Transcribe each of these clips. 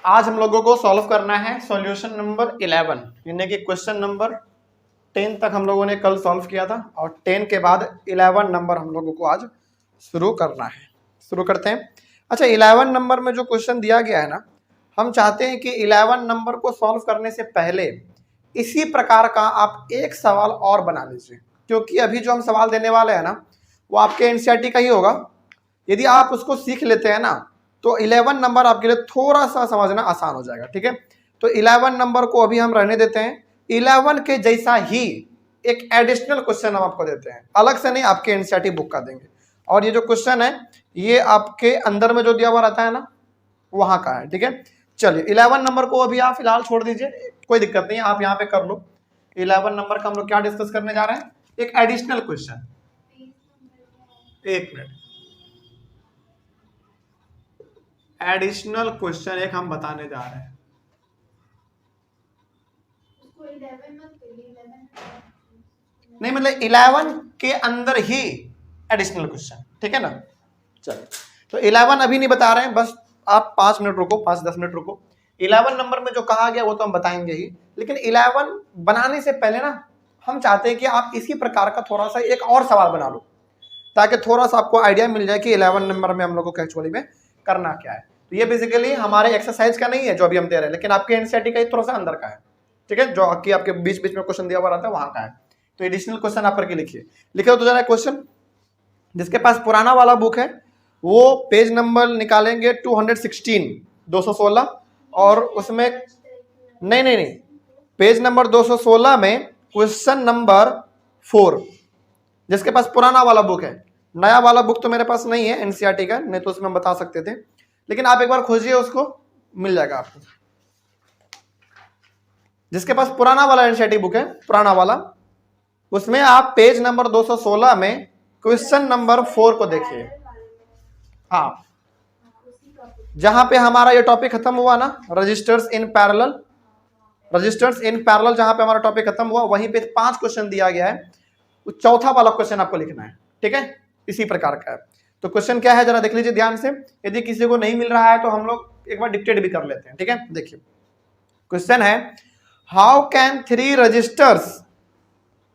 आज हम लोगों को सॉल्व करना है सॉल्यूशन नंबर 11, यानी कि क्वेश्चन नंबर 10 तक हम लोगों ने कल सॉल्व किया था और 10 के बाद 11 नंबर हम लोगों को आज शुरू करना है। शुरू करते हैं। अच्छा, 11 नंबर में जो क्वेश्चन दिया गया है ना, हम चाहते हैं कि 11 नंबर को सॉल्व करने से पहले इसी प्रकार का आप एक सवाल और बना लीजिए, क्योंकि अभी जो हम सवाल देने वाले हैं ना वो आपके एनसीईआरटी का ही होगा। यदि आप उसको सीख लेते हैं ना तो 11 नंबर आपके लिए थोड़ा सा समझना आसान हो जाएगा। ठीक है, तो 11 नंबर को अभी हम रहने देते हैं। 11 के जैसा ही एक एडिशनल क्वेश्चन हम आपको देते हैं, अलग से नहीं, आपके एनसीईआरटी बुक का देंगे। और ये जो क्वेश्चन है ये आपके अंदर में जो दिया हुआ रहता है ना वहां का है। ठीक है, चलिए 11 नंबर को अभी आप फिलहाल छोड़ दीजिए, कोई दिक्कत नहीं है, आप यहाँ पे कर लो। 11 नंबर का हम लोग क्या डिस्कस करने जा रहे हैं, एक एडिशनल क्वेश्चन। एक मिनट, एडिशनल क्वेश्चन एक हम बताने जा रहे हैं। नहीं, मतलब 11 के अंदर ही एडिशनल क्वेश्चन। ठीक है ना, चलिए तो 11 अभी नहीं बता रहे हैं, बस आप 5 मिनट रुको, 5-10 मिनट रुको। 11 नंबर में जो कहा गया वो तो हम बताएंगे ही, लेकिन 11 बनाने से पहले ना हम चाहते हैं कि आप इसी प्रकार का थोड़ा सा एक और सवाल बना लो, ताकि थोड़ा सा आपको आइडिया मिल जाए कि 11 नंबर में हम लोग को एक्चुअली में करना क्या है। तो ये बेसिकली हमारे एक्सरसाइज का नहीं है जो अभी हम दे रहे हैं, लेकिन आपके एनसीईआरटी का थोड़ा सा अंदर का है। ठीक है, जो आपके बीच बीच में क्वेश्चन दिया हुआ रहता है वहां का है। तो एडिशनल क्वेश्चन आप करके लिखिए। लिखे तो जरा क्वेश्चन, जिसके पास पुराना वाला बुक है वो पेज नंबर निकालेंगे 216 और उसमें नहीं, पेज नंबर 216 में क्वेश्चन नंबर 4, जिसके पास पुराना वाला बुक है। नया वाला बुक तो मेरे पास नहीं है एनसीईआरटी का, नहीं तो उसमें हम बता सकते थे, लेकिन आप एक बार खोजिए, उसको मिल जाएगा आपको। जिसके पास पुराना वाला एनसीईआरटी बुक है, पुराना वाला, उसमें आप पेज नंबर 216 में क्वेश्चन नंबर 4 को देखिए। हाँ, जहां पे हमारा ये टॉपिक खत्म हुआ ना, रजिस्टर्स इन पैरेलल, जहां पे हमारा टॉपिक खत्म हुआ वहीं पे 5 क्वेश्चन दिया गया है, चौथा वाला क्वेश्चन आपको लिखना है। ठीक है, इसी प्रकार का है। तो क्वेश्चन क्या है जरा देख लीजिए ध्यान से, यदि किसी को नहीं मिल रहा है तो हम लोग एक बार डिक्टेट भी कर लेते हैं। ठीक है, देखिए क्वेश्चन है, how can 3 resistors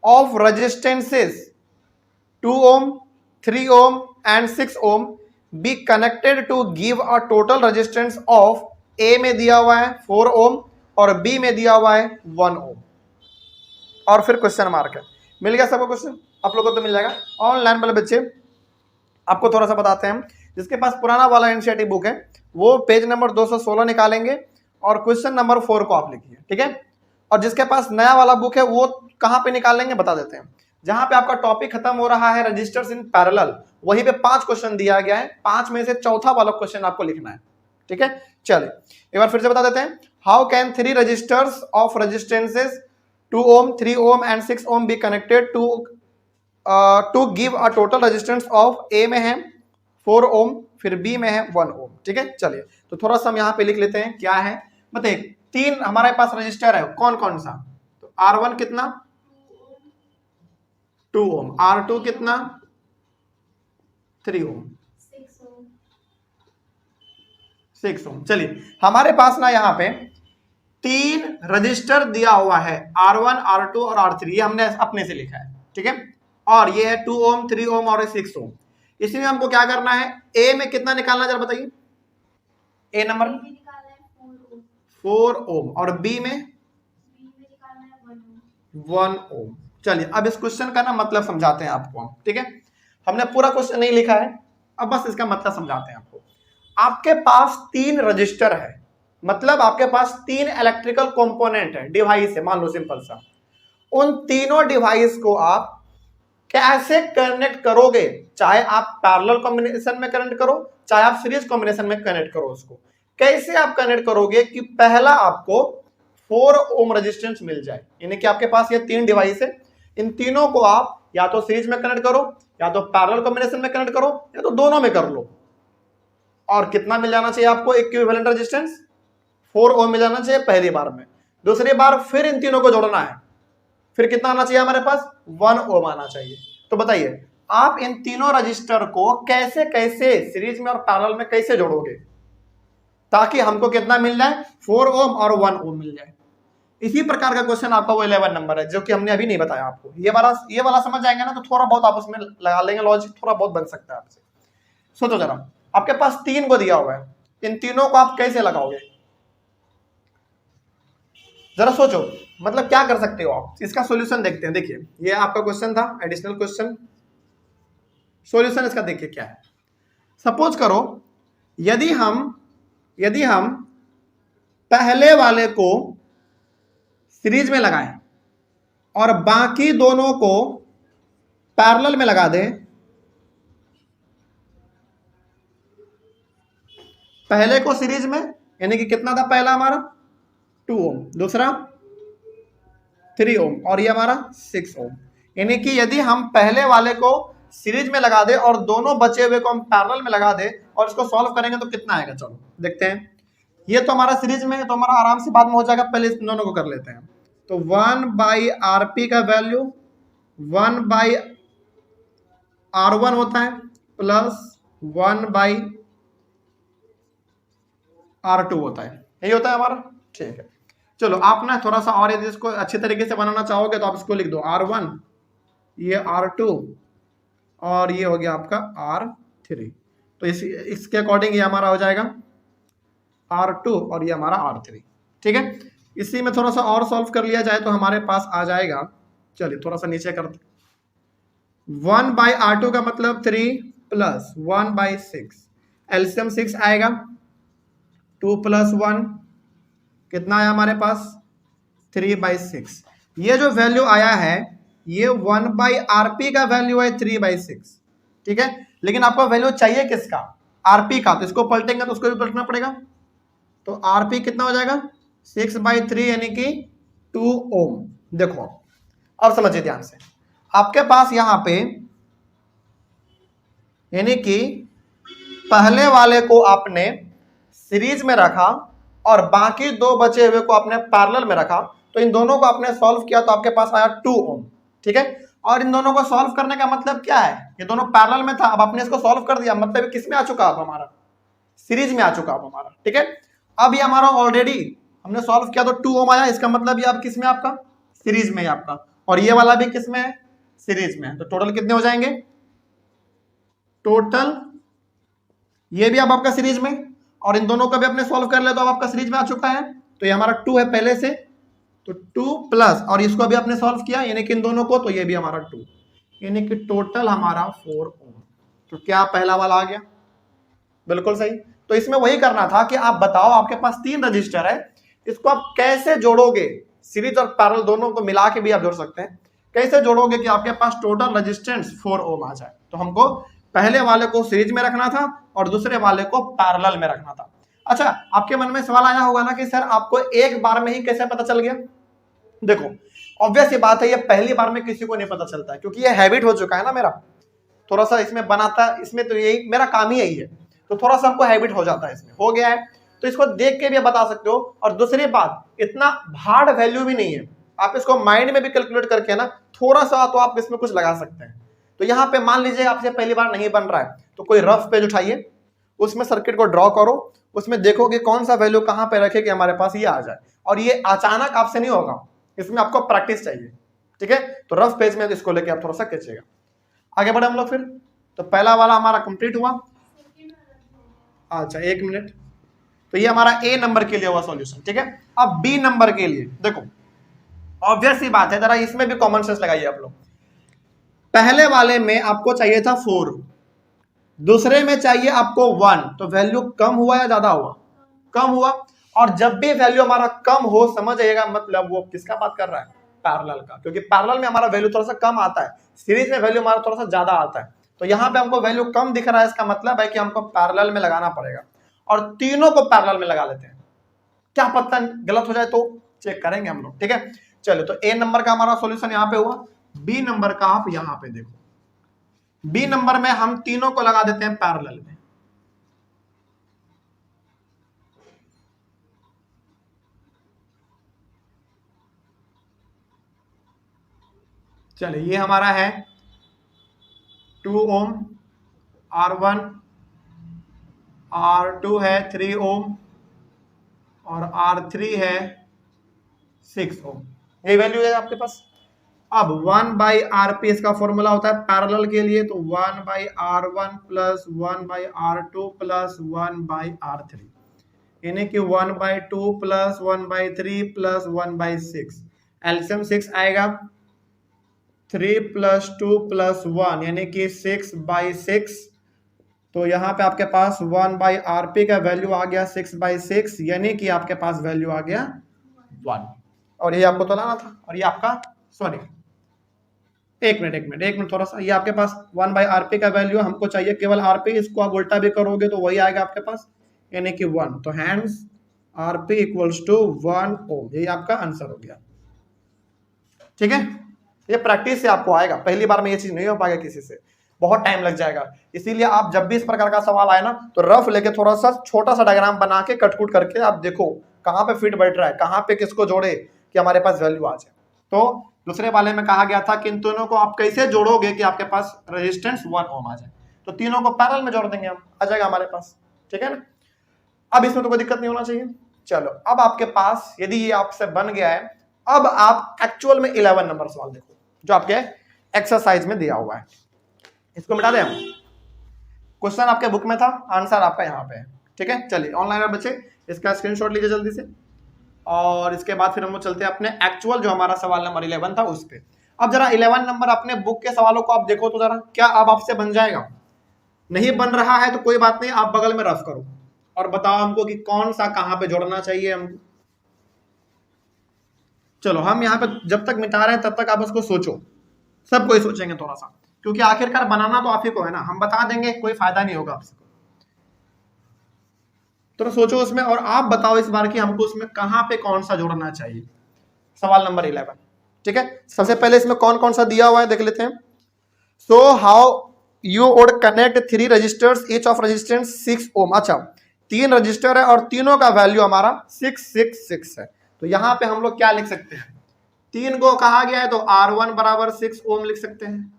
of resistances 2 ohm, 3 ohm and 6 ohm be connected to give a total resistance of A में दिया हुआ है 4 ohm और B में दिया हुआ है 1 ohm, और फिर क्वेश्चन मार्क है। मिल गया सबको क्वेश्चन? आप लोगों को तो मिल जाएगा। ऑनलाइन वाले बच्चे आपको थोड़ा सा बताते हैं, जिसके पास पुराना वाला एनसीईआरटी बुक है वो पेज नंबर 216 निकालेंगे और क्वेश्चन नंबर 4 को आप लिखिए। ठीक है, और जिसके पास नया वाला बुक है वो कहां पे निकालेंगे बता देते हैं। जहां पे आपका टॉपिक खत्म हो रहा है रजिस्टर्स इन पैरेलल, वहीं पे 5 क्वेश्चन दिया गया है, 5 में से चौथा वाला क्वेश्चन आपको लिखना है। ठीक है, चलिए एक बार फिर से बता देते हैं। How can 3 resistors of resistances 2 ohm, 3 ohm and 6 ohm be connected to give a total resistance of A में है 4 ohm, फिर B में है 1 ohm। ठीक है, चलिए तो थोड़ा सा हम यहाँ पे लिख लेते हैं क्या है। बताइए 3 हमारे पास रजिस्टर है, कौन कौन सा? तो R1 कितना 2 ohm, R2 कितना 3 ohm, 6 ohm। चलिए हमारे पास ना यहाँ पे 3 रजिस्टर दिया हुआ है, R1, R2 और R3, ये हमने अपने से लिखा है। ठीक है, और ये है 2 ohm, 3 ohm और 6 ohm। इसमें हमको क्या करना है, A में कितना निकालना जरा बताइए। A नंबर 4 ohm और B में 1 ohm। चलिए अब इस क्वेश्चन का ना मतलब समझाते हैं आपको हम। ठीक है, हमने पूरा क्वेश्चन नहीं लिखा है, अब बस इसका मतलब समझाते हैं आपको। आपके पास 3 रजिस्टर है, मतलब आपके पास 3 इलेक्ट्रिकल कंपोनेंट है, डिवाइस है, मान लो सिंपल सा। उन तीनों डिवाइस को आप कैसे कनेक्ट करोगे, चाहे आप पैरेलल कॉम्बिनेशन में कनेक्ट करो, चाहे आप सीरीज कॉम्बिनेशन में कनेक्ट करो, उसको कैसे आप कनेक्ट करोगे कि पहला आपको 4 ओम रेजिस्टेंस मिल जाए। यानी कि आपके पास ये 3 डिवाइस है, इन तीनों को आप या तो सीरीज में कनेक्ट करो, या तो पैरेलल कॉम्बिनेशन में कनेक्ट करो, या तो दोनों में कर लो। और कितना मिल जाना चाहिए आपको, इक्विवेलेंट रेजिस्टेंस 4 ओम मिल जाना चाहिए पहली बार में। दूसरी बार फिर इन तीनों को जोड़ना है, फिर कितना आना चाहिए हमारे पास, 1 ओम आना चाहिए। तो बताइए आप इन तीनों रजिस्टर को कैसे कैसे सीरीज में और पैरेलल में कैसे जोड़ोगे। ताकि हमको कितना मिल जाए, 4 ओम और 1 ओम मिल जाए। इसी प्रकार का क्वेश्चन आपका वो 11 नंबर है जो कि हमने अभी नहीं बताया आपको। ये वाला समझ जाएंगे ना तो थोड़ा बहुत आप उसमें लगा लेंगे लॉजिक, थोड़ा बहुत बन सकता है आपसे। सोचो जरा, आपके पास 3 को दिया हुआ है, इन तीनों को आप कैसे लगाओगे, जरा सोचो। मतलब क्या कर सकते हो आप, इसका सॉल्यूशन देखते हैं। देखिए ये आपका क्वेश्चन था, एडिशनल क्वेश्चन। सॉल्यूशन इसका देखिए क्या है। सपोज करो यदि हम पहले वाले को सीरीज में लगाएं और बाकी दोनों को पैरेलल में लगा दें, पहले को सीरीज में यानी कि कितना था पहला हमारा 2 ओम, दूसरा 3 ओम और ये हमारा 6 ओम। यानी कि यदि हम पहले वाले को सीरीज में लगा दे और दोनों बचे हुए को हम पैरेलल में लगा दे और इसको सॉल्व करेंगे तो कितना आएगा, चलो देखते हैं। ये तो हमारा सीरीज में है तो हमारा आराम से बाद में हो जाएगा, पहले इन दोनों को कर लेते हैं। तो 1/rp का वैल्यू 1/r1 होता है प्लस 1/r2 होता है, यही होता है हमारा। ठीक है, चलो आप ना थोड़ा सा और यदि इसको अच्छे तरीके से बनाना चाहोगे तो आप इसको लिख दो r1, ये r2 और ये हो गया आपका r3। तो इसके अकॉर्डिंग ये हमारा हो जाएगा r2 और ये हमारा r3। ठीक है, इसी में थोड़ा सा और सॉल्व कर लिया जाए तो हमारे पास आ जाएगा, चलिए थोड़ा सा नीचे करते, 1/r2 का मतलब 3 प्लस 1/6, एलसीएम 6 आएगा, 2 प्लस 1 कितना आया हमारे पास 3/6। ये जो वैल्यू आया है ये 1/rp का वैल्यू है 3/6। ठीक है, लेकिन आपको वैल्यू चाहिए किसका, rp का, तो इसको पलटेंगे तो उसको भी पलटना पड़ेगा। तो rp कितना हो जाएगा 6/3 यानी कि 2 ओम। देखो अब समझिए ध्यान से, आपके पास यहां पे यानी कि पहले वाले को आपने सीरीज में रखा और बाकी दो बचे हुए को आपने पैरेलल में रखा, तो इन दोनों को आपने सॉल्व किया तो आपके पास आया 2 ओम। ठीक है, और इन दोनों को सॉल्व करने का मतलब क्या है, ये दोनों पैरेलल में था, अब आपने इसको सॉल्व कर दिया, मतलब किस में आ चुका अब हमारा सीरीज में आ चुका अब हमारा। ठीक है, अब ये हमारा ऑलरेडी हमने सॉल्व किया तो 2 ओम आया, इसका मतलब ये अब किस में आपका सीरीज में है आपका, और ये वाला भी किस में है सीरीज में है। तो टोटल कितने हो जाएंगे, टोटल ये भी अब आपका सीरीज में और इन दोनों का भी आपने सॉल्व कर लिया तो अब आपका सीरीज में आ चुका है। तो ये हमारा 2 है पहले से, तो 2 प्लस और इसको अभी आपने सॉल्व किया यानी कि इन दोनों को, तो ये भी हमारा 2, यानी कि टोटल हमारा 4 ओम। तो क्या पहला वाला आ गया, बिल्कुल सही। तो इसमें वही करना था कि आप बताओ आपके पास 3 रजिस्टर है, इसको आप कैसे जोड़ोगे, सीरीज और पैरेलल दोनों को मिला के भी आप जोड़ सकते हैं, कैसे जोड़ोगे कि आपके पास टोटल रेजिस्टेंस 4 ओम आ जाए। तो हमको पहले वाले को सीरीज में रखना था और दूसरे वाले को पैरेलल में रखना था। अच्छा, आपके मन में सवाल आया होगा ना कि सर आपको एक बार में ही कैसे पता चल गया। देखो ऑब्वियस ये बात है, ये पहली बार में किसी को नहीं पता चलता है, क्योंकि ये हैबिट हो चुका है ना मेरा, थोड़ा सा इसमें बनाता, इसमें तो यही मेरा काम ही यही है, तो थोड़ा सा हमको हैबिट हो जाता है, इसमें हो गया है। तो इसको देख के भी बता सकते हो। और दूसरी बात, इतना हार्ड वैल्यू भी नहीं है, आप इसको माइंड में भी कैलकुलेट करके ना थोड़ा सा तो आप इसमें कुछ लगा सकते हैं। तो यहाँ पे मान लीजिए आपसे पहली बार नहीं बन रहा है तो कोई रफ पेज उठाइए, उसमें सर्किट को ड्रॉ करो, उसमें देखो कि कौन सा वैल्यू कहाँ पे रखे कि हमारे पास ये आ जाए। और ये अचानक आपसे नहीं होगा, इसमें आपको प्रैक्टिस चाहिए। ठीक है, तो रफ पेज में इसको लेके आप थोड़ा सा खींचेगा। आगे बढ़े हम लोग फिर। तो पहला वाला हमारा कंप्लीट हुआ। अच्छा 1 मिनट, तो ये हमारा ए नंबर के लिए हुआ सॉल्यूशन। ठीक है, अब बी नंबर के लिए देखो, ऑब्वियस सी बात है, जरा इसमें भी कॉमन सेंस लगाइए आप लोग। पहले वाले में आपको चाहिए था 4, दूसरे में चाहिए आपको 1, तो वैल्यू कम हुआ या ज्यादा हुआ, कम हुआ। और जब भी वैल्यू हमारा कम हो समझ आइएगा मतलब वो किसका बात कर रहा है, पैरेलल का, क्योंकि पैरेलल में हमारा वैल्यू थोड़ा सा कम आता है, सीरीज में वैल्यू हमारा थोड़ा सा ज्यादा आता है। तो यहाँ पे हमको वैल्यू कम दिख रहा है, इसका मतलब है कि हमको पैरेलल में लगाना पड़ेगा, और तीनों को पैरेलल में लगा लेते हैं, क्या पता गलत हो जाए तो चेक करेंगे हम लोग। ठीक है, चलो तो ए नंबर का हमारा सॉल्यूशन यहाँ पे हुआ। बी नंबर का आप यहाँ पे देखो, बी नंबर में हम तीनों को लगा देते हैं पैरेलल में। चलिए ये हमारा है 2 ओम, R1, R2 है 3 ओम, और R3 है 6 ओम, ये वैल्यू है आपके पास। अब 1/RP इसका फॉर्मूला होता है पैरेलल के लिए, तो 1/R1 plus 1/R2 plus 1/R3, यानी कि 1/2 प्लस 1/3 प्लस 1/6, एलसीएम 6 आएगा, 3 प्लस 2 प्लस 1 यानी कि 6/6। तो यहाँ पे आपके पास 1/RP का वैल्यू आ गया 6/6, यानी कि आपके पास वैल्यू आ गया 1, और ये आपको तो लाना था। और ये आपका, सॉरी एक मिनट थोड़ा सा, ये आपके पास 1/RP का वैल्यू हमको चाहिए केवल RP, इसको आप उल्टा भी करोगे तो वही आएगा आपके पास, यानी कि 1। तो हैंस RP इक्वल्स टू 1 ओम, यही आपका आंसर हो गया। ठीक है, ये प्रैक्टिस से आपको आएगा, पहली बार में ये चीज नहीं हो पाएगा किसी से, बहुत टाइम लग जाएगा। इसीलिए आप जब भी इस प्रकार का सवाल आए ना, तो रफ लेके थोड़ा सा छोटा सा डायग्राम बना के कटकुट करके आप देखो कहाँ पे फिट बैठ रहा है, कहाँ पे किसको जोड़े कि हमारे पास वैल्यू आ जाए। तो दूसरे वाले में कहा गया था कि इन दोनों को आप कैसे जोड़ोगे कि आपके पास रेजिस्टेंस 1 ओम आ जाए, तो तीनों को पैरेलल में जोड़ देंगे हम, आ जाएगा हमारे पास। ठीक है ना, अब इसमें तो कोई दिक्कत नहीं होना चाहिए। चलो, अब आपके पास यदि ये आपसे बन गया है, अब आप एक्चुअल में 11 नंबर सवाल देखो जो आपके एक्सरसाइज में दिया हुआ है। इसको मिटा दें हम, क्वेश्चन आपके बुक में था, आंसर आपका यहाँ पे है। ठीक है, चलिए ऑनलाइन बच्चे इसका स्क्रीनशॉट लीजिए जल्दी से, और इसके बाद फिर हम लोग चलते हैं अपने एक्चुअल जो हमारा सवाल नंबर 11 था उस पे। अब जरा 11 नंबर अपने बुक के सवालों को आप देखो तो जरा, क्या अब आपसे बन जाएगा? नहीं बन रहा है तो कोई बात नहीं, आप बगल में रफ करो और बताओ हमको कि कौन सा कहां पे जोड़ना चाहिए हमको। चलो, हम यहाँ पे जब तक मिटा रहे हैं तब तक आप उसको सोचो, सब कोई सोचेंगे थोड़ा सा, क्योंकि आखिरकार बनाना तो आप ही को है ना, हम बता देंगे कोई फायदा नहीं होगा आपसे। तो सोचो उसमें, और आप बताओ इस बार कि हमको उसमें कहां पे कौन सा जोड़ना चाहिए। सवाल नंबर 11, ठीक है। सबसे पहले इसमें कौन कौन सा दिया हुआ है देख लेते हैं। So how you would connect 3 resistors each of resistance 6 ohm. अच्छा, 3 रजिस्टर है और तीनों का वैल्यू हमारा 666 है। तो यहां पे हम लोग क्या लिख सकते हैं, 3 को कहा गया है तो R1 बराबर 6 ओम लिख सकते हैं,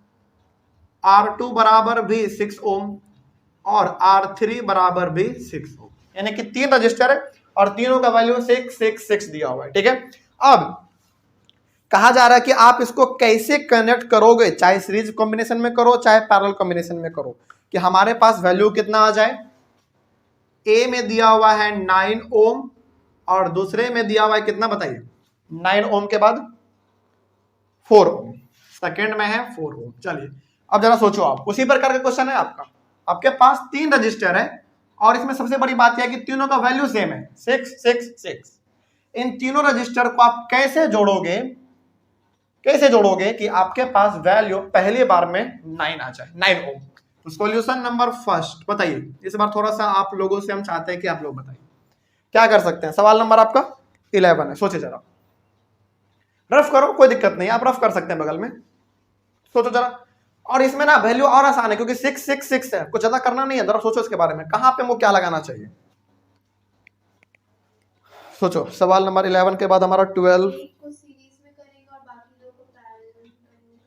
R2 बराबर भी 6 ओम, और R3 बराबर भी 6 ओम, यानी कि 3 रजिस्टर है और तीनों का वैल्यू 666 दिया हुआ है। ठीक है, अब कहा जा रहा है कि आप इसको कैसे कनेक्ट करोगे, चाहे सीरीज कॉम्बिनेशन में करो चाहे पैरेलल कॉम्बिनेशन में करो, कि हमारे पास वैल्यू कितना आ जाए। ए में दिया हुआ है 9 ओम और दूसरे में दिया हुआ है कितना बताइए, 9 ओम के बाद 4 ओम, सेकेंड में है 4 ओम। चलिए अब जरा सोचो, आप उसी प्रकार का क्वेश्चन है आपका, आपके पास 3 रजिस्टर है और इसमें सबसे बड़ी बात यह है कि तीनों का वैल्यू सेम है 666। इन तीनों रजिस्टर को आप कैसे जोड़ोगे कि आपके पास वैल्यू पहली बार में 9 आ जाए, 9 ओम। तो सॉल्यूशन नंबर फर्स्ट बताइए, इस बार थोड़ा सा आप लोगों से हम चाहते हैं कि आप लोग बताइए क्या कर सकते हैं। सवाल नंबर आपका 11 है, सोचे जरा, रफ करो कोई दिक्कत नहीं, आप रफ कर सकते हैं बगल में, सोचो जरा। और इसमें ना वैल्यू और आसान है क्योंकि 666 है, कुछ ज्यादा करना नहीं है, जरा सोचो इसके बारे में कहां पे हमको क्या लगाना चाहिए। सोचो, सवाल नंबर 11 के बाद हमारा 12,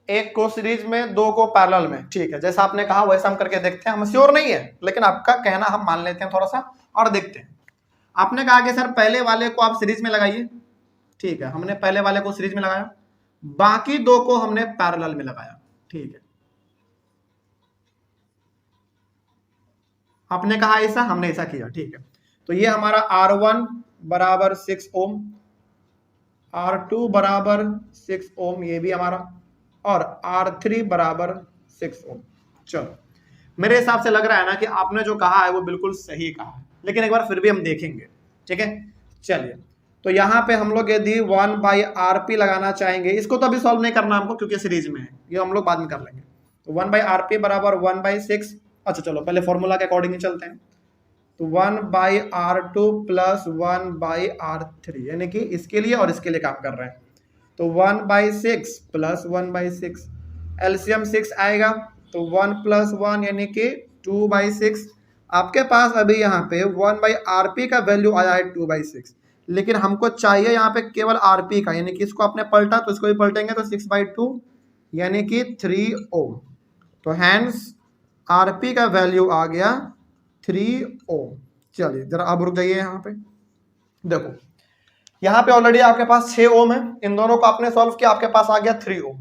एक को सीरीज में 2 को पैरेलल में। ठीक है, जैसा आपने कहा वैसा हम करके देखते हैं, हम श्योर नहीं है लेकिन आपका कहना हम मान लेते हैं थोड़ा सा और देखते हैं। आपने कहा कि सर पहले वाले को आप सीरीज में लगाइए, ठीक है, हमने पहले वाले को सीरीज में लगाया, बाकी 2 को हमने पैरेलल में लगाया। ठीक है, आपने कहा ऐसा, हमने ऐसा किया। ठीक है, तो ये हमारा R1 बराबर 6 ओम, R2 बराबर 6 ओम, ये भी हमारा, और R3 बराबर 6 ओम। चलो, मेरे हिसाब से लग रहा है ना कि आपने जो कहा है वो बिल्कुल सही कहा है, लेकिन एक बार फिर भी हम देखेंगे। ठीक है, चलिए, तो यहाँ पे हम लोग यदि 1/RP लगाना चाहेंगे, इसको तो अभी सॉल्व नहीं करना हमको क्योंकि सीरीज में है, ये हम लोग बाद में कर लेंगे। तो 1/RP बराबर 1/6, अच्छा चलो पहले फॉर्मूला के अकॉर्डिंग ही चलते हैं। तो 1/R2 प्लस 1/R3, यानी कि इसके लिए और इसके लिए काम कर रहे हैं, तो 1/6 प्लस 1/6, एलसीएम 6 आएगा तो 1 प्लस 1 यानी कि 2/6। आपके पास अभी यहाँ पे 1/RP का वैल्यू आया है 2/6, लेकिन हमको चाहिए यहाँ पे केवल RP का, यानी कि इसको आपने पलटा तो इसको भी पलटेंगे तो 6/2 यानी कि 3 ओम। तो हैंस RP का वैल्यू आ गया 3 ओम। चलिए जरा अब रुक जाइए यहाँ पे, देखो यहाँ पे ऑलरेडी आपके पास 6 ओम है, इन दोनों को आपने सॉल्व किया, आपके पास आ गया 3 ओम।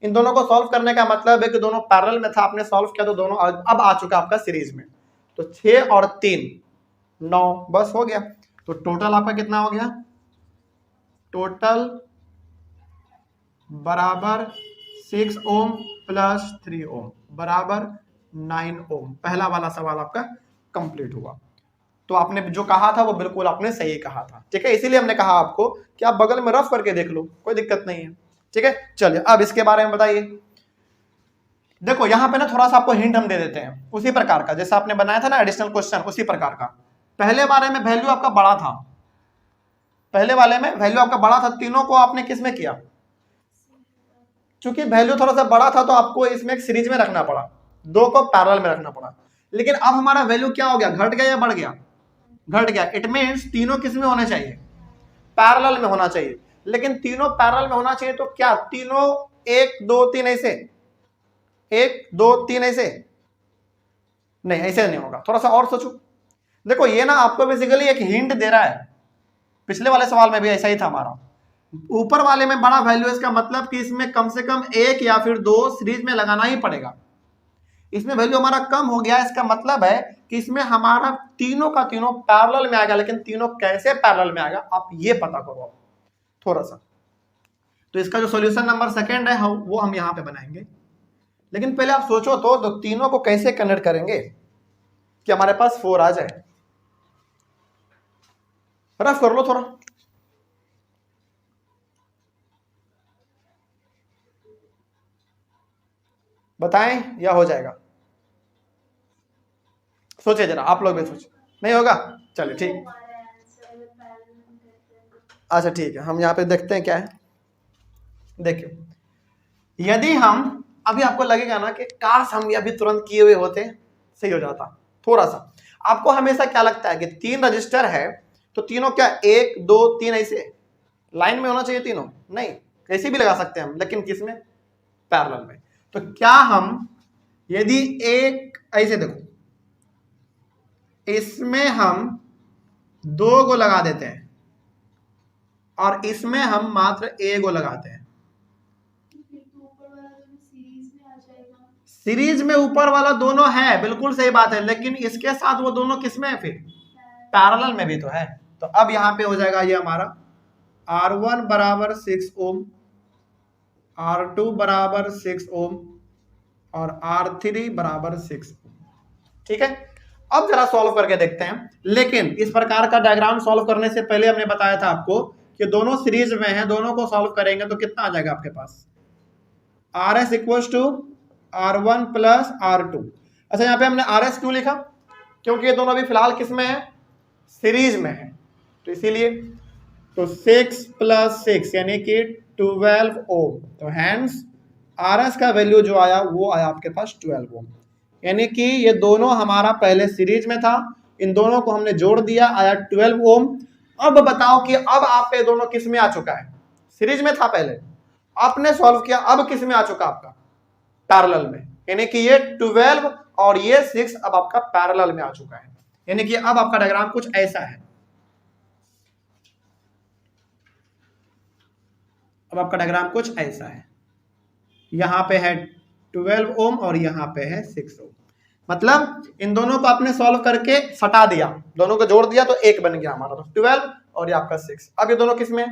इन दोनों को सॉल्व करने का मतलब है कि दोनों पैरेलल में था, आपने सॉल्व किया तो दोनों अब आ चुका आपका सीरीज में। तो 6 और 3 9, बस हो गया। तो टोटल आपका कितना हो गया? टोटल बराबर 6 ओम प्लस 3 ओम बराबर 9 ओम। पहला वाला सवाल आपका कंप्लीट हुआ। तो आपने जो कहा था वो बिल्कुल आपने सही कहा था, ठीक है। इसीलिए हमने कहा आपको कि आप बगल में रफ करके देख लो, कोई दिक्कत नहीं है, ठीक है। चलिए अब इसके बारे में बताइए। देखो यहाँ पे ना थोड़ा सा आपको हिंट हम दे देते हैं, उसी प्रकार का जैसा आपने बनाया था ना एडिशनल क्वेश्चन, उसी प्रकार का। पहले वाले में वैल्यू आपका बड़ा था, पहले वाले में वैल्यू आपका बड़ा था, तीनों को आपने किस में किया? चूंकि वैल्यू थोड़ा सा बड़ा था तो आपको इसमें एक सीरीज में रखना पड़ा, दो को पैरेलल में रखना पड़ा। लेकिन अब हमारा वैल्यू क्या हो गया? घट गया या बढ़ गया? घट गया। इट मीन्स तीनों किस में होने चाहिए? पैरेलल में होना चाहिए। लेकिन तीनों पैरेलल में होना चाहिए तो क्या तीनों 1 2 3 ऐसे? 1 2 3 ऐसे? नहीं, ऐसे नहीं होगा, थोड़ा सा और सोचो। देखो ये ना आपको बेसिकली एक हिंट दे रहा है, पिछले वाले सवाल में भी ऐसा ही था हमारा। ऊपर वाले में बड़ा वैल्यू, इसका मतलब कि इसमें कम से कम 1 या फिर 2 सीरीज में लगाना ही पड़ेगा। इसमें वैल्यू हमारा कम हो गया, इसका मतलब है कि इसमें हमारा तीनों का तीनों पैरेलल में आएगा। लेकिन तीनों कैसे पैरेलल में आएगा आप ये पता करो थोड़ा सा। तो इसका जो सॉल्यूशन नंबर सेकंड है वो हम यहाँ पे बनाएंगे। लेकिन पहले आप सोचो तो तीनों को कैसे कन्वर्ट करेंगे कि हमारे पास 4 आ जाए। रफ कर लो थोड़ा। बताएं या हो जाएगा? सोचे जरा, आप लोग भी सोचे। नहीं होगा? चलिए ठीक, अच्छा ठीक है, हम यहाँ पे देखते हैं क्या है। देखिए यदि हम अभी आपको लगेगा ना कि काश हम ये अभी तुरंत किए हुए होते सही हो जाता। थोड़ा सा आपको हमेशा क्या लगता है कि 3 रजिस्टर है तो तीनों क्या 1 2 3 ऐसे लाइन में होना चाहिए तीनों? नहीं, कैसे भी लगा सकते हैं हम, लेकिन किसमें? पैरेलल में। तो क्या हम यदि एक ऐसे देखो, इसमें हम 2 को लगा देते हैं और इसमें हम मात्र 1 को लगाते हैं, सीरीज में ऊपर वाला दोनों है, बिल्कुल सही बात है। लेकिन इसके साथ वो दोनों किसमें है? फिर पैरेलल में भी तो है। तो अब यहां पे हो जाएगा ये हमारा R1 बराबर 6 ओम, R2 बराबर 6 ओम और R3 बराबर 6 ओम, ठीक है। अब जरा सॉल्व करके देखते हैं। लेकिन इस प्रकार का डायग्राम सॉल्व करने से पहले हमने बताया था आपको कि दोनों सीरीज में है, दोनों को सॉल्व करेंगे तो कितना आ जाएगा आपके पास? RS equals to R1 plus R2। अच्छा यहाँ पे हमने RS क्यों लिखा? क्योंकि ये दोनों अभी फिलहाल किस में है? सीरीज में है, तो इसीलिए। तो 6 प्लस 6 यानी कि 12 ओम। तो हैंस RS का वैल्यू जो आया वो आया आपके पास 12 ओम। यानी कि ये दोनों हमारा पहले सीरीज में था, इन दोनों को हमने जोड़ दिया, आया 12 ओम। अब बताओ कि अब आप पे दोनों किस में आ चुका है? सीरीज में था पहले, आपने सॉल्व किया, अब किस में आ चुका आपका? पैरेलल में। यानी कि ये 12 और ये 6 अब आपका पैरेलल में आ चुका है। यानी कि अब आपका डायग्राम कुछ ऐसा है। अब आपका डायग्राम कुछ ऐसा है, यहां पे है 12 ओम और यहां पे है 6 ओम। मतलब इन दोनों को आपने सॉल्व करके सटा दिया, दोनों को जोड़ दिया तो एक बन गया हमारा, तो 12 और ये आपका 6। अब ये दोनों किसमें?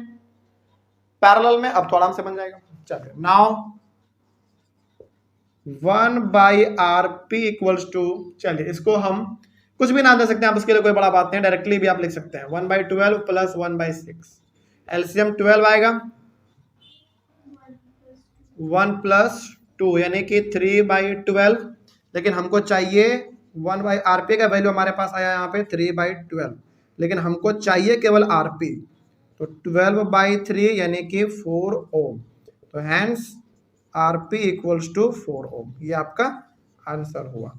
पैरेलल में। अब तो आराम से बन जाएगा। चलिए नाउ 1/RP इक्वल्स टू, चलिए इसको हम कुछ भी नाम दे सकते हैं आप, उसके लिए कोई बड़ा बात नहीं, डायरेक्टली भी आप लिख सकते हैं। 1/12 प्लस 1/6, एलसीएम 12 आएगा, 1 प्लस 2 यानी कि 3/12। लेकिन हमको चाहिए 1/RP का वैल्यू हमारे पास आया यहाँ पे 3/12, लेकिन हमको चाहिए केवल RP। तो 12/3 यानी कि 4 ओम। तो हैंस RP इक्वल्स टू 4 ओम। ये आपका आंसर हुआ।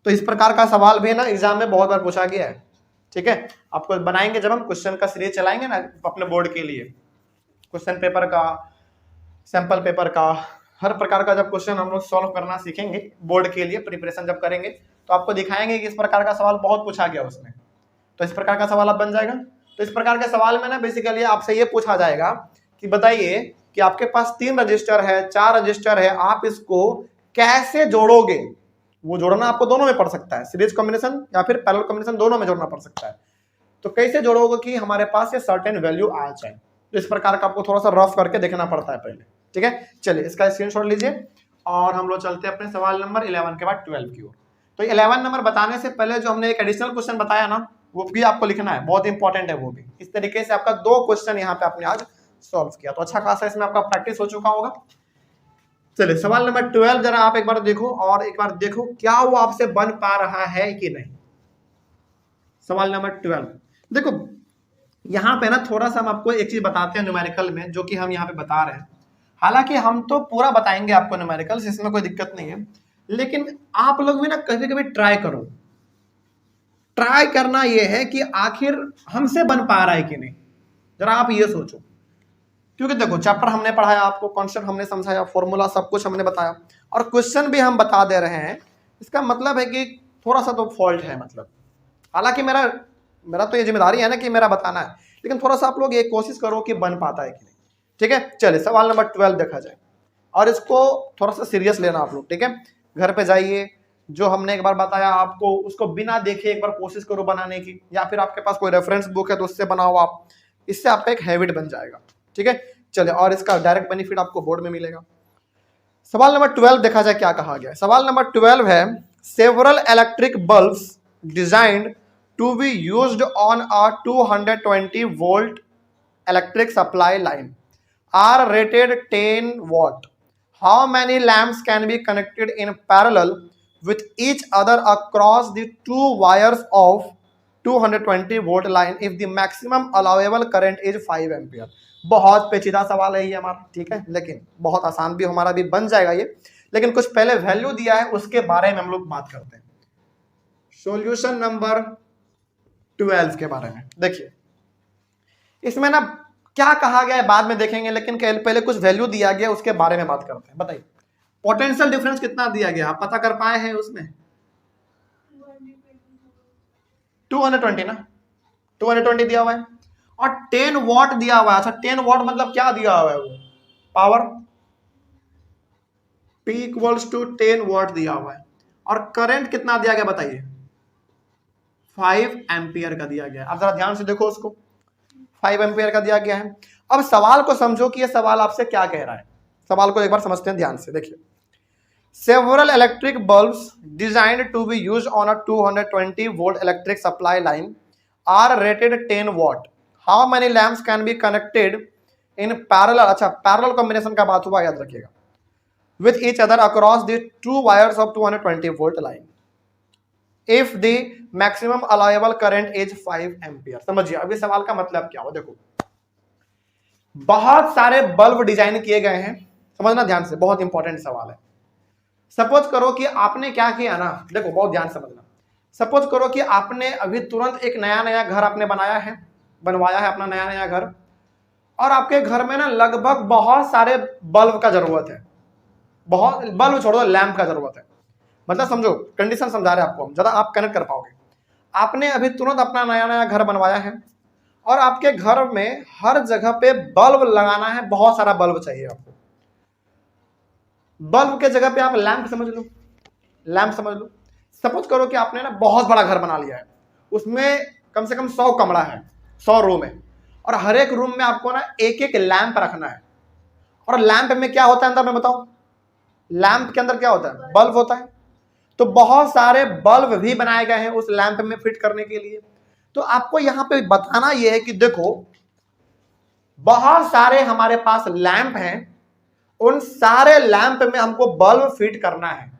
तो इस प्रकार का सवाल भी ना एग्जाम में बहुत बार पूछा गया है, ठीक है। आपको बनाएंगे जब हम क्वेश्चन का सीरीज चलाएंगे ना अपने बोर्ड के लिए, क्वेश्चन पेपर का, सैंपल पेपर का, हर प्रकार का जब क्वेश्चन हम लोग सॉल्व करना सीखेंगे बोर्ड के लिए प्रिपरेशन जब करेंगे, तो आपको दिखाएंगे कि इस प्रकार का सवाल बहुत पूछा गया उसमें। तो इस प्रकार का सवाल अब बन जाएगा। तो इस प्रकार के सवाल में ना बेसिकली आपसे ये पूछा जाएगा कि बताइए कि आपके पास 3 रजिस्टर है, 4 रजिस्टर है, आप इसको कैसे जोड़ोगे। वो जोड़ना आपको दोनों में पड़ सकता है, सीरीज कॉम्बिनेशन या फिर पैरेलल कॉम्बिनेशन, दोनों में जोड़ना पड़ सकता है। तो कैसे जोड़ोगे कि हमारे पास ये सर्टेन वैल्यू आ जाए। तो इस प्रकार का आपको थोड़ा सा रफ करके देखना पड़ता है पहले, ठीक है। चलिए इसका स्क्रीनशॉट लीजिए और हम लोग चलते हैं अपने सवाल नंबर 11 के बाद 12 की ओर। तो 11 नंबर बताने से पहले जो हमने एक एडिशनल क्वेश्चन बताया ना, वो भी आपको लिखना है, बहुत इंपॉर्टेंट है वो भी। इस तरीके से आपका 2 क्वेश्चन यहाँ पे आपने आज सॉल्व किया, तो अच्छा खासा इसमें आपका प्रैक्टिस हो चुका होगा। चलिए सवाल नंबर 12 जरा आप एक बार देखो और एक बार देखो क्या वो आपसे बन पा रहा है कि नहीं। सवाल नंबर 12 देखो, यहाँ पे ना थोड़ा सा हम आपको एक चीज बताते हैं न्यूमेरिकल में, जो कि हम यहाँ पे बता रहे हैं। हालांकि हम तो पूरा बताएंगे आपको न्यूमेरिकल्स, इसमें कोई दिक्कत नहीं है, लेकिन आप लोग भी ना कभी कभी ट्राई करो। ट्राई करना यह है कि आखिर हमसे बन पा रहा है कि नहीं, जरा आप ये सोचो। क्योंकि देखो चैप्टर हमने पढ़ाया, आपको कॉन्सेप्ट हमने समझाया, फॉर्मूला सब कुछ हमने बताया और क्वेश्चन भी हम बता दे रहे हैं। इसका मतलब है कि थोड़ा सा तो फॉल्ट है, मतलब हालांकि मेरा तो ये जिम्मेदारी है ना कि मेरा बताना है, लेकिन थोड़ा सा आप लोग ये कोशिश करो कि बन पाता है कि नहीं, ठीक है। चलिए सवाल नंबर 12 देखा जाए और इसको थोड़ा सा सीरियस लेना आप लोग, ठीक है। घर पे जाइए, जो हमने एक बार बताया आपको उसको बिना देखे एक बार कोशिश करो बनाने की, या फिर आपके पास कोई रेफरेंस बुक है तो उससे बनाओ आप, इससे आपका एक हैबिट बन जाएगा, ठीक है। चलिए और इसका डायरेक्ट बेनिफिट आपको बोर्ड में मिलेगा। सवाल नंबर 12 देखा जाए क्या कहा गया है। सवाल नंबर 12 है, several electric bulbs designed to be used on a 220 volt electric supply line are rated 10 watt. How many lamps can be connected in parallel with each other across the 2 wires of 220 volt line if the maximum allowable current is 5 ampere? बहुत पेचीदा सवाल है ये हमारा, ठीक है, लेकिन बहुत आसान भी हमारा भी बन जाएगा ये, लेकिन कुछ पहले वैल्यू दिया है उसके बारे में हम लोग बात करते हैं। सॉल्यूशन नंबर 12 के बारे में देखिए, इसमें ना क्या कहा गया है बाद में देखेंगे, लेकिन पहले कुछ वैल्यू दिया गया उसके बारे में बात करते हैं। बताइए पोटेंशियल डिफरेंस कितना दिया गया, आप पता कर पाए हैं उसमें? 220 ना, 220 दिया हुआ है और 10 वॉट दिया हुआ है। अच्छा 10 वॉट मतलब क्या दिया हुआ है? वो power P equals to 10 watt दिया हुआ है और करंट कितना दिया गया बताइए? 5 एम्पियर का दिया गया है। अब जरा ध्यान से देखो उसको, 5 एम्पियर का दिया गया है। अब सवाल को समझो कि यह सवाल आपसे क्या कह रहा है। सवाल को एक बार समझते हैं ध्यान से, देखिए। Several electric bulbs designed to be used on a 220 volt electric supply line are rated 10 watt. How many lamps can be connected in parallel, अच्छा पैरेलल कॉम्बिनेशन का बात हुआ, याद रखिएगा, with each other across the 2 wires of 220 volt line if the maximum allowable current is 5 ampere। समझिए अब इस सवाल का मतलब क्या हो। देखो बहुत सारे बल्ब डिजाइन किए गए हैं, समझना ध्यान से, बहुत इंपॉर्टेंट सवाल है। सपोज करो कि आपने क्या किया ना, देखो बहुत ध्यान समझना। सपोज करो कि आपने अभी तुरंत एक नया घर आपने बनवाया है अपना नया घर, और आपके घर में ना लगभग बहुत सारे बल्ब का जरूरत है, बहुत बल्ब छोड़ो लैंप का जरूरत है। मतलब समझो, कंडीशन समझा रहे हैं आपको, ज्यादा आप कनेक्ट कर पाओगे। आपने अभी तुरंत अपना नया घर बनवाया है और आपके घर में हर जगह पे बल्ब लगाना है, बहुत सारा बल्ब चाहिए आपको। बल्ब के जगह पे आप लैंप समझ लो। सपोज करो कि आपने ना बहुत बड़ा घर बना लिया है, उसमें कम से कम 100 कमरा है, 100 रूम है, और हर एक रूम में आपको ना एक एक लैंप रखना है। और लैंप में क्या होता है अंदर में बताओ? लैंप के अंदर क्या होता है? बल्ब होता है। तो बहुत सारे बल्ब भी बनाए गए हैं उस लैंप में फिट करने के लिए। तो आपको यहां पे बताना यह है कि देखो बहुत सारे हमारे पास लैंप हैं, उन सारे लैंप में हमको बल्ब फिट करना है,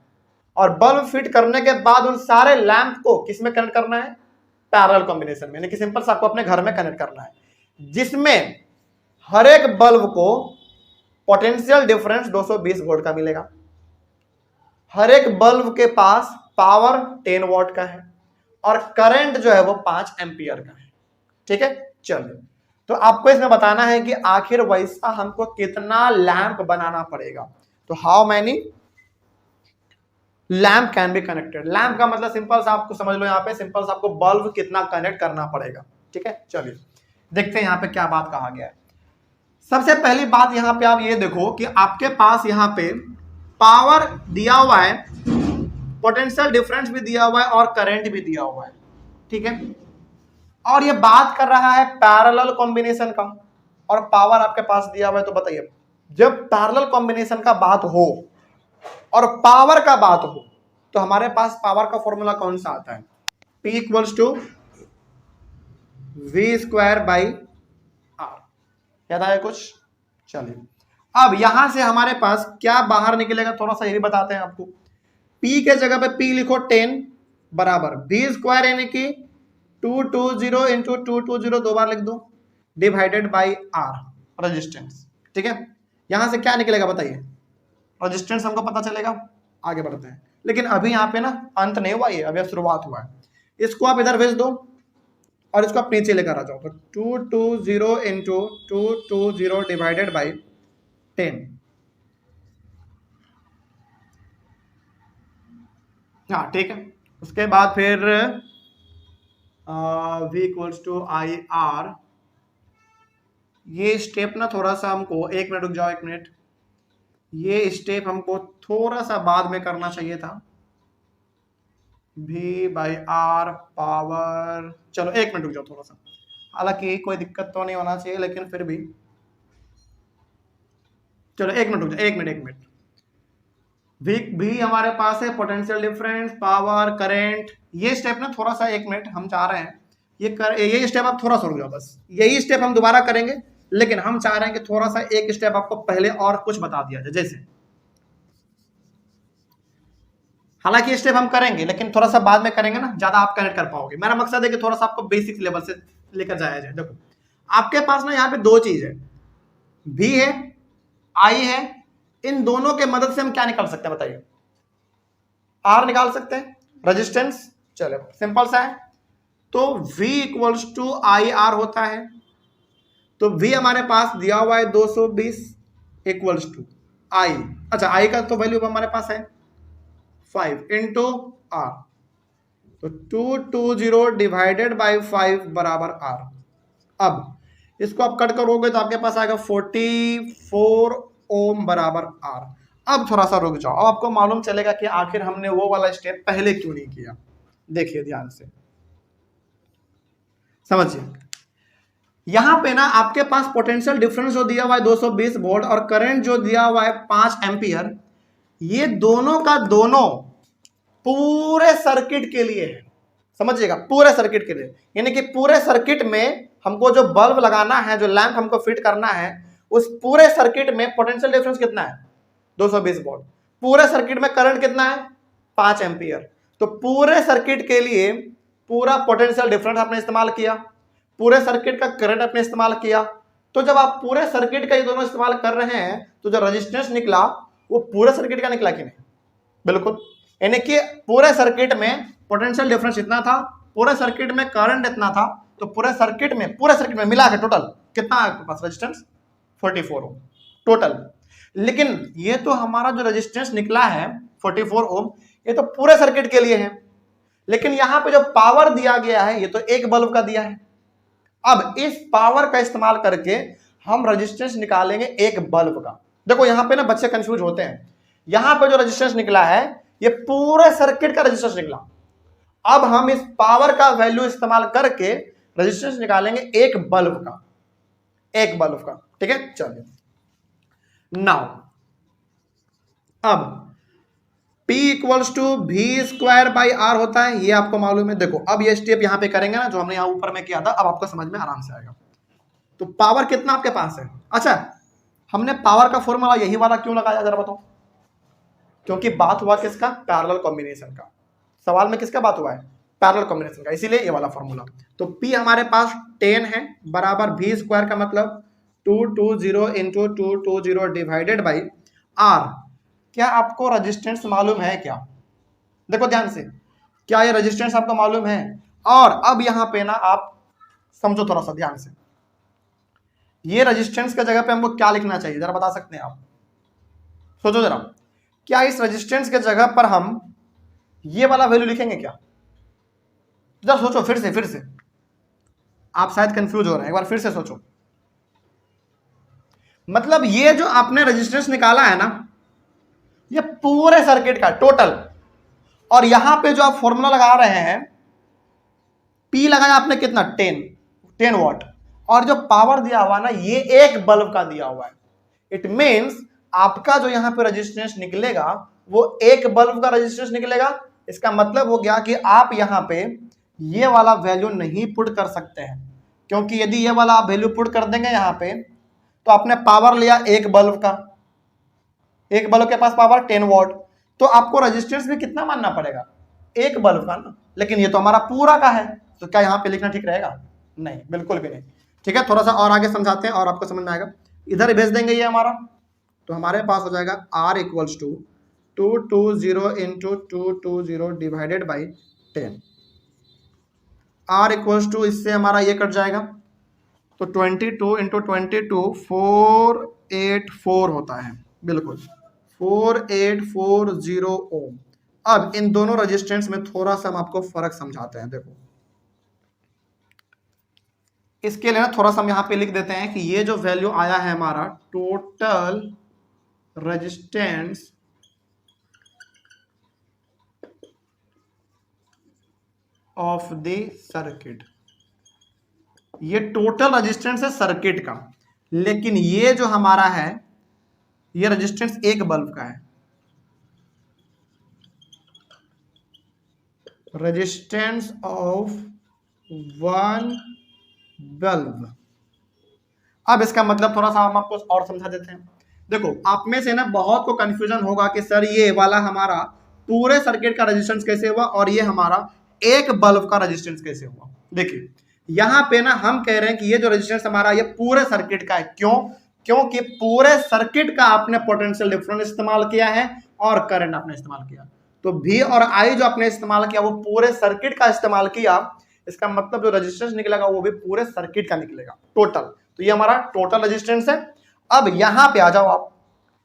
और बल्ब फिट करने के बाद उन सारे लैंप को किस में कनेक्ट करना है? पैरेलल कॉम्बिनेशन में, यानी कि सिंपल से आपको अपने घर में कनेक्ट करना है, जिसमें हर एक बल्ब को पोटेंशियल डिफरेंस 220 वोल्ट का मिलेगा। हर एक बल्ब के पास पावर 10 वॉट का है और करंट जो है वो 5 एम्पियर का है, ठीक है। चलिए तो आपको इसमें बताना है कि आखिर वैसा हमको कितना लैंप बनाना पड़ेगा। तो how many lamp can be connected. Lamp का मतलब सिंपल सा आपको समझ लो, यहाँ पे सिंपल सा आपको बल्ब कितना कनेक्ट करना पड़ेगा, ठीक है। चलिए देखते हैं यहाँ पे क्या बात कहा गया है। सबसे पहली बात यहाँ पे आप ये देखो कि आपके पास यहाँ पे पावर दिया हुआ है, पोटेंशियल डिफरेंस भी दिया हुआ है और करंट भी दिया हुआ है, ठीक है। और ये बात कर रहा है पैरेलल कॉम्बिनेशन का, और पावर आपके पास दिया हुआ है। तो बताइए, जब पैरेलल कॉम्बिनेशन का बात हो और पावर का बात हो तो हमारे पास पावर का फॉर्मूला कौन सा आता है? P equals to V square by R. याद आया कुछ? चलिए, अब यहां से हमारे पास क्या बाहर निकलेगा, थोड़ा सा ये भी बताते हैं आपको। P के जगह पे P लिखो 10 बराबर V स्क्वायर यानी कि 220 इंटू 220 दो बार लिख दो, डिवाइडेड बाई आर रेजिस्टेंस, ठीक है। यहां से क्या निकलेगा बताइए? रेजिस्टेंस हमको पता चलेगा। आगे बढ़ते हैं, लेकिन अभी यहाँ पे ना अंत नहीं हुआ, ये अभी शुरुआत हुआ है। इसको आप इधर भेज दो और इसको आप नीचे लेकर आ जाओ। तो 220 इंटू 220 डिवाइडेड बाई 10, हाँ ठीक है। उसके बाद फिर V equals to I R. ये स्टेप ना थोड़ा सा हमको, एक मिनट रुक जाओ, एक मिनट, ये स्टेप हमको थोड़ा सा बाद में करना चाहिए था। V बाई आर पावर, चलो एक मिनट रुक जाओ थोड़ा सा, हालांकि कोई दिक्कत तो नहीं होना चाहिए लेकिन फिर भी, चलो एक मिनट रुक जाओ, एक मिनट। V हमारे पास है पोटेंशियल डिफरेंस, पावर, करंट। ये स्टेप ना थोड़ा सा, एक मिनट, हम चाह रहे हैं ये स्टेप आप थोड़ा सा रुक जाओ, बस यही स्टेप हम दोबारा करेंगे, लेकिन हम चाह रहे हैं कि थोड़ा सा एक स्टेप आपको पहले और कुछ बता दिया जाए। जैसे, हालांकि ये स्टेप हम करेंगे लेकिन थोड़ा सा बाद में करेंगे ना, ज्यादा आप कनेक्ट कर पाओगे। मेरा मकसद है कि थोड़ा सा आपको बेसिक लेवल से लेकर जाया जाए। देखो, आपके पास ना यहाँ पे दो चीज है, V है, I है। इन दोनों के मदद से हम क्या निकाल सकते हैं बताइए? R निकाल सकते हैं, रेजिस्टेंस। चलो सिंपल सा है। तो V equals to I R होता है। तो V हमारे पास दिया हुआ है 220 इक्वल्स टू I, अच्छा I का तो वैल्यू हमारे पास है 5 इंटू R। तो 220 डिवाइडेड बाई 5 बराबर R। अब इसको आप कट करोगे तो आपके पास आएगा 44 ओम बराबर R। अब थोड़ा सा रुक जाओ, अब आपको मालूम चलेगा कि आखिर हमने वो वाला स्टेप पहले क्यों नहीं किया। देखिए ध्यान से समझिए, यहां पे ना आपके पास पोटेंशियल डिफरेंस जो दिया हुआ है 220 वोल्ट और करंट जो दिया हुआ है 5 एम्पियर, ये दोनों का दोनों पूरे सर्किट के लिए है। समझिएगा, पूरे सर्किट के लिए, यानी कि पूरे सर्किट में हमको जो बल्ब लगाना है, जो लैंप हमको फिट करना है, उस पूरे सर्किट में पोटेंशियल डिफरेंस कितना है? 220 वोल्ट। पूरे सर्किट में करंट कितना है? 5 एम्पियर। तो पूरे सर्किट के लिए पूरा पोटेंशियल डिफरेंस आपने इस्तेमाल किया, पूरे सर्किट का करंट आपने इस्तेमाल किया। तो जब आप पूरे सर्किट का ये दोनों इस्तेमाल कर रहे हैं तो जो रेजिस्टेंस निकला वो पूरे सर्किट का निकला कि नहीं? बिल्कुल, यानी कि पूरे सर्किट में पोटेंशियल डिफरेंस इतना था, पूरे सर्किट में करंट इतना था, तो पूरे सर्किट में मिला के टोटल कितना है आपके पास रेजिस्टेंस? 44 ओम टोटल। लेकिन ये तो हमारा जो रेजिस्टेंस निकला है 44 ओम, ये तो पूरे सर्किट के लिए है, लेकिन यहां पे जो पावर दिया गया है ये तो एक बल्ब का दिया है। अब इस पावर का इस्तेमाल करके हम रेजिस्टेंस निकालेंगे एक बल्ब का। देखो यहां पे ना बच्चे कंफ्यूज होते हैं, यहां पे जो रेजिस्टेंस निकला है ये पूरे सर्किट का रेजिस्टेंस निकला। अब हम इस पावर का वैल्यू इस्तेमाल करके रेजिस्टेंस निकालेंगे एक बल्ब का, ठीक है। चलिए नाउ, अब P equals to V square by R होता है, ये आपको मालूम है। देखो अब ये स्टेप यहां पे करेंगे ना जो हमने यहां ऊपर में किया था, अब आपको समझ में आराम से आएगा। तो पावर कितना आपके पास है? अच्छा, हमने पावर का फॉर्मूला यही वाला क्यों लगाया जरा बताओ? क्योंकि बात हुआ किसका? पैरेलल कॉम्बिनेशन का। सवाल में किसका बात हुआ है? पैरेलल कॉम्बिनेशन का, इसीलिए ये वाला फॉर्मूला। तो P हमारे पास 10 है बराबर V स्क्वायर का मतलब 220 इंटू 220 डिवाइडेड बाई R। क्या आपको रेजिस्टेंस मालूम है क्या? देखो ध्यान से, क्या ये रेजिस्टेंस आपको मालूम है? और अब यहां पे ना आप समझो थोड़ा सा ध्यान से, ये रेजिस्टेंस के जगह पे हमको क्या लिखना चाहिए जरा बता सकते हैं आप? सोचो जरा, क्या इस रेजिस्टेंस के जगह पर हम ये वाला वैल्यू लिखेंगे क्या? जरा सोचो फिर से आप शायद कंफ्यूज हो रहे हैं, एक बार फिर से सोचो। मतलब ये जो आपने रेजिस्टेंस निकाला है ना, ये पूरे सर्किट का टोटल, और यहां पे जो आप फॉर्मूला लगा रहे हैं, पी लगाया आपने कितना, 10 वॉट, और जो पावर दिया हुआ ना ये एक बल्ब का दिया हुआ है। इट मींस आपका जो यहां पे रेजिस्टेंस निकलेगा वो एक बल्ब का रेजिस्टेंस निकलेगा। इसका मतलब हो गया कि आप यहां पे ये वाला वैल्यू नहीं पुट कर सकते हैं, क्योंकि यदि ये वाला आप वैल्यू पुट कर देंगे यहां पे तो आपने पावर लिया एक बल्ब का, एक बल्ब के पास पावर 10 वॉट, तो आपको रेजिस्टेंस भी कितना मानना पड़ेगा, एक बल्ब का ना। लेकिन ये तो हमारा पूरा का है, तो क्या यहां पे लिखना ठीक रहेगा? नहीं, बिल्कुल भी नहीं। ठीक है, थोड़ा सा और आगे समझाते हैं और आपको समझ में आएगा। इधर भेज देंगे ये हमारा, तो हमारे पास हो जाएगा R equals to 220 into 220 divided by 10। R equals to, इससे हमारा ये कट जाएगा, तो 22 इंटू 22 484 होता है, बिल्कुल 4840 ओम। अब इन दोनों रेजिस्टेंस में थोड़ा सा हम आपको फर्क समझाते हैं। देखो इसके लिए ना थोड़ा सा हम यहां पे लिख देते हैं कि ये जो वैल्यू आया है हमारा total resistance of the circuit, ये टोटल रेजिस्टेंस है सर्किट का, लेकिन ये जो हमारा है ये रेजिस्टेंस एक बल्ब का है, रेजिस्टेंस ऑफ वन बल्ब। अब इसका मतलब थोड़ा सा हम आपको और समझा देते हैं। देखो आप में से ना बहुत को कंफ्यूजन होगा कि सर ये वाला हमारा पूरे सर्किट का रेजिस्टेंस कैसे हुआ और ये हमारा एक बल्ब का रेजिस्टेंस कैसे हुआ। देखिए यहां पे ना हम कह रहे हैं कि ये जो रेजिस्टेंस हमारा ये पूरे सर्किट का है। क्यों? क्योंकि पूरे सर्किट का आपने पोटेंशियल डिफरेंस इस्तेमाल किया है और करंट आपने इस्तेमाल किया, तो V और I जो आपने इस्तेमाल किया वो पूरे सर्किट का इस्तेमाल किया। इसका मतलब जो रेजिस्टेंस निकलेगा वो भी पूरे सर्किट का निकलेगा टोटल। तो ये हमारा टोटल रेजिस्टेंस है। अब यहां पे आ जाओ आप,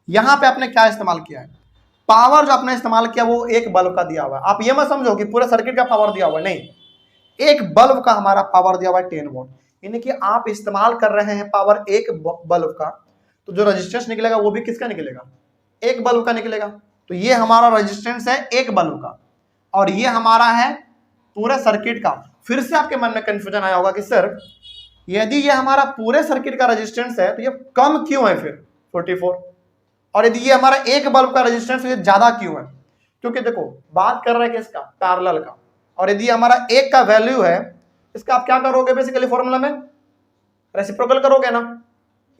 यहां पे आपने क्या इस्तेमाल किया है, पावर जो आपने इस्तेमाल किया वो एक बल्ब का दिया हुआ है। आप ये मत समझो कि पूरे सर्किट का पावर दिया हुआ है, नहीं, एक बल्ब का हमारा पावर दिया हुआ है 10 वोल्ट, यानी कि आप इस्तेमाल कर रहे हैं पावर एक बल्ब का, तो जो रेजिस्टेंस निकलेगा वो भी किसका निकलेगा, एक बल्ब का निकलेगा। तो ये हमारा रेजिस्टेंस है एक बल्ब का और ये हमारा है पूरे सर्किट का। फिर से आपके मन में कंफ्यूजन आया होगा कि सर यदि ये हमारा पूरे सर्किट का रेजिस्टेंस है तो ये कम क्यों है फिर 44, और यदि ये हमारा एक बल्ब का रेजिस्टेंस है ये ज्यादा क्यों है? क्योंकि देखो बात कर रहे हैं किसका, पैरेलल का, और यदि हमारा एक का वैल्यू है इसका आप क्या करोगे बेसिकली फॉर्मूला में रेसिप्रोकल करोगे ना,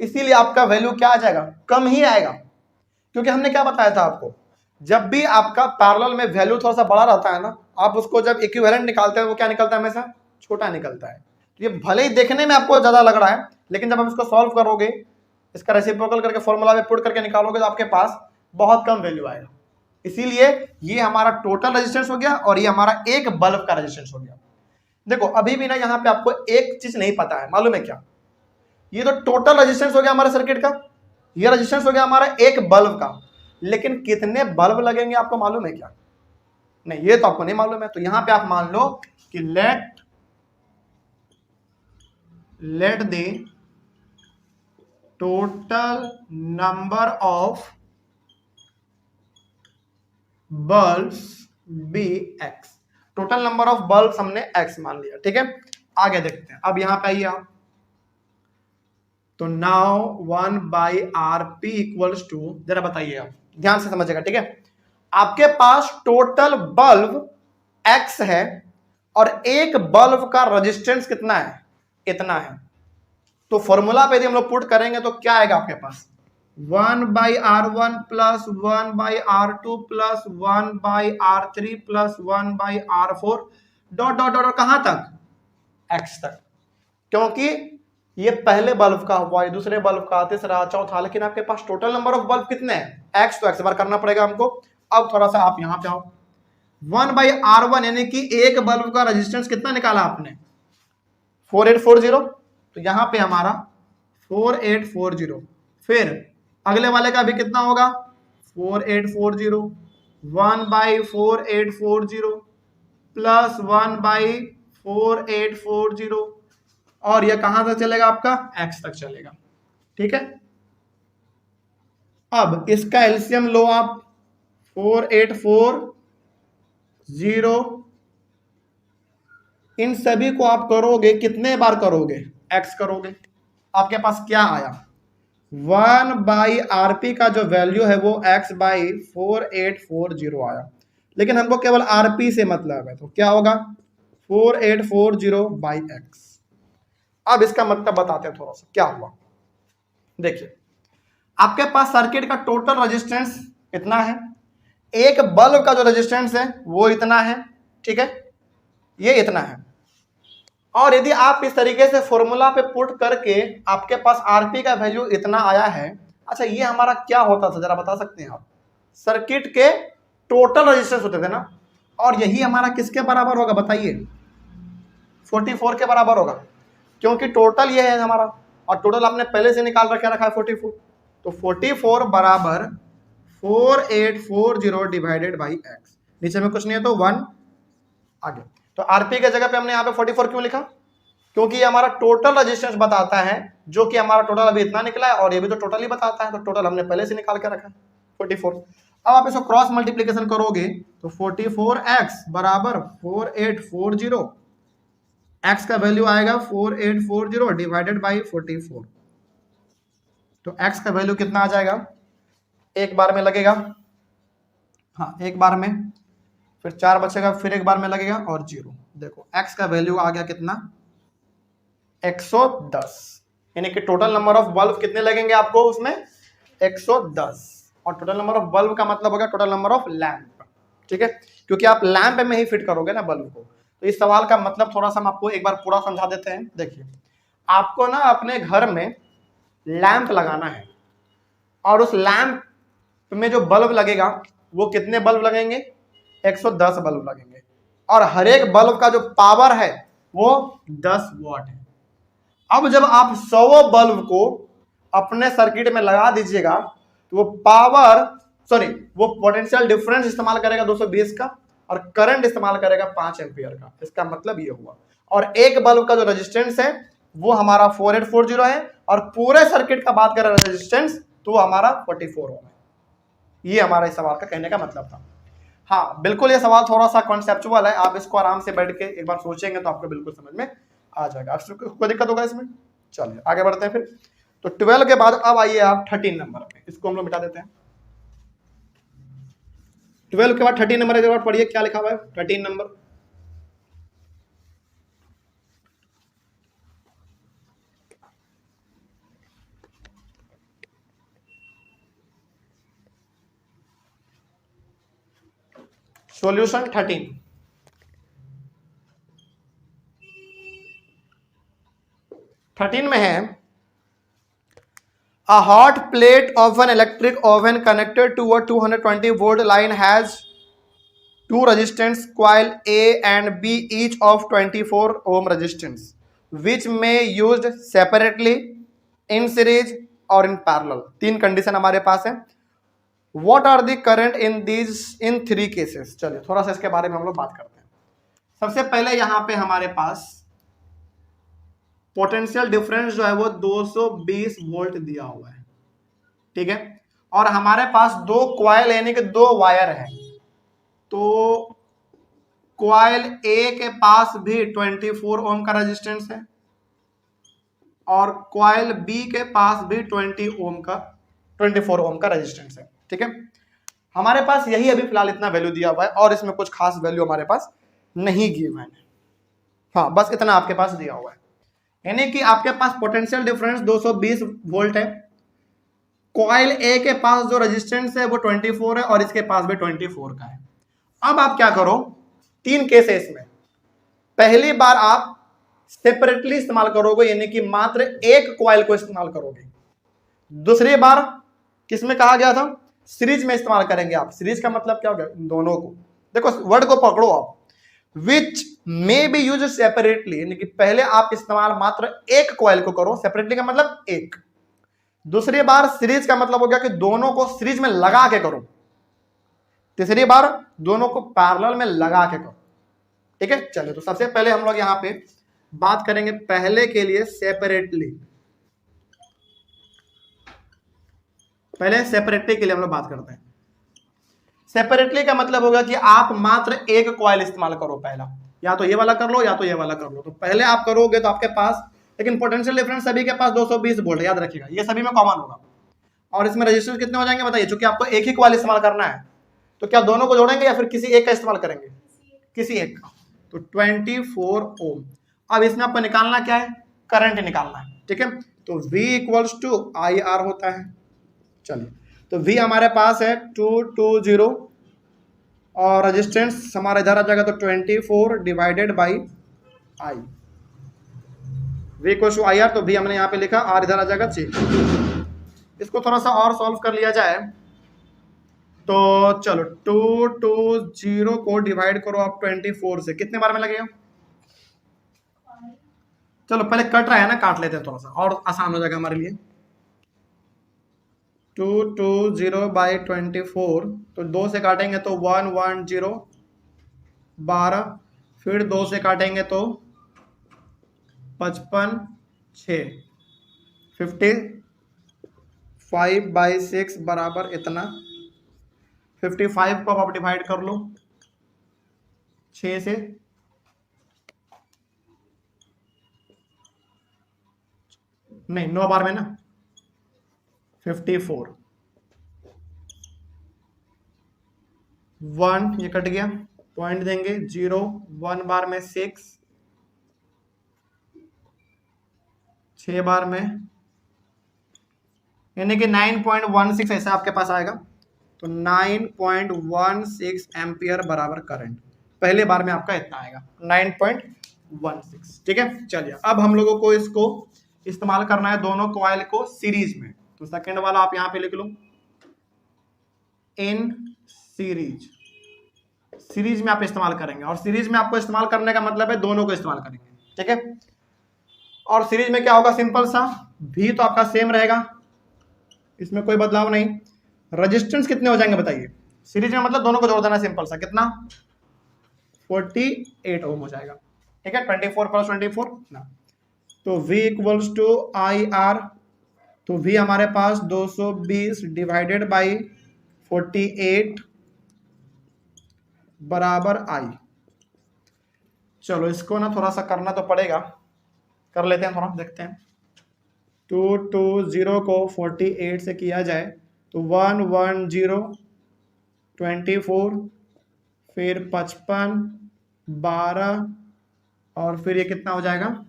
इसीलिए आपका वैल्यू क्या आ जाएगा, कम ही आएगा। क्योंकि हमने क्या बताया था आपको, जब भी आपका पैरेलल में वैल्यू थोड़ा सा बड़ा रहता है ना, आप उसको जब इक्विवेलेंट निकालते हैं वो क्या निकलता है, हमेशा छोटा निकलता है। तो ये भले ही देखने में आपको ज्यादा लग रहा है, लेकिन जब आप इसको सॉल्व करोगे, इसका रेसिप्रोकल करके फॉर्मूला में पुट करके निकालोगे तो आपके पास बहुत कम वैल्यू आएगा। इसीलिए ये हमारा टोटल रेजिस्टेंस हो गया और ये हमारा एक बल्ब का रेजिस्टेंस हो गया। देखो अभी भी ना यहाँ पे आपको एक चीज नहीं पता है, मालूम है क्या, ये तो टोटल रेजिस्टेंस हो गया हमारे सर्किट का, ये रेजिस्टेंस हो गया हमारा एक बल्ब का, लेकिन कितने बल्ब लगेंगे आपको मालूम है क्या? नहीं, ये तो आपको नहीं मालूम है। तो यहां पे आप मान लो कि let the total number of bulbs be X. Total number of bulbs हमने एक्स मान लिया, ठीक है। आगे देखते हैं, अब यहां पे आइए आप, तो now 1 by R P equals to, जरा बताइए आप ध्यान से समझिएगा, ठीक है। आपके पास टोटल बल्ब एक्स है और एक बल्ब का रेजिस्टेंस कितना है, इतना है। तो फॉर्मूला पे यदि हम लोग पुट करेंगे तो क्या आएगा आपके पास, 1 by R one plus 1 by R two plus 1 by R three plus 1 by R four dot dot dot कहां तक, एक्स तक। क्योंकि ये पहले बल्ब का हुआ, दूसरे बल्ब का, तीसरा, चौथा, लेकिन आपके पास टोटल नंबर ऑफ बल्ब कितने हैं, एक्स, तो एक्स बार करना पड़ेगा हमको। अब थोड़ा सा आप यहां पे आओ, 1 बाई आर वन यानी कि एक बल्ब का रेजिस्टेंस कितना निकाला आपने, 4840, तो यहां पे हमारा 4840। फिर अगले वाले का भी कितना होगा 4840, 1 बाई 4840 प्लस 1 बाई 4840 और यह कहां तक चलेगा आपका x तक चलेगा। ठीक है, अब इसका एलसीएम लो आप 4840, इन सभी को आप करोगे कितने बार करोगे, x करोगे, आपके पास क्या आया 1/rp का जो वैल्यू है वो x/4840 आया, लेकिन हमको केवल rp से मतलब है, तो क्या होगा 4840/x। अब इसका मतलब बताते हैं थोड़ा सा क्या हुआ। देखिए आपके पास सर्किट का टोटल रेजिस्टेंस इतना है, एक बल्ब का जो रेजिस्टेंस है वो इतना है, ठीक है, ये इतना है, और यदि आप इस तरीके से फॉर्मूला पे पुट करके आपके पास आरपी का वैल्यू इतना आया है। अच्छा ये हमारा क्या होता था जरा बता सकते हैं आप, सर्किट के टोटल रेजिस्टेंस होते थे ना, और यही हमारा किसके बराबर होगा बताइए 44 के बराबर होगा, क्योंकि टोटल ये है हमारा, और टोटल आपने पहले से निकाल रखा है 44, तो 44 बराबर 4840 डिवाइडेड बाई एक्स, नीचे में कुछ नहीं है तो 1 आगे। तो आरपी के जगह पे हमने यहाँ पे 44 क्यों लिखा, क्योंकि ये हमारा टोटल रेजिस्टेंस बताता है, जो कि हमारा टोटल अभी इतना निकला है, और ये भी तो टोटल ही बताता है, तो टोटल हमने पहले से निकाल के रखा है 44। अब आप इसको क्रॉस मल्टीप्लीकेशन करोगे तो 44x बराबर 4840, x का वैल्यू आएगा 4840 डिवाइडेड बाई 44, तो x का वैल्यू कितना आ जाएगा, एक बार में लगेगा, हाँ एक बार में, फिर 4 बचेगा, फिर एक बार में लगेगा और 0। देखो x का वैल्यू आ गया कितना 110, यानी कि टोटल नंबर ऑफ बल्ब कितने लगेंगे आपको उसमें 110, और टोटल नंबर ऑफ बल्ब का मतलब होगा टोटल नंबर ऑफ लैंप, ठीक है, क्योंकि आप लैंप में ही फिट करोगे ना बल्ब को। तो इस सवाल का मतलब थोड़ा सा हम आपको एक बार पूरा समझा देते हैं। देखिए आपको ना अपने घर में लैंप लगाना है, और उस लैंप में जो बल्ब लगेगा वो कितने बल्ब लगेंगे 110 बल्ब लगेंगे, और हर एक बल्ब का जो पावर है वो 10 वॉट है। अब जब आप 100 बल्ब को अपने सर्किट में लगा दीजिएगा तो वो पावर वो पोटेंशियल डिफरेंस इस्तेमाल करेगा 220 का, और करंट इस्तेमाल करेगा 5 एम्पियर का। इसका मतलब ये हुआ, और एक बल्ब का जो रेजिस्टेंस है वो हमारा 4840 है, और पूरे सर्किट का बात करें रेजिस्टेंस तो हमारा 44 ओम है। ये हमारा इस सवाल का कहने का मतलब था। हाँ बिल्कुल, ये सवाल थोड़ा सा कॉन्सेप्चुअल है, आप इसको आराम से बैठ के एक बार सोचेंगे तो आपको बिल्कुल समझ में आ जाएगा। आपको कोई दिक्कत होगा इसमें? चलिए आगे बढ़ते हैं फिर। तो 12 के बाद अब आइए आप 13 नंबर पे, इसको हम लोग मिटा देते हैं। 12 के बाद 13 नंबर के बाद पढ़िए क्या लिखा हुआ है 13 नंबर। सॉल्यूशन 13 में है a hot plate of an electric oven connected to a 220 volt line has two resistance coil A and B each of 24 ohm resistance which may used separately in series और in parallel। 3 condition हमारे पास है। What are the current in these in 3 cases? चलिए थोड़ा सा इसके बारे में हम लोग बात करते हैं। सबसे पहले यहां पे हमारे पास पोटेंशियल डिफरेंस जो है वो 220 वोल्ट दिया हुआ है, ठीक है, और हमारे पास 2 क्वाइल यानी कि 2 वायर है, तो क्वाइल ए के पास भी 24 ओम का रेजिस्टेंस है, और क्वाइल बी के पास भी 24 ओम का रेजिस्टेंस है, ठीक है। हमारे पास यही अभी फिलहाल इतना वैल्यू दिया हुआ है, और इसमें कुछ खास वैल्यू हमारे पास नहीं गिवन है, हाँ बस इतना आपके पास दिया हुआ है, यानी कि आपके पास पोटेंशियल डिफरेंस 220 वोल्ट है, कॉइल ए के पास जो रेजिस्टेंस है वो 24 है, और इसके पास भी 24 का है। अब आप क्या करो, 3 केस है इसमें। पहली बार आप सेपरेटली इस्तेमाल करोगे, यानी कि मात्र एक कॉइल को इस्तेमाल करोगे। दूसरी बार किसमें कहा गया था, सीरीज में इस्तेमाल करेंगे आप। सीरीज का मतलब क्या हो गया, दोनों को, देखो वर्ड को पकड़ो आप, विच मे बी यूज सेपरेटली, यानी कि पहले आप इस्तेमाल मात्र एक कॉइल को करो, सेपरेटली का मतलब एक। दूसरी बार सीरीज का मतलब हो गया कि दोनों को सीरीज में लगा के करो। तीसरी बार दोनों को पैरेलल में लगा के करो, ठीक है। चलिए तो सबसे पहले हम लोग यहाँ पे बात करेंगे पहले के लिए सेपरेटली। पहले सेपरेटली के लिए हम लोग बात करते हैं। सेपरेटली का मतलब होगा कि आप मात्र एक कॉइल इस्तेमाल करो पहला, या तो ये वाला कर लो या तो ये वाला कर लो। तो पहले आप करोगे तो आपके पास, लेकिन पोटेंशियल डिफरेंस सभी के पास 220 वोल्ट, याद रखिएगा ये सभी में कॉमन होगा। और इसमें रेजिस्टेंस कितने हो जाएंगे बताइए, क्योंकि आपको एक ही कॉइल इस्तेमाल करना है। तो क्या दोनों को जोड़ेंगे या फिर किसी एक का इस्तेमाल करेंगे? किसी एक का। तो 24 ओम। अब इसमें आपको निकालना क्या है? करंट निकालना है, ठीक है। तो V इक्वल्स टू IR होता है। चलिए, तो V हमारे पास है 220 और रेजिस्टेंस हमारा इधर आ जाएगा तो 24 divided by I। V equals to IR, तो V हमने यहाँ पे लिखा, R इधर आ जाएगा 6। इसको थोड़ा सा और सॉल्व कर लिया जाए तो चलो 220 को डिवाइड करो आप 24 से, कितने बार में लगेगा? चलो पहले कट रहा है ना, काट लेते हैं थोड़ा सा और आसान हो जाएगा हमारे लिए। 220 बाई 24, तो 2 से काटेंगे तो 110 12, फिर 2 से काटेंगे तो 55 6, 55 बाई 6 बराबर इतना। 55 को आप डिवाइड कर लो 6 से, नहीं 9 बार में ना, 54 1 ये कट गया, पॉइंट देंगे 0, 1 बार में 6, 6 बार में, यानी कि 9.16 ऐसा आपके पास आएगा। तो 9.16 एम्पियर बराबर करंट पहले बार में आपका इतना आएगा, 9.16, ठीक है। चलिए अब हम लोगों को इसको इस्तेमाल करना है दोनों कॉइल को सीरीज में। तो सेकंड वाला आप यहां पे लिख लो, इन सीरीज। सीरीज में आप इस्तेमाल करेंगे, और सीरीज में आपको इस्तेमाल करने का मतलब है दोनों को इस्तेमाल करेंगे, ठीक है। और सीरीज में क्या होगा, सिंपल सा, भी तो आपका सेम रहेगा, इसमें कोई बदलाव नहीं। रेजिस्टेंस कितने हो जाएंगे बताइए? सीरीज में मतलब दोनों को जोड़ देना, सिंपल सा, कितना? 48 ओम हो जाएगा, ठीक है। 24 प्लस 24 ना, तो V इक्वल्स टू IR, तो V हमारे पास 220 डिवाइडेड बाई 48 बराबर I। चलो इसको ना थोड़ा सा करना तो पड़ेगा, कर लेते हैं, थोड़ा देखते हैं। 220 को 48 से किया जाए तो 110 24, फिर 55 12, और फिर ये कितना हो जाएगा?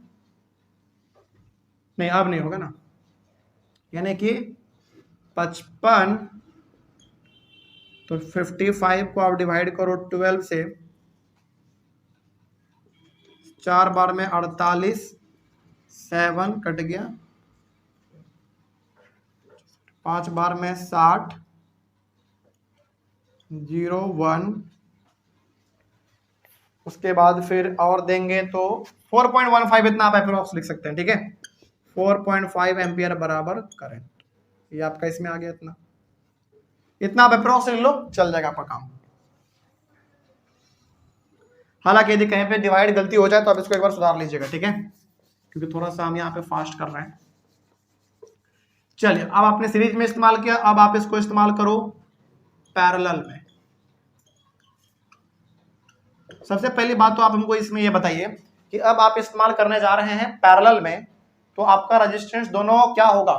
नहीं अब नहीं होगा ना, यानी कि 55, तो 55 को आप डिवाइड करो 12 से, 4 बार में 48, 7 कट गया, 5 बार में 60, 0 1, उसके बाद फिर और देंगे तो 4.15 इतना आप अप्रोक्स लिख सकते हैं, ठीक है। 4.5 एम्पियर बराबर करंट, ये आपका इसमें आ गया, इतना आप अप्रोक्स लिख लो, चल जाएगा आपका काम। हालांकि यदि कहीं पे डिवाइड गलती हो जाए तो आप इसको एक बार सुधार लीजिएगा, ठीक है, क्योंकि थोड़ा सा हम यहाँ पे फास्ट कर रहे हैं। चलिए अब आपने सीरीज में इस्तेमाल किया, अब आप इसको इस्तेमाल करो पैरेलल में। सबसे पहली बात तो आप हमको इसमें ये बताइए कि अब आप इस्तेमाल करने जा रहे हैं पैरेलल में, तो आपका रेजिस्टेंस दोनों क्या होगा,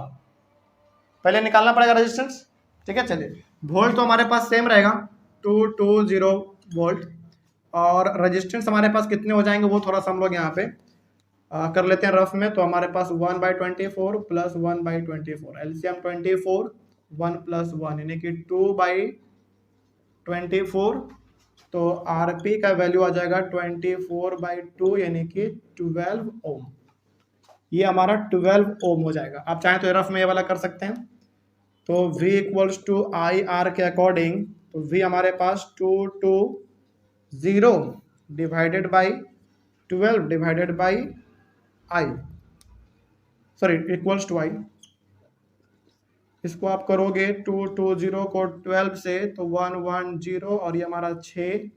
पहले निकालना पड़ेगा रेजिस्टेंस, ठीक है। चलिए वोल्ट तो हमारे पास सेम रहेगा 220 वोल्ट, और रेजिस्टेंस हमारे पास कितने हो जाएंगे वो थोड़ा सा हम लोग यहाँ पे कर लेते हैं रफ में। तो हमारे पास 1/24 प्लस 1/24, एलसीएम 24, 1 प्लस 1 यानी कि 2/24, तो आरपी का वैल्यू आ जाएगा 24/2 यानी कि 12 ओम। ये हमारा 12 ओम हो जाएगा। आप चाहें तो रफ में ये वाला कर सकते हैं। तो V इक्वल्स टू IR के अकॉर्डिंग, तो V हमारे पास 220 divided by 12 divided by I, sorry equals to I। इसको आप करोगे 220 को 12 से तो 110, और ये हमारा 6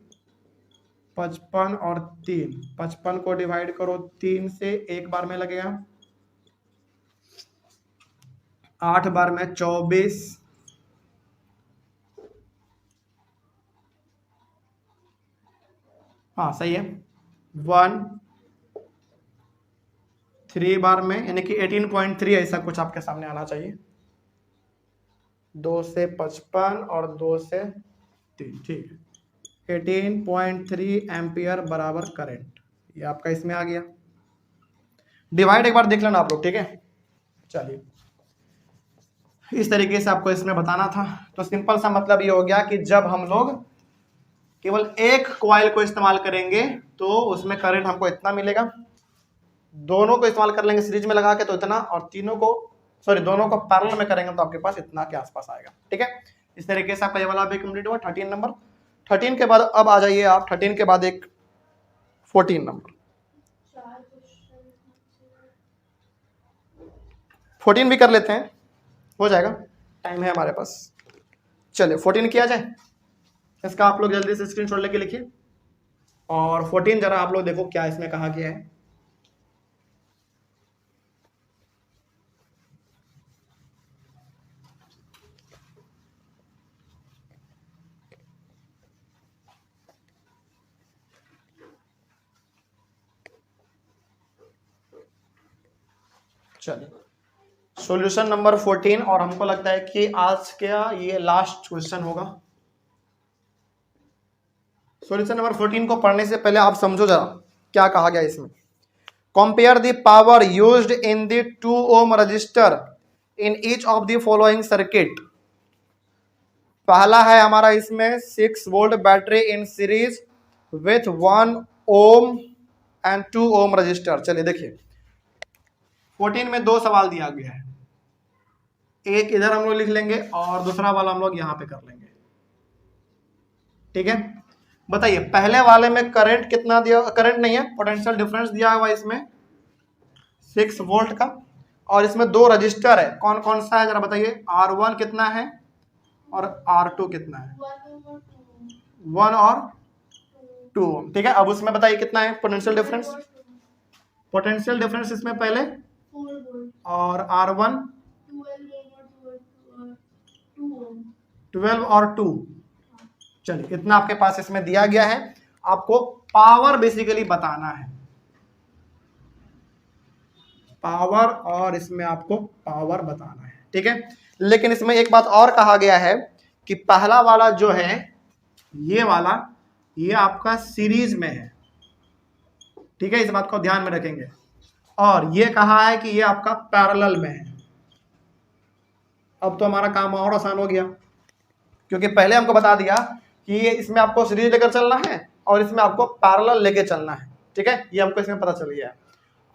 55 और 3, 55 को डिवाइड करो 3 से, एक बार में लगेगा, 8 बार में 24, हाँ सही है, 1 3 बार में, यानी कि 18.3 ऐसा कुछ आपके सामने आना चाहिए। 2 से 55 और 2 से 3, ठीक है, 18.3 एम्पियर बराबर करंट, ये आपका इसमें आ गया। डिवाइड एक बार देख लेना आप लोग, ठीक है। चलिए, इस तरीके से आपको इसमें बताना था। तो सिंपल सा मतलब ये हो गया कि जब हम लोग केवल एक कॉइल को इस्तेमाल करेंगे तो उसमें करंट हमको इतना मिलेगा, दोनों को इस्तेमाल कर लेंगे सीरीज में लगा के तो इतना, और दोनों को पैरेलल में करेंगे तो आपके पास इतना के आसपास आएगा, ठीक है। इस तरीके से आपका ये वाला भी कंप्लीट हुआ 13 नंबर। 13 के बाद अब आ जाइए आप 13 के बाद एक 14 नंबर, 14 भी कर लेते हैं, हो जाएगा, टाइम है हमारे पास। चलिए 14 किया जाए, इसका आप लोग जल्दी से स्क्रीनशॉट लेके लिखिए। और 14 जरा आप लोग देखो क्या इसमें कहा गया है। चलिए सॉल्यूशन नंबर 14, और हमको लगता है कि आज का ये लास्ट क्वेश्चन होगा। सॉल्यूशन नंबर 14 को पढ़ने से पहले आप समझो जरा क्या कहा गया इसमें। Compare the power used in the 2 ohm resistor in each of the following circuit. पहला है हमारा इसमें 6 volt battery in series with 1 ohm and 2 ohm resistor. चलिए देखिए 14 में 2 सवाल दिया गया है, एक इधर हम लोग लिख लेंगे और दूसरा वाला हम लोग यहां पे कर लेंगे, ठीक है। बताइए पहले वाले में करंट कितना दिया, करंट नहीं है, पोटेंशियल डिफरेंस दिया हुआ इसमें 6 वोल्ट का, और इसमें 2 रजिस्टर है, कौन कौन सा है जरा बताइए। R1 कितना है और R2 कितना है, 1 और 2, ठीक है। अब उसमें बताइए कितना है पोटेंशियल डिफरेंस, पोटेंशियल डिफरेंस इसमें पहले, और R1 12 और 2। चलिए इतना आपके पास इसमें दिया गया है, आपको पावर बेसिकली बताना है, पावर, और इसमें आपको पावर बताना है, ठीक है। लेकिन इसमें एक बात और कहा गया है कि पहला वाला जो है ये वाला, ये आपका सीरीज में है, ठीक है, इस बात को ध्यान में रखेंगे। और ये कहा है कि ये आपका पैरेलल में है। अब तो हमारा काम और आसान हो गया, क्योंकि पहले हमको बता दिया कि ये इसमें आपको सीरीज लेकर चलना है और इसमें आपको पैरेलल लेके चलना है, ठीक है, ये हमको इसमें पता चल गया।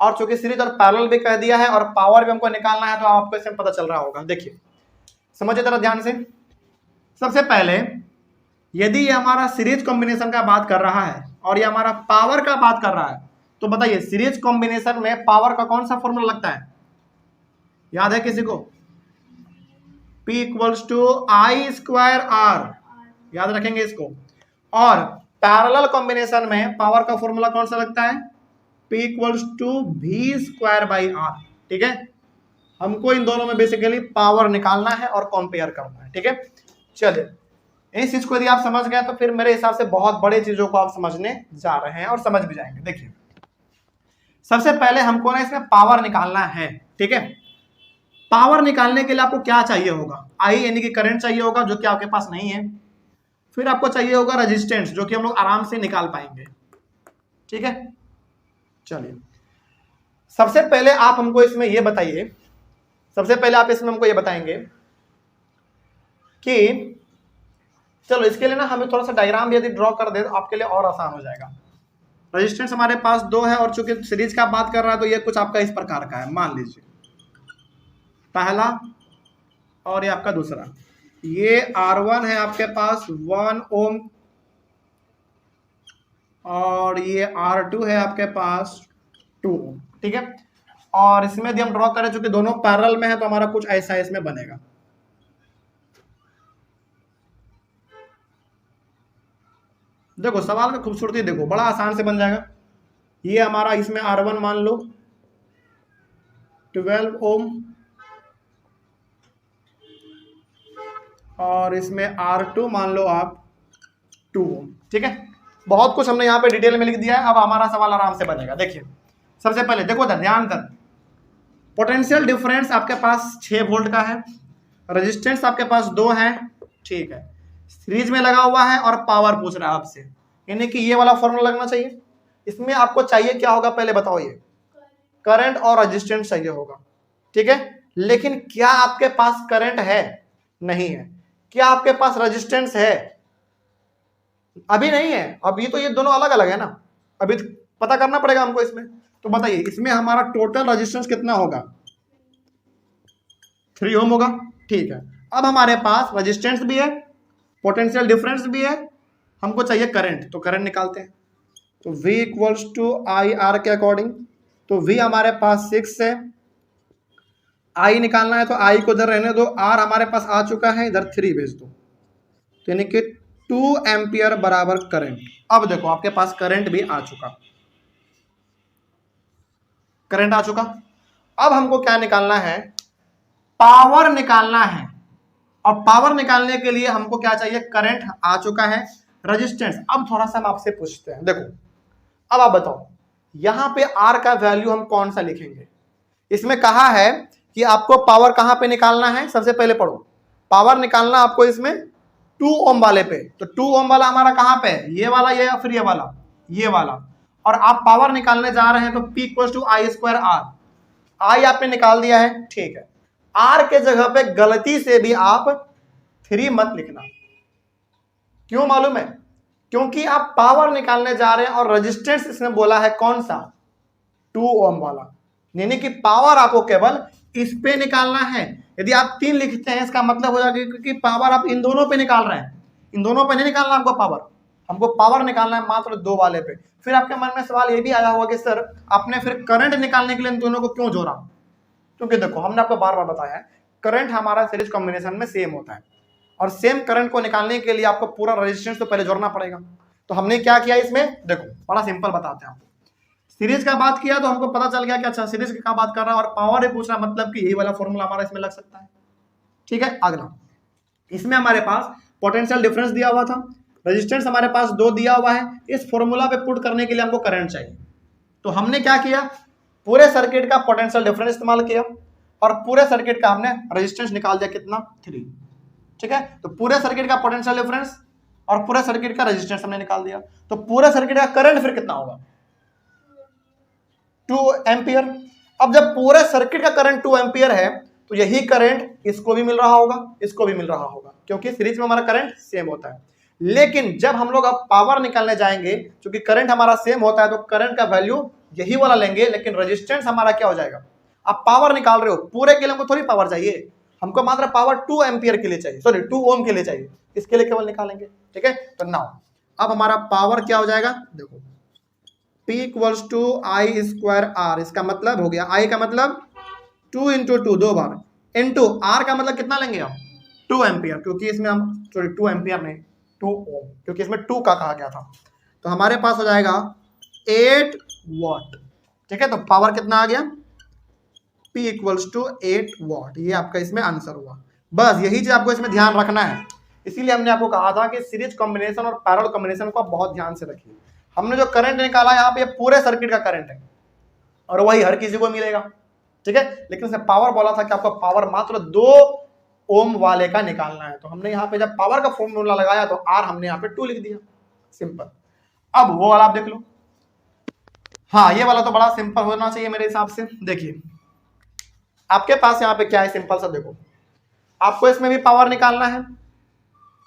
और चूंकि सीरीज और पैरेलल भी कह दिया है और पावर भी हमको निकालना है, तो आपको इसमें पता चल रहा होगा। देखिए समझिए जरा ध्यान से। सबसे पहले यदि ये हमारा सीरीज कॉम्बिनेशन का बात कर रहा है और ये हमारा पावर का बात कर रहा है, तो बताइए सीरीज कॉम्बिनेशन में पावर का कौन सा फॉर्मूला लगता है, याद है किसी को? P equals to I square R, याद रखेंगे इसको। और पैरेलल कॉम्बिनेशन में पावर का फॉर्मूला कौन सा लगता है, P equals to V square by R, ठीक है। हमको इन दोनों में बेसिकली पावर निकालना है और कंपेयर करना है, ठीक है। चलिए इस चीज को यदि आप समझ गए तो फिर मेरे हिसाब से बहुत बड़े चीजों को आप समझने जा रहे हैं और समझ भी जाएंगे। देखिए सबसे पहले हमको ना इसमें पावर निकालना है, ठीक है। पावर निकालने के लिए आपको क्या चाहिए होगा, I यानी कि करंट चाहिए होगा, जो कि आपके पास नहीं है। फिर आपको चाहिए होगा रेजिस्टेंस, जो कि हम लोग आराम से निकाल पाएंगे, ठीक है। चलिए सबसे पहले आप हमको इसमें ये बताइए, सबसे पहले आप इसमें हमको ये बताएंगे कि चलो इसके लिए ना हमें थोड़ा सा डायग्राम भी यदि ड्रॉ कर दे तो आपके लिए और आसान हो जाएगा। रेजिस्टेंस हमारे पास 2 है, और चूंकि सीरीज का बात कर रहा है तो ये कुछ आपका इस प्रकार का है, मान लीजिए पहला और ये आपका दूसरा। ये R1 है आपके पास 1 ओम, और ये R2 है आपके पास 2 ओम, ठीक है। और इसमें यदि हम ड्रॉ करें चूंकि दोनों पैरेलल में है तो हमारा कुछ ऐसा इसमें बनेगा। देखो सवाल का खूबसूरती देखो, बड़ा आसान से बन जाएगा। ये हमारा इसमें R1 मान लो 12 ओम और इसमें R2 मान लो आप 2 ओम। ठीक है, बहुत कुछ हमने यहाँ पे डिटेल में लिख दिया है। अब हमारा सवाल आराम से बनेगा। देखिए सबसे पहले देखो ध्यान कर, पोटेंशियल डिफरेंस आपके पास 6 वोल्ट का है, रेजिस्टेंस आपके पास 2 है, ठीक है, सीरीज में लगा हुआ है और पावर पूछ रहा है आपसे, यानी कि ये वाला फॉर्मूला लगना चाहिए। इसमें आपको चाहिए क्या होगा पहले बताओ, ये करंट और रेजिस्टेंस चाहिए होगा। ठीक है, लेकिन क्या आपके पास करंट है? नहीं है। क्या आपके पास रेजिस्टेंस है? अभी नहीं है। अभी तो ये दोनों अलग अलग है ना, अभी पता करना पड़ेगा हमको इसमें। तो बताइए इसमें हमारा टोटल रेजिस्टेंस कितना होगा? 3 ओम होगा। ठीक है, अब हमारे पास रेजिस्टेंस भी है, पोटेंशियल डिफरेंस भी है, हमको चाहिए करंट, तो करंट निकालते हैं। तो V equals to I R के अकॉर्डिंग, तो V हमारे पास 6 है, I निकालना है तो I को इधर रहने दो, R हमारे पास आ चुका है, इधर 3 भेज दो, तो यानी कि 2 एम्पियर बराबर करंट। अब देखो आपके पास करंट भी आ चुका, करंट आ चुका। अब हमको क्या निकालना है? पावर निकालना है। और पावर निकालने के लिए हमको क्या चाहिए? करंट आ चुका है, रेजिस्टेंस। अब थोड़ा सा हम आपसे पूछते हैं, देखो अब आप बताओ यहां पे R का वैल्यू हम कौन सा लिखेंगे? इसमें कहा है कि आपको पावर कहां पे निकालना है, सबसे पहले पढ़ो, पावर निकालना आपको इसमें 2 ओम वाले पे। तो 2 ओम वाला हमारा कहां पे है? ये वाला, ये या फिर ये वाला? ये वाला। और आप पावर निकालने जा रहे हैं तो P equals to I square R, I आपने निकाल दिया है, ठीक है। R के जगह पे गलती से भी आप 3 मत लिखना। क्यों मालूम है? क्योंकि आप पावर निकालने जा रहे हैं और रेजिस्टेंस इसने बोला है कौन सा? 2 ओम वाला, यानी कि पावर आपको केवल इस पे निकालना है। यदि आप 3 लिखते हैं इसका मतलब हो जाएगा क्योंकि पावर आप इन दोनों पे निकाल रहे हैं, इन दोनों पे नहीं निकालना हमको पावर, हमको पावर निकालना है मात्र 2 वाले पे। फिर आपके मन में सवाल ये भी आया होगा कि सर आपने फिर करंट निकालने के लिए इन दोनों को क्यों जोड़ा? क्योंकि देखो हमने आपको बार बार बताया है, करंट हमारा सीरीज कॉम्बिनेशन में सेम होता है, और सेम करंट को निकालने के लिए आपको पूरा रेजिस्टेंस तो पहले जोड़ना पड़ेगा। तो हमने क्या किया इसमें, देखो बड़ा सिंपल बताते हैं आपको। सीरीज का बात किया तो हमको पता चल गया कि अच्छा सीरीज का बात कर रहा है और पावर ही पूछ रहा, मतलब कि यही वाला फॉर्मूला हमारा इसमें लग सकता है। ठीक है, अगला इसमें हमारे पास पोटेंशियल डिफरेंस दिया हुआ था, रेजिस्टेंस हमारे पास 2 दिया हुआ है, इस फॉर्मूला पे पुट करने के लिए हमको करंट चाहिए। तो हमने क्या किया, पूरे सर्किट का पोटेंशियल डिफरेंस इस्तेमाल किया और पूरे सर्किट का हमने रेजिस्टेंस निकाल दिया, कितना? 3। ठीक है, तो पूरे सर्किट का पोटेंशियल डिफरेंस और पूरे सर्किट का रेजिस्टेंस हमने निकाल दिया, तो पूरे सर्किट का करंट फिर कितना होगा? 2 एम्पियर। अब जब पूरे सर्किट का करंट 2 एम्पियर है तो यही करंट इसको भी मिल रहा होगा, इसको भी मिल रहा होगा, क्योंकि सीरीज में हमारा करंट सेम होता है। लेकिन जब हम लोग अब पावर निकालने जाएंगे, क्योंकि करंट हमारा सेम होता है, तो करंट का वैल्यू यही वाला लेंगे, लेकिन रेजिस्टेंस हमारा क्या हो जाएगा? आप पावर निकाल रहे हो, पूरे के लिए हमको थोड़ी पावर चाहिए, हमको मात्र पावर 2 एम्पियर के लिए चाहिए, सॉरी 2 ओम के लिए चाहिए, इसके लिए केवल निकालेंगे। ठीक है, तो नाउ अब हमारा पावर क्या हो जाएगा? देखो P equals to I square R, इसका मतलब हो गया, I का मतलब 2 इंटू 2, 2 बार, इंटू R का मतलब कितना लेंगे आप? 2 एम्पियर, क्योंकि इसमें हम सॉरी 2 एम्पियर नहीं 2 ओम, क्योंकि इसमें 2 का कहा गया था। तो हमारे पास हो जाएगा 8 वॉट। ठीक है, तो पावर कितना आ गया? P equals to 8 watt. ये आपका इसमें आंसर हुआ। बस यही चीज आपको इसमें ध्यान रखना है, इसीलिए हमने आपको कहा था कि सीरीज कॉम्बिनेशन और पैरेलल कॉम्बिनेशन को आप बहुत ध्यान से रखिए। हमने जो करंट निकाला यहाँ पे पूरे सर्किट का करंट है और वही हर किसी को मिलेगा। ठीक है, लेकिन उसने पावर बोला था कि आपको पावर मात्र 2 ओम वाले का निकालना है, तो हमने यहाँ पे जब पावर का फॉर्मूला लगाया तो R हमने यहाँ पे 2 लिख दिया, सिंपल। अब वो वाला आप देख लो, हाँ ये वाला तो बड़ा सिंपल होना चाहिए मेरे हिसाब से। देखिए आपके पास यहाँ पे क्या है, सिंपल सा देखो, आपको इसमें भी पावर निकालना है,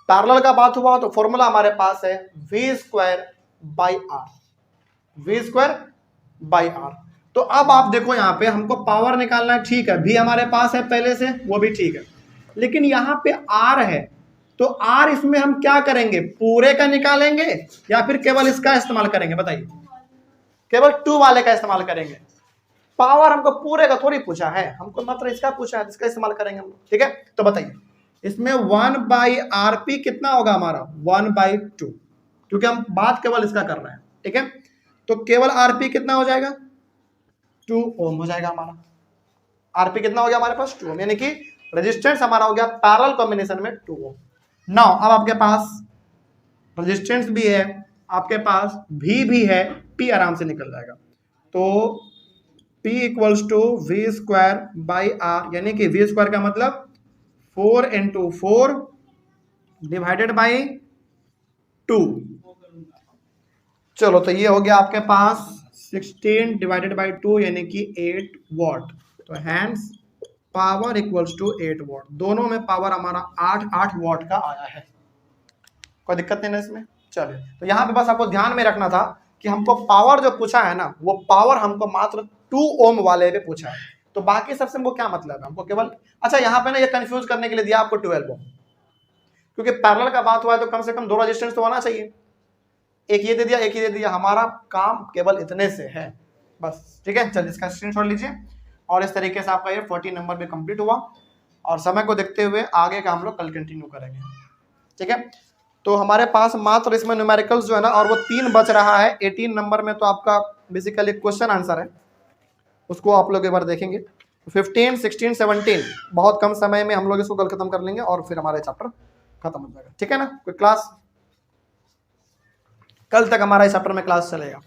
पैरेलल का बात हुआ तो फॉर्मूला हमारे पास है V square by R, V square by R। तो अब आप देखो यहाँ पे हमको पावर निकालना है, ठीक है, V हमारे पास है पहले से, वो भी ठीक है, लेकिन यहाँ पे R है, तो R इसमें हम क्या करेंगे, पूरे का निकालेंगे या फिर केवल इसका इस्तेमाल करेंगे? बताइए, केवल 2 वाले का इस्तेमाल करेंगे। पावर हमको पूरे का थोड़ी पूछा है, हमको मात्र इसका पूछा है, इसका इस्तेमाल करेंगे हम। ठीक है, तो बताइए इसमें 1/RP कितना होगा हमारा? 1/2। क्योंकि हम बात केवल इसका कर रहे हैं, ठीक है। तो केवल आरपी कितना हो जाएगा, 2 ओम हो जाएगा हमारा। आरपी कितना हो गया हमारे पास, 2 ओम, यानी कि रेजिस्टेंस हमारा हो गया पैरेलल कॉम्बिनेशन में 2 ओम। नाउ अब आपके पास रेजिस्टेंस भी है, आपके पास भी है, पी आराम से निकल जाएगा। तो P equals to V square by R, यानी कि वी स्क्वायर का मतलब 4 इंटू 4 डिवाइडेड बाई 2। चलो तो ये हो गया आपके पास 16 डिवाइडेड बाई 2 यानी कि 8 वॉट। तो hence power equals to 8 watt. दोनों में पावर हमारा 8 वॉट का आया है, कोई दिक्कत नहीं ना इसमें। चलिए तो यहाँ पे बस आपको ध्यान में रखना था कि हमको पावर जो पूछा है ना, वो पावर हमको मात्र 2 ओम वाले पे पूछा है। तो बाकी सबसे हमको क्या मतलब है, हमको केवल, अच्छा यहाँ पे ना ये कंफ्यूज करने के लिए दिया आपको 12 ओम, क्योंकि पैरेलल का बात हुआ है तो कम से कम 2 रेजिस्टेंस तो होना चाहिए। एक ये दे दिया, एक ही दे दिया, हमारा काम केवल इतने से है बस, ठीक है। चलिए इसका स्क्रीनशॉट लीजिए और इस तरीके से आपका ये 14 नंबर भी कंप्लीट हुआ। और समय को देखते हुए आगे का हम लोग कल कंटिन्यू करेंगे, ठीक है। तो हमारे पास मात्र इसमें न्यूमेरिकल्स जो है ना, और वो 3 बच रहा है 18 नंबर में। तो आपका बेसिकली क्वेश्चन आंसर है, उसको आप लोग एक बार देखेंगे। 15, 16, 17 बहुत कम समय में हम लोग इसको कल खत्म कर लेंगे और फिर हमारा चैप्टर खत्म हो जाएगा, ठीक है ना। कोई क्लास कल तक हमारा इस चैप्टर में क्लास चलेगा,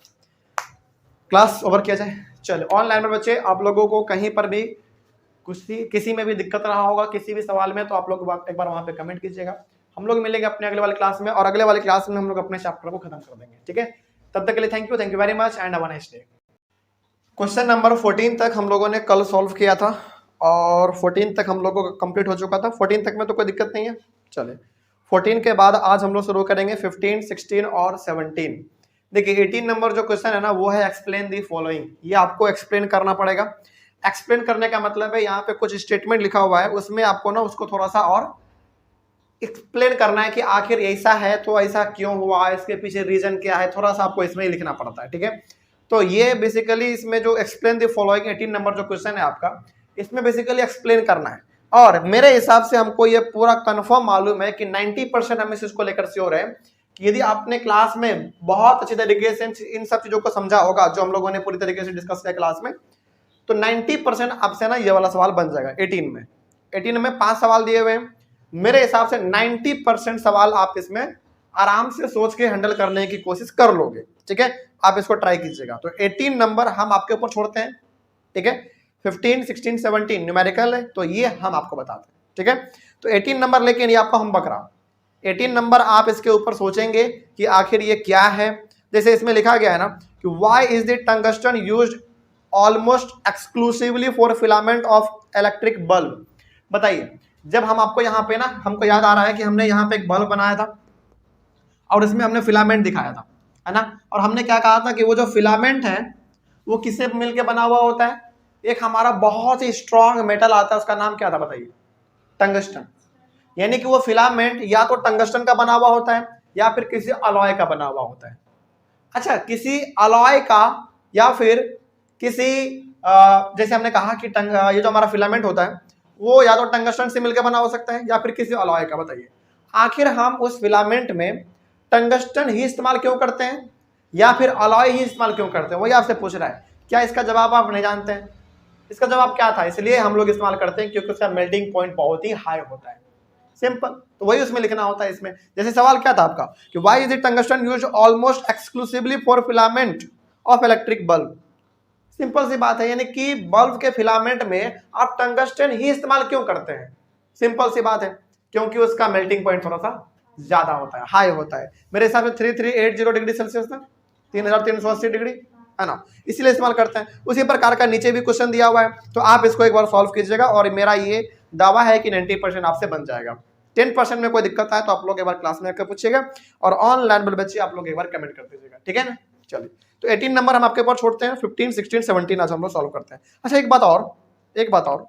क्लास ओवर किया जाए। चलो ऑनलाइन में बच्चे, आप लोगों को कहीं पर भी किसी में भी दिक्कत रहा होगा, किसी भी सवाल में, तो आप लोग एक बार वहां पे कमेंट कीजिएगा। हम लोग मिलेंगे अपने अगले वाले क्लास में, और अगले वाले क्लास में हम लोग अपने चैप्टर को खत्म कर देंगे, ठीक है। तब तक के लिए thank you very much and have a nice day. Question number 14 तक हम लोगों ने कल सॉल्व किया था और 14 तक हम लोगों का कंप्लीट हो चुका था। 14 तक में तो कोई दिक्कत नहीं है। चलिए 14 के बाद आज हम लोग शुरू करेंगे 15, 16 और 17। देखिए 18 नंबर जो क्वेश्चन है ना, वो है एक्सप्लेन दी फॉलोइंग। ये आपको एक्सप्लेन करना पड़ेगा। एक्सप्लेन करने का मतलब है यहाँ पे कुछ स्टेटमेंट लिखा हुआ है, उसमें आपको ना उसको थोड़ा सा और एक्सप्लेन करना है कि आखिर ऐसा है तो ऐसा क्यों हुआ, इसके पीछे रीजन क्या है, थोड़ा सा आपको इसमें ही लिखना पड़ता है, ठीक है। तो ये बेसिकली इसमें जो एक्सप्लेन द फॉलोइंग 18 नंबर जो क्वेश्चन है आपका, इसमें बेसिकली एक्सप्लेन करना है। और मेरे हिसाब से हमको ये पूरा कंफर्म मालूम है कि 90% हम इसको लेकर श्योर है कि यदि आपने क्लास में बहुत अच्छी तरीके से इन सब चीजों को समझा होगा जो हम लोगों ने पूरी तरीके से डिस्कस किया क्लास में, तो 90% आपसे ना ये वाला सवाल बन जाएगा। 18 में 5 सवाल दिए हुए हैं। मेरे हिसाब से 90% सवाल आप इसमें आराम से सोच के हैंडल करने की कोशिश कर लोगे, ठीक है। आप इसको ट्राई कीजिएगा। तो 18 नंबर हम आपके ऊपर छोड़ते हैं, ठीक है। 15, 16, 17 न्यूमेरिकल है, तो ये हम आपको बताते हैं, ठीक है। तो 18 नंबर लेकिन ये आपका होमवर्क रहा। 18 नंबर आप इसके ऊपर सोचेंगे कि आखिर ये क्या है। जैसे इसमें लिखा गया है ना कि why is the tungsten used almost exclusively for filament of electric bulb. बताइए, जब हम आपको यहाँ पे ना, हमको याद आ रहा है कि हमने यहाँ पे एक बल्ब बनाया था और इसमें हमने फिलामेंट दिखाया था, है ना। और हमने क्या कहा था कि वो जो फिलामेंट है वो किससे मिलके बना हुआ होता है। एक हमारा बहुत ही स्ट्रॉन्ग मेटल आता है, उसका नाम क्या था बताइए, टंगस्टन। यानी कि वो फिलामेंट या तो टंगस्टन का बना हुआ होता है या फिर किसी अलॉय का बना हुआ होता है। अच्छा, किसी अलॉय का या फिर किसी जैसे हमने कहा कि ये जो हमारा फिलामेंट होता है वो या तो टंगस्टन से मिलकर बना हो सकता है या फिर किसी अलॉय का। बताइए आखिर हम उस फिलामेंट में टंगस्टन ही इस्तेमाल क्यों करते हैं या फिर अलॉय ही इस्तेमाल क्यों करते हैं, वही आपसे पूछ रहा है। क्या इसका जवाब आप नहीं जानते हैं? इसका जवाब क्या था? इसलिए हम लोग इस्तेमाल करते हैं क्योंकि उसका मेल्टिंग पॉइंट बहुत ही हाई होता है। सिंपल, तो वही उसमें लिखना होता है इसमें। जैसे सवाल क्या था आपका कि why is it tungsten used almost exclusively for filament of electric bulb. Simple सी बात है, यानी कि बल्ब के फिलामेंट में आप टंगस्टन ही इस्तेमाल क्यों करते हैं। सिंपल सी बात है, क्योंकि उसका मेल्टिंग पॉइंट थोड़ा सा ज्यादा होता है, हाई होता है। मेरे हिसाब से 3380 डिग्री सेल्सियस था, 3380 डिग्री, है ना, इसीलिए इस्तेमाल करते हैं। उसी प्रकार का नीचे भी क्वेश्चन दिया हुआ है, तो आप इसको एक बार सॉल्व कीजिएगा और मेरा ये दावा है कि 90% आपसे बन जाएगा। 10% में कोई दिक्कत आए तो आप लोग एक बार क्लास में आकर पूछिएगा और ऑनलाइन वाले बच्चे आप लोग एक बार कमेंट कर दीजिएगा, ठीक है ना। चलिए, तो 18 नंबर हम आपके ऊपर छोड़ते हैं, 15, 16, 17 आज हम लोग सॉल्व करते हैं। अच्छा, एक बात और,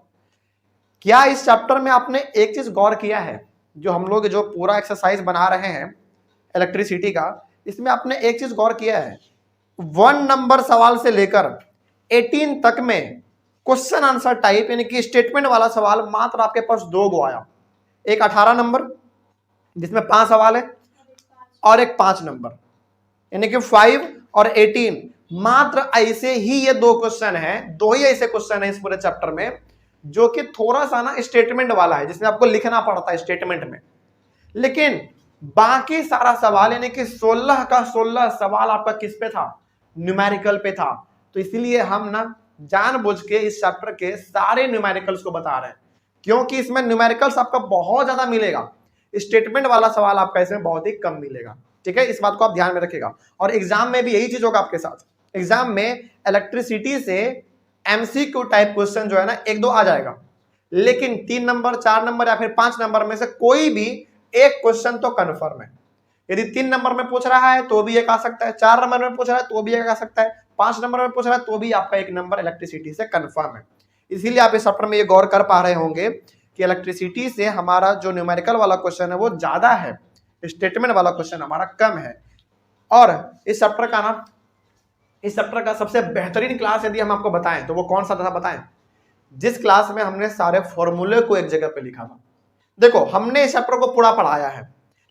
क्या इस चैप्टर में आपने एक चीज गौर किया है? जो हम लोग जो पूरा एक्सरसाइज बना रहे हैं इलेक्ट्रिसिटी का, इसमें आपने एक चीज गौर किया है, 1 नंबर सवाल से लेकर 18 तक में क्वेश्चन आंसर टाइप यानी कि स्टेटमेंट वाला सवाल मात्र आपके पास 2 गो आया। एक 18 नंबर जिसमें 5 सवाल है, और एक 5 नंबर, यानी कि 5 और 18। मात्र ऐसे ही ये 2 क्वेश्चन है, 2 ही ऐसे क्वेश्चन है इस पूरे चैप्टर में जो कि थोड़ा सा ना स्टेटमेंट वाला है, जिसमें आपको लिखना पड़ता है स्टेटमेंट में। लेकिन बाकी सारा सवाल यानी कि 16 का 16 सवाल आपका किस पे था? न्यूमेरिकल पे था। तो इसीलिए हम ना जानबूझ के इस चैप्टर के सारे न्यूमेरिकल्स को बता रहे हैं, क्योंकि इसमें न्यूमेरिकल्स आपका बहुत ज्यादा मिलेगा, स्टेटमेंट वाला सवाल आपका इसमें बहुत ही कम मिलेगा। ठीक है, इस बात को आप ध्यान में रखिएगा। और एग्जाम में भी यही चीज होगा आपके साथ। एग्जाम में इलेक्ट्रिसिटी से एमसीक्यू टाइप क्वेश्चन जो है ना 1-2 आ जाएगा, लेकिन 3 नंबर, 4 नंबर या फिर 5 नंबर में से कोई भी एक क्वेश्चन तो कन्फर्म है। यदि 3 नंबर में पूछ रहा है तो भी एक आ सकता है, 4 नंबर में पूछ रहा है तो भी एक आ सकता है, 5 नंबर में पूछ रहा है तो भी आपका 1 नंबर इलेक्ट्रिसिटी से कन्फर्म है। इसीलिए आप इस चैप्टर में ये गौर कर पा रहे होंगे कि इलेक्ट्रिसिटी से हमारा जो न्यूमेरिकल वाला क्वेश्चन है वो ज्यादा है, स्टेटमेंट वाला क्वेश्चन हमारा कम है। और इस चैप्टर का सबसे बेहतरीन क्लास यदि हम आपको बताएं तो वो कौन सा था बताएं? जिस क्लास में हमने सारे फॉर्मूले को एक जगह पे लिखा था। देखो, हमने इस चैप्टर को पूरा पढ़ाया है,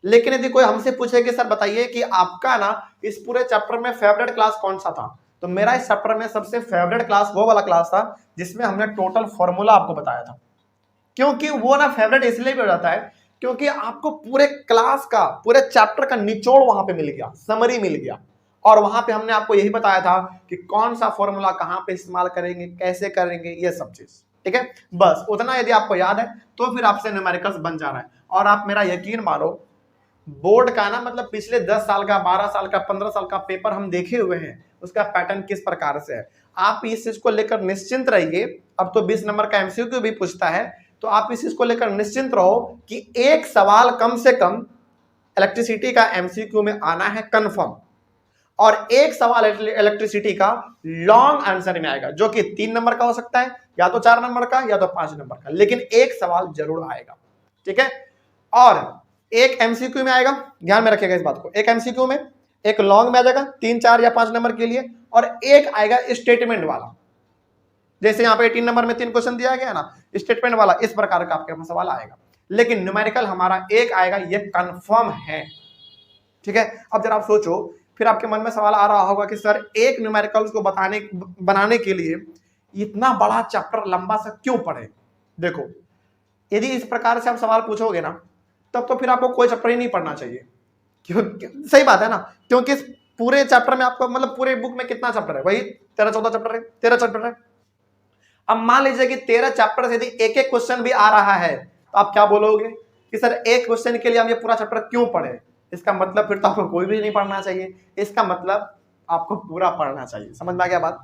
लेकिन यदि कोई हमसे पूछे कि सर बताइए कि आपका ना इस पूरे चैप्टर में फेवरेट क्लास कौन सा था, तो मेरा इस चैप्टर में सबसे फेवरेट क्लास वो वाला क्लास था जिसमें हमने टोटल फॉर्मूला आपको बताया था। क्योंकि वो ना फेवरेट इसलिए भी हो जाता है क्योंकि आपको पूरे क्लास का, पूरे चैप्टर का निचोड़ वहां पे मिल गया, समरी मिल गया, और वहां पे हमने आपको यही बताया था कि कौन सा फॉर्मूला कहां पे इस्तेमाल करेंगे, कैसे करेंगे, ये सब चीज। ठीक है, बस उतना यदि आपको याद है तो फिर आपसे न्यूमेरिकल्स बन जा रहा है। और आप मेरा यकीन मानो, बोर्ड का ना मतलब पिछले 10 साल का, 12 साल का, 15 साल का पेपर हम देखे हुए हैं, उसका पैटर्न किस प्रकार से है। आप इस चीज को लेकर निश्चिंत रहिए। अब तो 20 नंबर का एमसीक्यू भी पूछता है, तो आप इस चीज को लेकर निश्चिंत रहो कि एक सवाल कम से कम इलेक्ट्रिसिटी का एमसीक्यू में आना है कंफर्म, और एक सवाल इलेक्ट्रिसिटी का लॉन्ग आंसर में आएगा, जो कि 3 नंबर का हो सकता है, या तो 4 नंबर का, या तो 5 नंबर का, लेकिन एक सवाल जरूर आएगा। ठीक है, और एक एमसीक्यू में आएगा, ध्यान में रखिएगा इस बात को, एक एमसीक्यू में, एक लॉन्ग में आ जाएगा 3, 4 या 5 नंबर के लिए, और एक आएगा स्टेटमेंट वाला। जैसे यहाँ पे 18 नंबर में 3 क्वेश्चन दिया गया ना, स्टेटमेंट वाला, इस प्रकार का आपके पास सवाल आएगा। लेकिन न्यूमेरिकल हमारा एक आएगा, ये कंफर्म है। ठीक है, अब जरा आप सोचो, फिर आपके मन में सवाल आ रहा होगा कि सर एक न्यूमेरिकल्स को बनाने के लिए इतना बड़ा चैप्टर लंबा सा क्यों पढ़े? देखो, यदि इस प्रकार से आप सवाल पूछोगे ना, तब तो फिर आपको कोई चैप्टर ही नहीं पढ़ना चाहिए। सही बात है ना, क्योंकि इस पूरे चैप्टर में आपको मतलब पूरे बुक में कितना चैप्टर है? वही 13-14 चैप्टर है, 13 चैप्टर है। अब मान लीजिए कि 13 चैप्टर से यदि एक एक क्वेश्चन भी आ रहा है, तो आप क्या बोलोगे कि सर एक क्वेश्चन के लिए हम ये पूरा चैप्टर क्यों पढ़े? इसका मतलब फिर तो आपको कोई भी नहीं पढ़ना चाहिए, इसका मतलब आपको पूरा पढ़ना चाहिए। समझ में आ गया बात?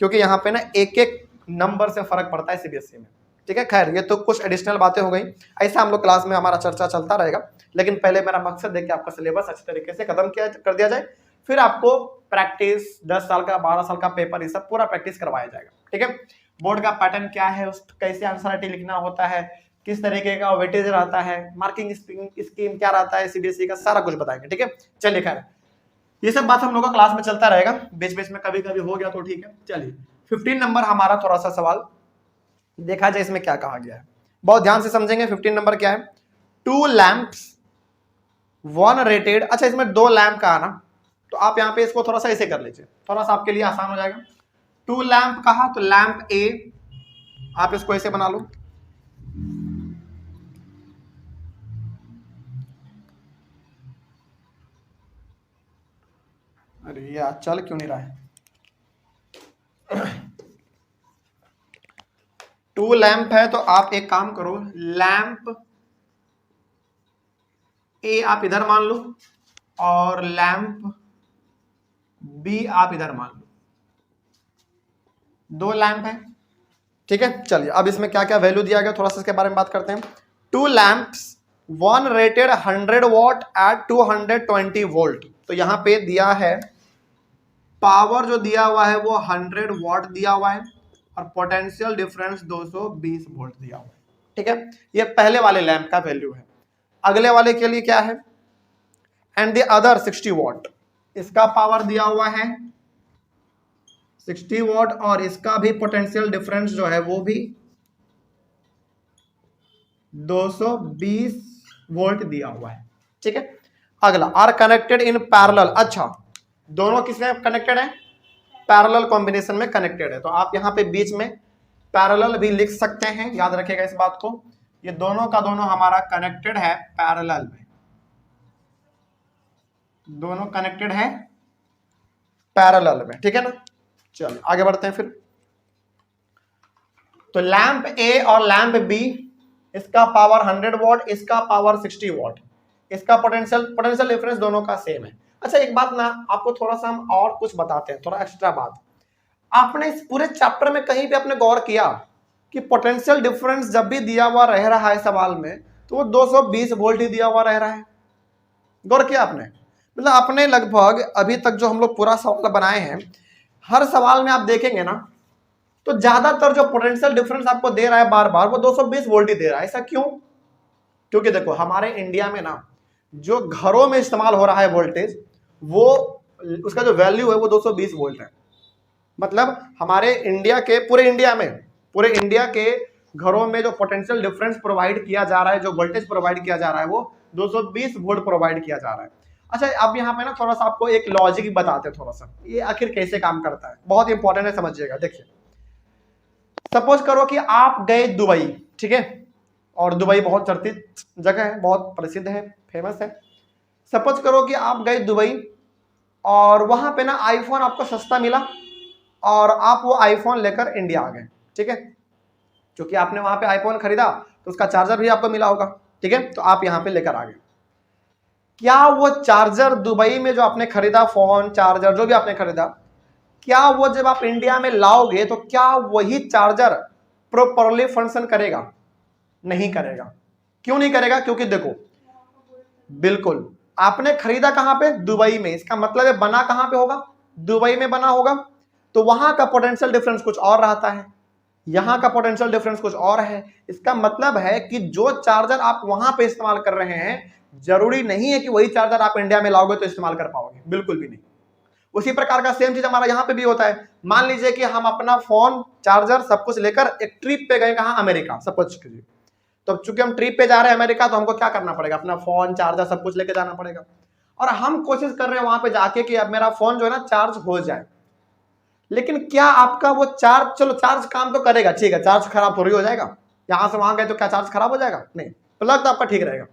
क्योंकि यहाँ पे ना एक एक नंबर से फर्क पड़ता है सीबीएसई में। ठीक है, खैर ये तो कुछ एडिशनल बातें हो गई, ऐसा हम लोग क्लास में हमारा चर्चा चलता रहेगा। लेकिन पहले मेरा मकसद है कि आपका सिलेबस अच्छे तरीके से खत्म कर दिया जाए, फिर आपको प्रैक्टिस 10 साल का, 12 साल का पेपर, ये सब पूरा प्रैक्टिस करवाया जाएगा। ठीक है, बोर्ड का पैटर्न क्या है, उस कैसे आंसर राइटिंग लिखना होता है, किस तरीके का वेटेज रहता है, मार्किंग स्कीम क्या रहता है सीबीएसई का, सारा कुछ बताएंगे। ठीक है, चलिए खैर ये सब बात हम लोग का क्लास में चलता रहेगा, बीच बीच में कभी कभी हो गया तो ठीक है। चलिए 15 नंबर हमारा थोड़ा सा सवाल देखा जाए, इसमें क्या कहा गया है, बहुत ध्यान से समझेंगे। 15 नंबर क्या है? 2 लैंप्स 1 रेटेड। अच्छा, इसमें 2 लैंप का आना, तो आप यहाँ पे इसको थोड़ा सा ऐसे कर लीजिए, थोड़ा सा आपके लिए आसान हो जाएगा। 2 लैंप कहा तो लैंप ए, आप इसको ऐसे बना लो, अरे यार चल क्यों नहीं रहा है? 2 लैंप है तो आप एक काम करो, लैंप ए आप इधर मान लो और लैंप बी आप इधर मान लो। 2 लैंप है, ठीक है। चलिए अब इसमें क्या क्या वैल्यू दिया गया थोड़ा सा इसके बारे में बात करते हैं। 2 lamps 1 rated 100 watt at 220 volt. तो यहां पे दिया है पावर जो दिया हुआ है वो 100 वॉट दिया हुआ है और पोटेंशियल डिफरेंस 220 वोल्ट दिया हुआ है, ठीक है। ये पहले वाले लैंप का वैल्यू है। अगले वाले के लिए क्या है? एंड द अदर 60 वॉट, इसका पावर दिया हुआ है 60 वॉट और इसका भी पोटेंशियल डिफरेंस जो है वो भी 220 वोल्ट दिया हुआ है, ठीक है। अगला आर कनेक्टेड इन पैरेलल, अच्छा दोनों किसमें कनेक्टेड है, पैरेलल कॉम्बिनेशन में कनेक्टेड है। तो आप यहां पे बीच में पैरेलल भी लिख सकते हैं, याद रखिएगा इस बात को, ये दोनों का दोनों हमारा कनेक्टेड है पैरेलल में, दोनों कनेक्टेड है पैरेलल में, ठीक है ना। चलिए आगे बढ़ते हैं फिर। तो लैंप ए और लैंप बी, इसका पावर 100 वॉट, इसका पावर 60 वॉट, इसका पोटेंशियल डिफरेंस दोनों का सेम है। अच्छा एक बात ना आपको थोड़ा सा हम और कुछ बताते हैं, थोड़ा एक्स्ट्रा बात। आपने इस पूरे चैप्टर में कहीं पे आपने गौर किया कि पोटेंशियल डिफरेंस जब भी दिया हुआ रह रहा है सवाल में तो वो 220 वोल्ट ही दिया हुआ रह रहा है, गौर किया आपने। मतलब आपने लगभग अभी तक जो हम लोग पूरा सवाल बनाए हैं, हर सवाल में आप देखेंगे ना तो ज्यादातर जो पोटेंशियल डिफरेंस आपको दे रहा है बार बार वो 220 वोल्ट ही दे रहा है। ऐसा क्यों? क्योंकि देखो हमारे इंडिया में ना जो घरों में इस्तेमाल हो रहा है वोल्टेज, वो उसका जो वैल्यू है वो 220 वोल्ट है। मतलब हमारे इंडिया के पूरे इंडिया के घरों में जो पोटेंशियल डिफरेंस प्रोवाइड किया जा रहा है, जो वोल्टेज प्रोवाइड किया जा रहा है, वो 220 वोल्ट प्रोवाइड किया जा रहा है। अच्छा अब यहाँ पे ना थोड़ा सा आपको एक लॉजिक बताते हैं, थोड़ा सा ये आखिर कैसे काम करता है, बहुत इंपॉर्टेंट है, समझिएगा। देखिए सपोज करो कि आप गए दुबई, ठीक है, और दुबई बहुत चर्चित जगह है, बहुत प्रसिद्ध है, फेमस है। सपोज करो कि आप गए दुबई और वहां पे ना आईफोन आपको सस्ता मिला और आप वो आईफोन लेकर इंडिया आ गए, ठीक है। क्योंकि आपने वहां पे आईफोन खरीदा तो उसका चार्जर भी आपको मिला होगा, ठीक है, तो आप यहाँ पे लेकर आ गए। क्या वो चार्जर दुबई में जो आपने खरीदा, फोन चार्जर जो भी आपने खरीदा, क्या वो जब आप इंडिया में लाओगे तो क्या वही चार्जर प्रॉपरली फंक्शन करेगा? नहीं करेगा। क्यों नहीं करेगा? क्योंकि देखो बिल्कुल आपने खरीदा कहां पे? दुबई में। इसका मतलब है बना कहां पे होगा? दुबई में बना होगा। तो वहां का पोटेंशियल डिफरेंस कुछ और रहता है, यहां का पोटेंशियल डिफरेंस कुछ और है। इसका मतलब है कि जो चार्जर आप वहां पे इस्तेमाल कर रहे हैं, जरूरी नहीं है कि वही चार्जर आप इंडिया में लाओगे तो इस्तेमाल कर पाओगे, बिल्कुल भी नहीं। उसी प्रकार का सेम चीज हमारा यहाँ पे भी होता है। मान लीजिए कि हम अपना फोन चार्जर सब कुछ लेकर एक ट्रिप पे गए, कहाँ? अमेरिका सपोज कीजिए। तो चूंकि हम ट्रिप पे जा रहे हैं अमेरिका, तो हमको क्या करना पड़ेगा? अपना फोन चार्जर सब कुछ लेके जाना पड़ेगा। और हम कोशिश कर रहे हैं वहां पे जाके कि अब मेरा फोन जो है ना चार्ज हो जाए। लेकिन क्या आपका वो चार्ज, चलो चार्ज काम तो करेगा, ठीक है, चार्ज खराब थोड़ी हो जाएगा। यहां से वहां गए तो क्या चार्ज खराब हो जाएगा? नहीं, प्लग तो आपका ठीक रहेगा।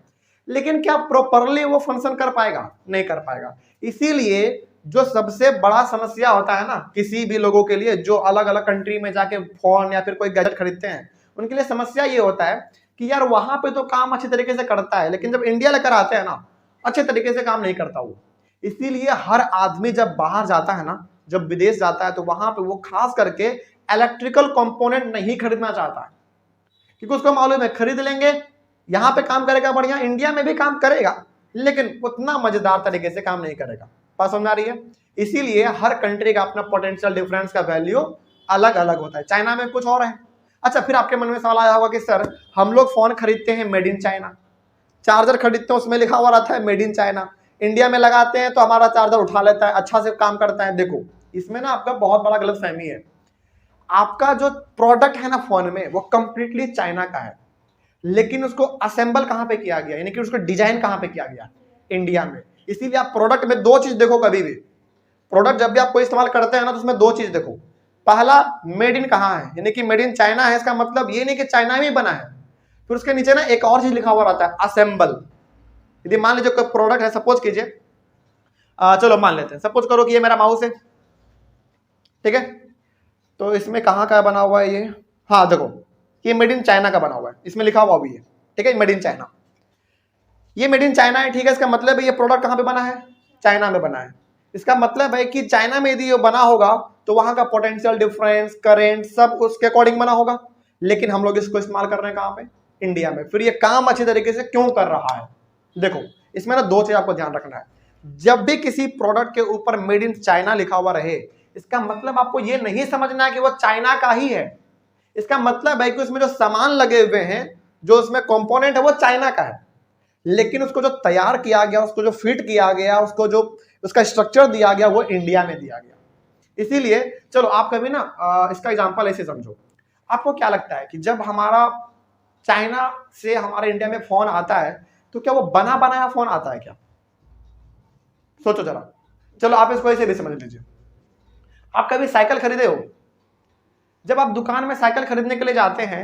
लेकिन क्या प्रॉपरली वो फंक्शन कर पाएगा? नहीं कर पाएगा। इसीलिए जो सबसे बड़ा समस्या होता है ना किसी भी लोगों के लिए जो अलग अलग कंट्री में जाके फोन या फिर कोई गैजेट खरीदते हैं, उनके लिए समस्या ये होता है कि यार वहां पे तो काम अच्छे तरीके से करता है, लेकिन जब इंडिया लेकर आते हैं ना अच्छे तरीके से काम नहीं करता वो। इसीलिए हर आदमी जब बाहर जाता है ना, जब विदेश जाता है, तो वहां पे वो खास करके इलेक्ट्रिकल कंपोनेंट नहीं खरीदना चाहता है, क्योंकि उसको मालूम है खरीद लेंगे यहां पे काम करेगा बढ़िया, इंडिया में भी काम करेगा, लेकिन उतना मजेदार तरीके से काम नहीं करेगा। बात समझ आ रही है? इसीलिए हर कंट्री का अपना पोटेंशियल डिफरेंस का वैल्यू अलग अलग होता है। चाइना में कुछ और है। अच्छा फिर आपके मन में सवाल आया होगा कि सर हम लोग फोन खरीदते हैं मेड इन चाइना, चार्जर खरीदते हैं उसमें लिखा हुआ रहता है मेड इन चाइना, इंडिया में लगाते हैं तो हमारा चार्जर उठा लेता है, अच्छा से काम करता है। देखो इसमें ना आपका बहुत बड़ा गलतफहमी है। आपका जो प्रोडक्ट है ना फोन में वो कंप्लीटली चाइना का है, लेकिन उसको असेंबल कहां पे किया गया, यानी कि उसको डिजाइन कहां पे किया गया? इंडिया में। इसीलिए आप प्रोडक्ट में दो चीज देखो, कभी भी प्रोडक्ट जब भी आप कोई इस्तेमाल करते हैं ना तो उसमें दो चीज देखो। पहला मेड इन कहां है, यानी कि मेड इन चाइना है, इसका मतलब ये नहीं कि चाइना में बना है। फिर उसके नीचे ना एक और चीज लिखा हुआ रहता है असेंबल। यदि मान लीजिए कोई प्रोडक्ट है, सपोज कीजिए, चलो मान लेते हैं, सपोज करो कि ये मेरा माउस है, ठीक है, तो इसमें कहां का बना हुआ है ये? हाँ देखो ये मेड इन चाइना का बना हुआ है, इसमें लिखा हुआ भी है, ठीक है, मेड इन चाइना। ये मेड इन चाइना है, ठीक है, इसका मतलब है ये प्रोडक्ट कहां पे बना है? चाइना में बना है। इसका मतलब है कि चाइना में यदि ये बना होगा तो वहां का पोटेंशियल डिफरेंस, करंट सब उसके अकॉर्डिंग बना होगा। लेकिन हम लोग इसको इस्तेमाल कर रहे हैं कहां पे? इंडिया में। फिर ये काम अच्छी तरीके से क्यों कर रहा है? देखो इसमें ना दो चीज आपको ध्यान रखना है। जब भी किसी प्रोडक्ट के ऊपर मेड इन चाइना लिखा हुआ रहे, इसका मतलब आपको ये नहीं समझना है कि वो चाइना का ही है। इसका मतलब है कि उसमें जो सामान लगे हुए हैं, जो उसमें कंपोनेंट है, वो चाइना का है, लेकिन उसको जो तैयार किया गया, उसको जो फिट किया गया, उसको जो उसका स्ट्रक्चर दिया गया, वो इंडिया में दिया गया। इसीलिए चलो आप कभी ना इसका एग्जांपल ऐसे समझो। आपको क्या लगता है कि जब हमारा चाइना से हमारे इंडिया में फोन आता है तो क्या वो बना बनाया फोन आता है क्या? सोचो जरा, चलो आप इसको ऐसे भी समझ लीजिए। आप कभी साइकिल खरीदे हो? जब आप दुकान में साइकिल खरीदने के लिए जाते हैं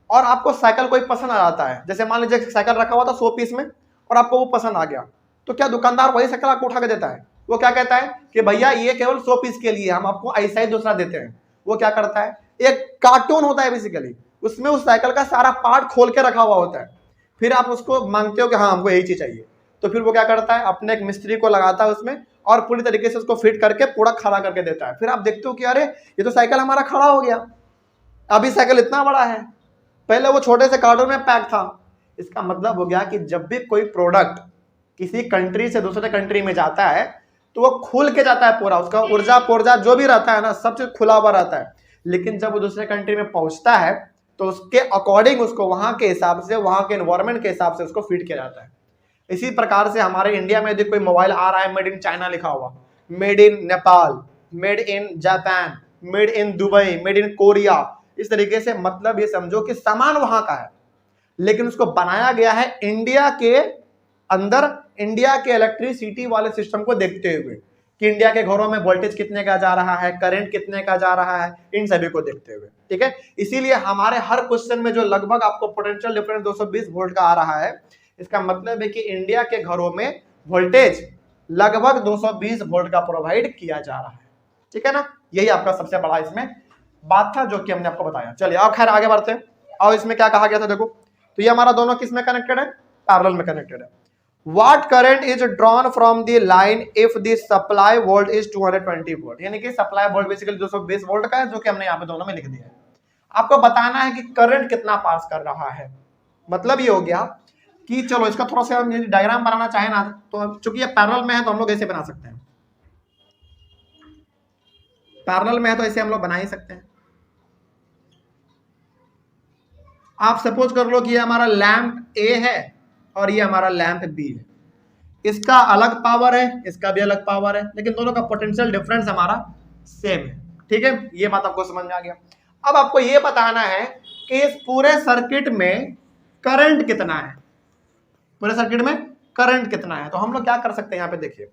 और आपको साइकिल कोई पसंद आ जाता है, जैसे मान लीजिए साइकिल रखा हुआ था 100 पीस में और आपको वो पसंद आ गया, तो क्या दुकानदार वही साइकिल आपको उठा के देता है? वो क्या कहता है कि भैया ये केवल 100 पीस के लिए, हम आपको ऐसा ही दूसरा देते हैं। वो क्या करता है, एक कार्टून होता है बेसिकली, उसमें उस साइकिल का सारा पार्ट खोल के रखा हुआ होता है। फिर आप उसको मांगते हो कि हाँ हमको यही चीज चाहिए, तो फिर वो क्या करता है, अपने एक मिस्त्री को लगाता है उसमें और पूरी तरीके से उसको फिट करके पूरा खड़ा करके देता है। फिर आप देखते हो कि अरे ये तो साइकिल हमारा खड़ा हो गया, अभी साइकिल इतना बड़ा है, पहले वो छोटे से कार्टून में पैक था। इसका मतलब हो गया कि जब भी कोई प्रोडक्ट किसी कंट्री से दूसरे कंट्री में जाता है तो वो खुल के जाता है पूरा, उसका ऊर्जा पुर्जा जो भी रहता है ना, सब चीज खुला हुआ रहता है। लेकिन जब वो दूसरे कंट्री में पहुंचता है तो उसके अकॉर्डिंग उसको वहां के हिसाब से, वहां के एनवायरमेंट के हिसाब से उसको फिट किया जाता है। इसी प्रकार से हमारे इंडिया में यदि कोई मोबाइल आ रहा है मेड इन चाइना लिखा हुआ, made in Nepal, made in Japan, made in Dubai, made in Korea, इस तरीके से मतलब ये समझो कि सामान वहां का है, लेकिन उसको बनाया गया है इंडिया के अंदर, इंडिया के इलेक्ट्रिसिटी वाले सिस्टम को देखते हुए कि इंडिया के घरों में वोल्टेज कितने का जा रहा है, करंट कितने का जा रहा है, इन सभी को देखते हुए। ठीक है, इसीलिए हमारे हर क्वेश्चन में जो लगभग आपको पोटेंशियल डिफरेंस 220 वोल्ट का आ रहा है, इसका मतलब है कि इंडिया के घरों में वोल्टेज लगभग 220 वोल्ट का प्रोवाइड किया जा रहा है। ठीक है ना, यही आपका सबसे बड़ा इसमें बात था जो कि हमने आपको बताया। चलिए अब खैर आगे बढ़ते हैं। और इसमें क्या कहा गया था देखो, तो ये हमारा दोनों किस में कनेक्टेड है, पैरेलल में कनेक्टेड है। What current is drawn from the line if the supply volt is 220 volt, यानी कि सप्लाई वोल्ट बेसिकली 220 वोल्ट का है, जो कि हमने यहाँ पे दोनों में लिख दिया है। आपको बताना है कि करंट कितना पास कर रहा है। मतलब ये हो गया कि चलो इसका थोड़ा सा हम डायग्राम बनाना चाहे ना, तो चूंकि ये पैरेलल में है तो हम लोग ऐसे बना सकते हैं, पैरेलल में है तो ऐसे हम लोग बना ही सकते हैं। आप सपोज कर लो कि ये हमारा लैंप ए है और ये हमारा लैंप बी है, इसका अलग पावर है, इसका भी अलग पावर है, लेकिन दोनों का पोटेंशियल डिफरेंस हमारा सेम है। ठीक है, ये बात आपको समझ में आ गया। अब आपको ये बताना है कि इस पूरे सर्किट में करंट कितना है, पूरे सर्किट में करंट कितना है। तो हम लोग क्या कर सकते हैं, यहाँ पे देखिए,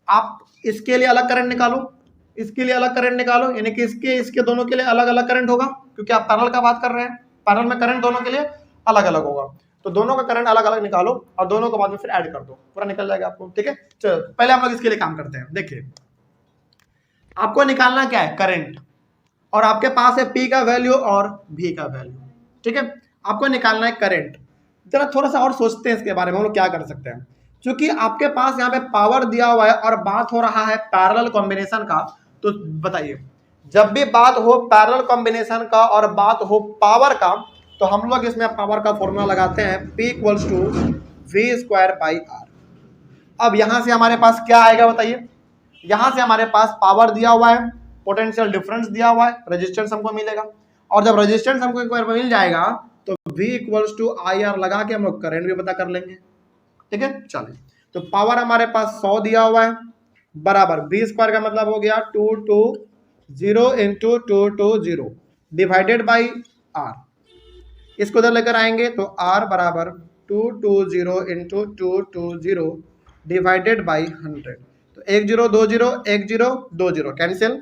आप इसके लिए अलग करंट निकालो, इसके लिए अलग करंट निकालो, यानी कि इसके दोनों के लिए अलग अलग करंट होगा, क्योंकि आप पैरेलल का बात कर रहे हैं, पैरेलल में करंट दोनों के लिए अलग अलग होगा। तो दोनों का करंट अलग अलग निकालो और दोनों को बाद में फिर ऐड कर दो, पूरा निकल जाएगा आपको। ठीक है, चलो पहले हम लोग इसके लिए काम करते हैं। देखिए आपको निकालना क्या है, करंट, और आपके पास है P का वैल्यू और V का वैल्यू। ठीक है, आपको निकालना है करंट। जरा थोड़ा सा और सोचते हैं इसके बारे में, हम लोग क्या कर सकते हैं। क्योंकि आपके पास यहाँ पे पावर दिया हुआ है और बात हो रहा है पैरेलल कॉम्बिनेशन का, तो बताइए जब भी बात हो पैरेलल कॉम्बिनेशन का और बात हो पावर का, तो हम लोग इसमें पावर का फॉर्मूला लगाते हैं P इक्वल्स टू V²/R। अब यहां से हमारे पास क्या आएगा बताइए, यहां से हमारे पास पावर दिया हुआ है, पोटेंशियल डिफरेंस दिया हुआ है, रेजिस्टेंस हमको मिलेगा, और जब रेजिस्टेंस हमको एक बार मिल जाएगा तो V इक्वल्स टू IR लगा के हम लोग करंट भी पता कर लेंगे। ठीक है, चलिए, तो पावर हमारे पास 100 दिया हुआ है, बराबर V² का मतलब हो गया 220 इंटू 220 डिवाइडेड बाई R। इसको उधर लेकर आएंगे तो R बराबर 220 इंटू 220 डिवाइडेड बाई 100, तो 1 0 2 0 1 0 2 0 कैंसिल,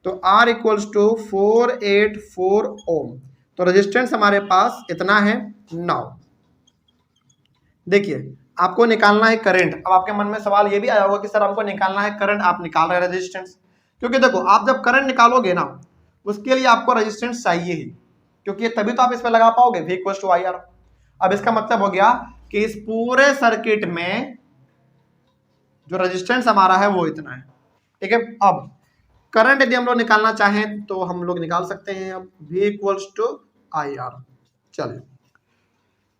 तो R इक्वल्स टू 484 ओम। तो रेजिस्टेंस हमारे पास इतना है 9। देखिए आपको निकालना है करंट। अब आपके मन में सवाल ये भी आया होगा कि सर हमको निकालना है करंट, आप निकाल रहे हैं रेजिस्टेंस, क्योंकि देखो आप जब करंट निकालोगे ना उसके लिए आपको रेजिस्टेंस चाहिए ही, क्योंकि तभी तो आप इस पर लगा पाओगे V इक्वल्स टू IR। अब इसका मतलब हो गया कि इस पूरे सर्किट में जो रेजिस्टेंस हमारा है वो इतना है। ठीक है, अब करंट यदि हम लोग निकालना चाहें तो हम लोग निकाल सकते हैं। अब V इक्वल्स टू IR, चलिए,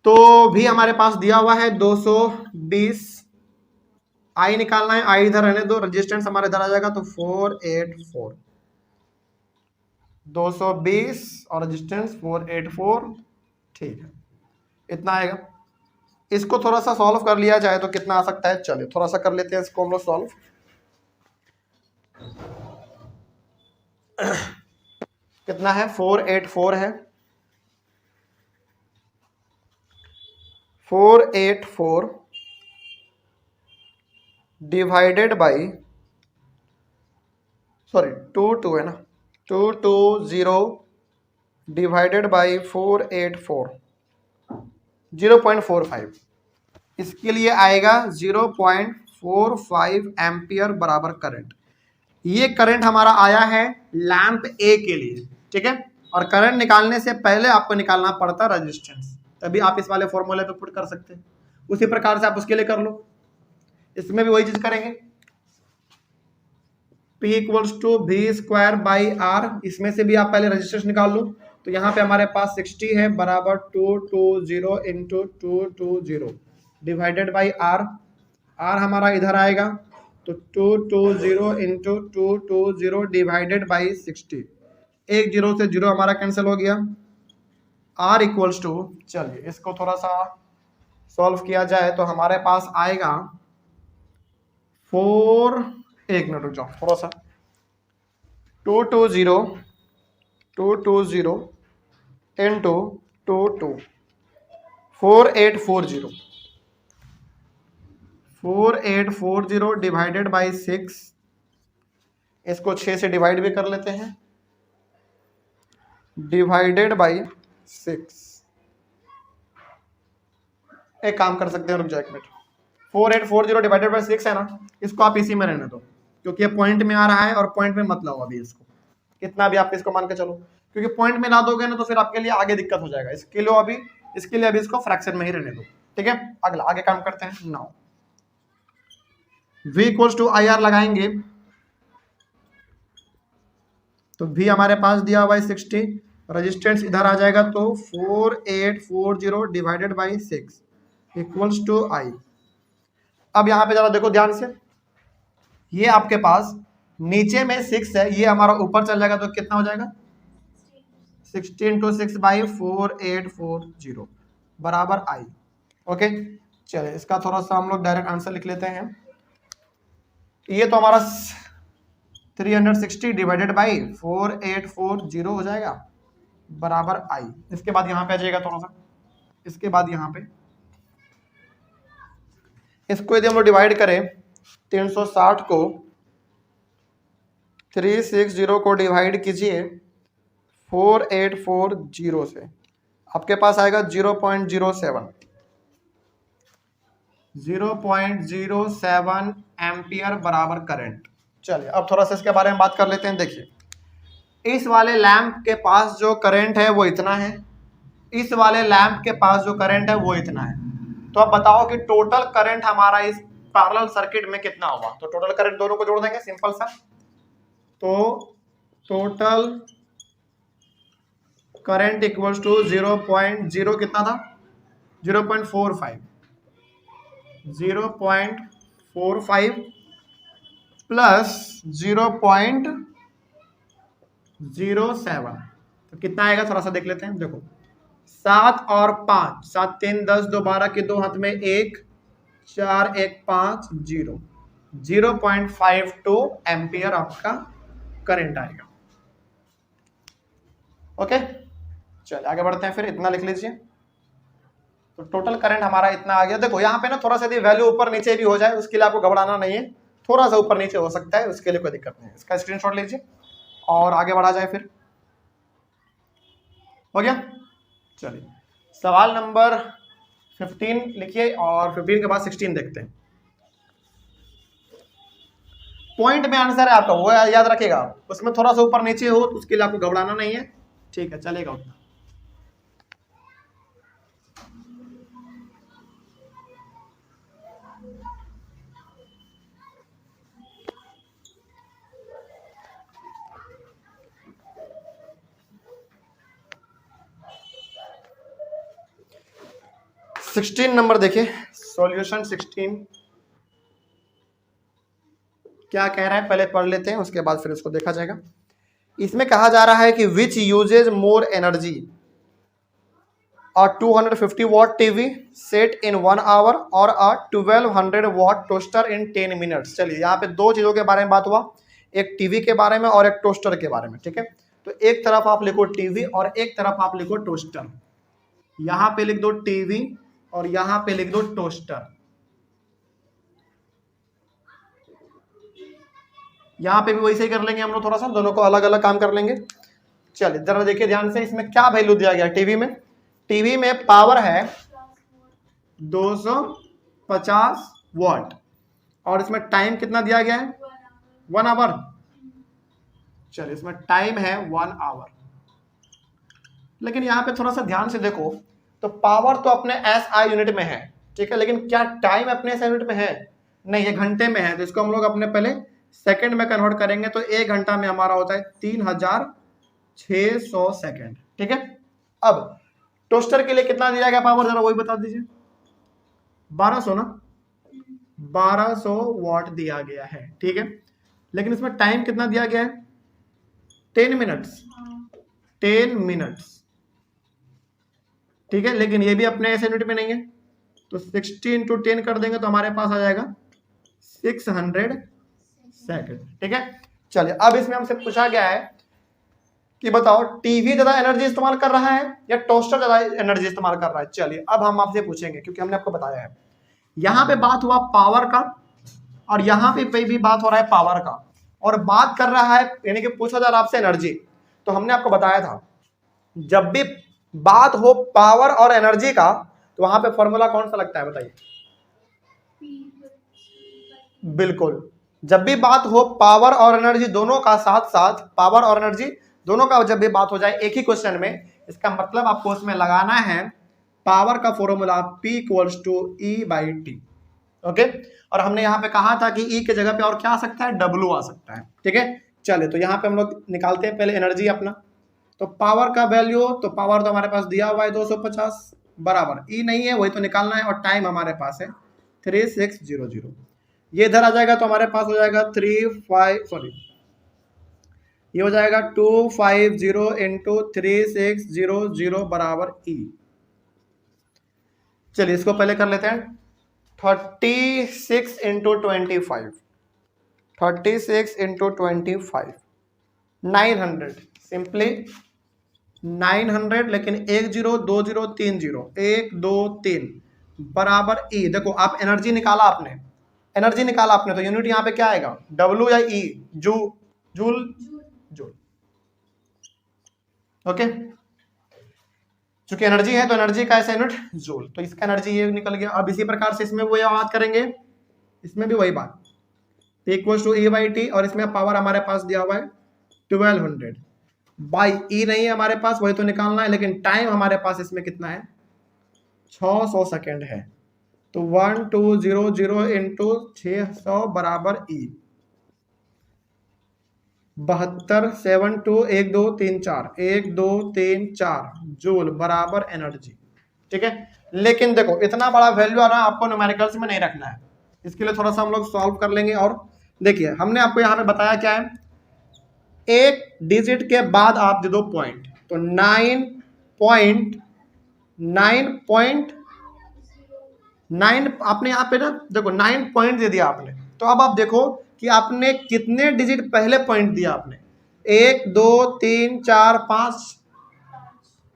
तो भी हमारे पास दिया हुआ है 220, I निकालना है, I इधर रहने दो, रेजिस्टेंस हमारे इधर आ जाएगा तो 484, 220 और रेजिस्टेंस 484। ठीक है, इतना आएगा। इसको थोड़ा सा सॉल्व कर लिया जाए तो कितना आ सकता है, चलिए थोड़ा सा कर लेते हैं इसको हम लोग सॉल्व। कितना है, 484 है, 484 डिवाइडेड बाई, सॉरी 2 है ना, 220 डिवाइडेड बाई 484, 0.45, इसके लिए आएगा 0.45 एम्पियर बराबर करंट। ये करंट हमारा आया है लैंप ए के लिए, ठीक है। और करंट निकालने से पहले आपको निकालना पड़ता रेजिस्टेंस, तभी आप इस वाले फॉर्मूले पे पुट कर सकते हैं। उसी प्रकार से आप उसके लिए कर लो, इसमें भी वही चीज करेंगे, P equals to V square by R, इसमें से भी आप पहले रेजिस्टेंस निकाल लो। तो यहाँ पे हमारे पास 60 है बराबर 220 into 220 divided by R, R हमारा इधर आएगा तो 220 इंटू 220 डिवाइडेड बाई 60, एक जीरो से जीरो हमारा कैंसिल हो गया। आर इक्वल्स टू, चलिए इसको थोड़ा सा सॉल्व किया जाए तो हमारे पास आएगा 4, एक मिनट रुक जाओ थोड़ा सा, 220 इंटू 4840 डिवाइडेड बाई 6, इसको 6 से डिवाइड भी कर लेते हैं, डिवाइडेड बाई 6। एक काम कर सकते हैं, रुक जाओ एक मिनट, 4840 डिवाइडेड बाई 6 है ना, इसको आप इसी में रहने दो क्योंकि ये पॉइंट में आ रहा है और पॉइंट में मत लाओ अभी इसको, कितना भी आप इसको मान के चलो, क्योंकि पॉइंट में ला दोगे ना तो फिर आपके लिए आगे दिक्कत हो जाएगा। इसके लिए अभी इसको फ्रैक्शन में ही रहने दो, ठीक है। अगला आगे काम करते हैं। Now V equals to I R लगाएंगे तो V हमारे पास दिया हुआ है 60, रेजिस्टेंस इधर आ जाएगा तो 4840 divided by 6 equals to I। अब यहाँ पे जरा देखो ध्यान से, ये आपके पास नीचे में 6 है, ये हमारा ऊपर चल जाएगा तो कितना हो जाएगा 16 इंटू 6 बाई 4840 बराबर I। ओके चलिए इसका थोड़ा सा हम लोग डायरेक्ट आंसर लिख लेते हैं। ये तो हमारा 360 डिवाइडेड बाई 4840 हो जाएगा बराबर I। इसके बाद यहाँ पे आ जाएगा थोड़ा सा, इसके बाद यहाँ पे इसको यदि हम लोग डिवाइड करें 360 को 360 को डिवाइड कीजिए 4840 से, आपके पास आएगा 0.07 एम्पियर बराबर करंट। चलिए अब थोड़ा सा इसके बारे में बात कर लेते हैं। देखिए इस वाले लैंप के पास जो करंट है वो इतना है, इस वाले लैंप के पास जो करंट है वो इतना है। तो अब बताओ कि टोटल करंट हमारा इस पैरेलल सर्किट में कितना होगा। तो टोटल करंट दोनों को जोड़ देंगे सिंपल सा, तो टोटल करंट इक्वल्स टू 0.0 कितना था 0.45 प्लस 0.07, तो कितना आएगा थोड़ा सा देख लेते हैं। देखो 7 और 5, 7 3 10 2 12 के दो हाथ में 1 4 1 5 0.52 एम्पियर आपका करंट आएगा। ओके चलिए आगे बढ़ते हैं, फिर इतना लिख लीजिए। तो टोटल करंट हमारा इतना आ गया। देखो यहाँ पे ना थोड़ा सा यदि वैल्यू ऊपर नीचे भी हो जाए उसके लिए आपको घबराना नहीं है, थोड़ा सा ऊपर नीचे हो सकता है, उसके लिए कोई दिक्कत नहीं है। इसका स्क्रीनशॉट लीजिए और आगे बढ़ा जाए। फिर हो गया। चलिए सवाल नंबर 15 लिखिए और 15 के बाद 16 देखते हैं। पॉइंट में आंसर है आपका, वो याद रखिएगा, उसमें थोड़ा सा ऊपर नीचे हो तो उसके लिए आपको घबराना नहीं है, ठीक है चलेगा उतना। सिक्सटीन नंबर देखिए, सॉल्यूशन 16 क्या कह रहा है पहले पढ़ लेते हैं, उसके बाद फिर इसको देखा जाएगा। इसमें कहा जा रहा है कि which uses more energy, a 250 watt TV set in 1 hour और a 1200 watt toaster in 10 minutes। चलिए यहाँ पे दो चीजों के बारे में बात हुआ, एक टीवी के बारे में और एक टोस्टर के बारे में, ठीक है। तो एक तरफ आप लिखो टीवी और एक तरफ आप लिखो टोस्टर। यहाँ पे लिख दो टीवी और यहाँ पे लिख दो टोस्टर। यहाँ पे भी वैसे ही कर लेंगे हम लोग, थोड़ा सा दोनों को अलग अलग काम कर लेंगे। चलिए जरा देखिए ध्यान से, इसमें क्या वैल्यू दिया गया टीवी में। टीवी में पावर है 250 वॉट और इसमें टाइम कितना दिया गया है 1 आवर। चलिए इसमें टाइम है 1 आवर। लेकिन यहाँ पे थोड़ा सा ध्यान से देखो तो पावर तो अपने SI यूनिट में है, ठीक है, लेकिन क्या टाइम अपने SI यूनिट में है? नहीं, ये घंटे में है। तो इसको हम लोग अपने पहले सेकंड में कन्वर्ट करेंगे तो 1 घंटा में हमारा होता है 3600 सेकंड, ठीक है। अब टोस्टर के लिए कितना दिया गया पावर, जरा वही बता दीजिए। 1200 ना, 1200 वॉट दिया गया है, ठीक है। लेकिन इसमें टाइम कितना दिया गया है 10 मिनट्स, 10 मिनट्स, ठीक है। लेकिन ये भी अपने ऐसे यूनिट में नहीं है, तो 60 × 10 कर देंगे तो हमारे पास आ जाएगा 600 सेकंड, ठीक है। चलिए अब इसमें हमसे पूछा गया है कि बताओ टीवी ज्यादा एनर्जी इस्तेमाल कर रहा है या टोस्टर ज्यादा एनर्जी इस्तेमाल कर रहा है। चलिए अब हम आपसे पूछेंगे, क्योंकि हमने आपको बताया है यहाँ पे बात हुआ पावर का और यहाँ पे भी बात हो रहा है पावर का, और बात कर रहा है यानी कि पूछा जा रहा है आपसे एनर्जी। तो हमने आपको बताया था जब भी बात हो पावर और एनर्जी का तो वहां पे फॉर्मूला कौन सा लगता है बताइए। बिल्कुल, जब भी बात हो पावर और एनर्जी दोनों का साथ साथ, पावर और एनर्जी दोनों का जब भी बात हो जाए एक ही क्वेश्चन में, इसका मतलब आपको उसमें लगाना है पावर का फॉर्मूला P = E/T, ओके। और हमने यहाँ पे कहा था कि E के जगह पे और क्या आ सकता है, W आ सकता है, ठीक है। चलिए तो यहाँ पे हम लोग निकालते हैं पहले एनर्जी अपना। तो पावर का वैल्यू, तो पावर तो हमारे पास दिया हुआ है 250 बराबर, E नहीं है वही तो निकालना है, और टाइम हमारे पास है 3600। ये इधर आ जाएगा तो हमारे पास हो जाएगा ये हो जाएगा 250 × 3600 बराबर E। चलिए इसको पहले कर लेते हैं 36 × 25, 36 × 25 900, सिंपली 900। लेकिन 1 0 2 0 3 0 1 2 3 बराबर E। देखो आप एनर्जी निकाला आपने, एनर्जी निकाला आपने, तो यूनिट यहाँ पे क्या आएगा W या E, जूल, ओके। चूंकि एनर्जी है तो एनर्जी का ऐसा यूनिट जूल, तो इसका एनर्जी ये निकल गया। अब इसी प्रकार से इसमें वही बात करेंगे, इसमें भी वही बात P = E/T, और इसमें पावर हमारे पास दिया हुआ है 1200 बाई E नहीं है हमारे पास, वही तो निकालना है। लेकिन टाइम हमारे पास इसमें कितना है 600 सेकेंड है, तो 1200 × 600 बराबर E। 72 7 2 1 2 3 4 1 2 3 4 जूल बराबर एनर्जी, ठीक है। लेकिन देखो इतना बड़ा वैल्यू आ रहा है, आपको न्यूमेरिकल्स में नहीं रखना है, इसके लिए थोड़ा सा हम लोग सॉल्व कर लेंगे। और देखिए हमने आपको यहाँ पे बताया क्या है, एक डिजिट के बाद आप दे दो पॉइंट, तो 9.9 आपने यहाँ पे ना देखो 9 पॉइंट दे दिया आपने। तो अब आप देखो कि आपने कितने डिजिट पहले पॉइंट दिया आपने, 1 2 3 4 5,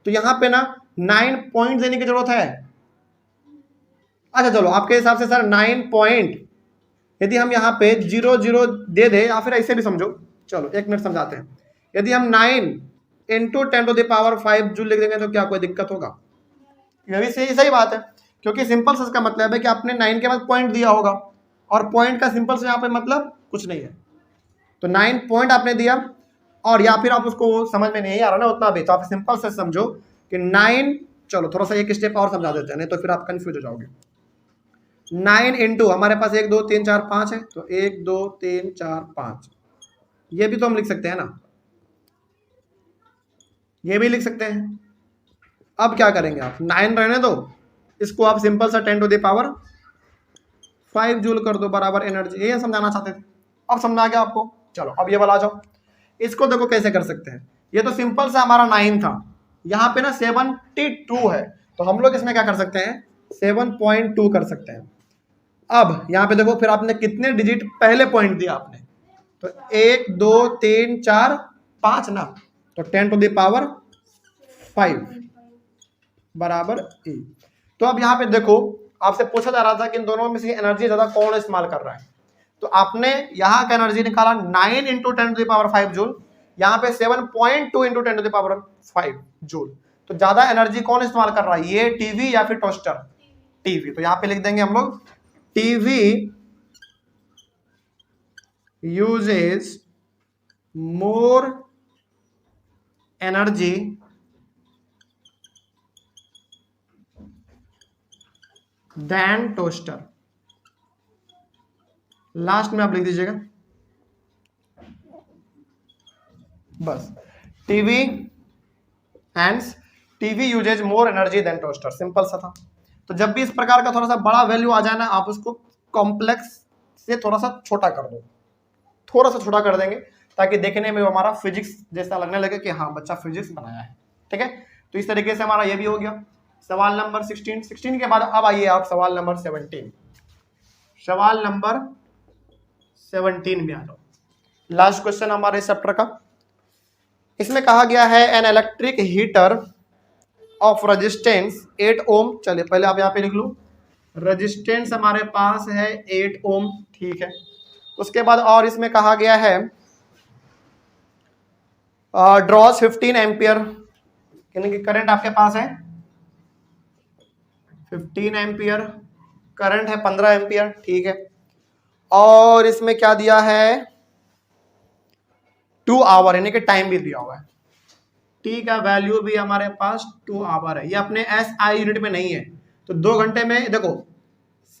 तो यहाँ पे ना 9 पॉइंट देने की जरूरत है। अच्छा चलो आपके हिसाब से सर 9 पॉइंट यदि हम यहाँ पे 0 0 दे दे, या फिर ऐसे भी समझो, चलो 1 मिनट समझाते हैं। यदि हम 9 × 10⁵ जूल लिख देंगे तो क्या कोई दिक्कत होगा? यह भी सही बात है, क्योंकि सिंपल से इसका मतलब है कि आपने 9 के बाद पॉइंट दिया होगा, और पॉइंट का सिंपल से यहाँ पे मतलब कुछ नहीं है। तो 9 पॉइंट आपने दिया, और या फिर आप उसको समझ में नहीं आ रहा ना उतना भी, तो आप सिंपल से समझो कि 9, चलो थोड़ा सा एक स्टेप और समझा देते हैं, नहीं तो फिर आप कंफ्यूज हो जाओगे। 9 × हमारे पास 1 2 3 4 5 है, तो 1 2 3 4 5, ये भी तो हम लिख सकते हैं ना, ये भी लिख सकते हैं। अब क्या करेंगे आप, 9 रहने दो, इसको आप सिंपल सा 10⁵ जूल कर दो बराबर एनर्जी। ये समझाना चाहते थे, अब समझा गया आपको। चलो अब ये वाला आ जाओ, इसको देखो कैसे कर सकते हैं। ये तो सिंपल सा हमारा 9 था, यहाँ पे ना 72 है, तो हम लोग इसमें क्या कर सकते हैं 7.2 कर सकते हैं। अब यहाँ पे देखो फिर आपने कितने डिजिट पहले पॉइंट दिया आपने, तो 1 2 3 4 5 ना, तो 10⁵ बराबर E। तो अब यहाँ पे देखो आपसे पूछा जा रहा था कि इन दोनों में से एनर्जी ज्यादा कौन इस्तेमाल कर रहा है। तो आपने यहाँ का एनर्जी निकाला 9 इंटू 10⁵ जूल, यहाँ पे 7.2 इंटू 10⁵ जूल। तो ज्यादा एनर्जी कौन इस्तेमाल कर रहा है, ये टीवी या फिर टोस्टर? टीवी। तो यहाँ पे लिख देंगे हम लोग TV uses more energy than toaster. Last में आप लिख दीजिएगा बस, TV hands TV uses more energy than toaster, simple सा था। तो जब भी इस प्रकार का थोड़ा सा बड़ा वैल्यू आ जाए ना, आप उसको कॉम्प्लेक्स से थोड़ा सा छोटा कर दो, थोड़ा सा छोटा कर देंगे ताकि देखने में हमारा फिजिक्स जैसा लगने लगे कि हाँ बच्चा फिजिक्स बनाया है। ठीक है, तो इस तरीके से हमारा ये भी हो गया सवाल नंबर 16 के बाद अब आइए आप सवाल नंबर 17। सवाल नंबर 17 में आ जाओ, लास्ट क्वेश्चन हमारे चैप्टर का। इसमें कहा गया है an electric heater of resistance 8 ओम। चलिए पहले आप यहाँ पे लिख लो, रेजिस्टेंस हमारे पास है 8 ओम, ठीक है। उसके बाद और इसमें कहा गया है ड्रॉज 15 एम्पियर, यानी कि करंट आपके पास है 15 एम्पियर, करंट है 15 एम्पियर, ठीक है। और इसमें क्या दिया है 2 आवर, यानी कि टाइम भी दिया हुआ है, ठीक है। वैल्यू भी हमारे पास 2 आवर है, ये अपने SI यूनिट में नहीं है। तो 2 घंटे में देखो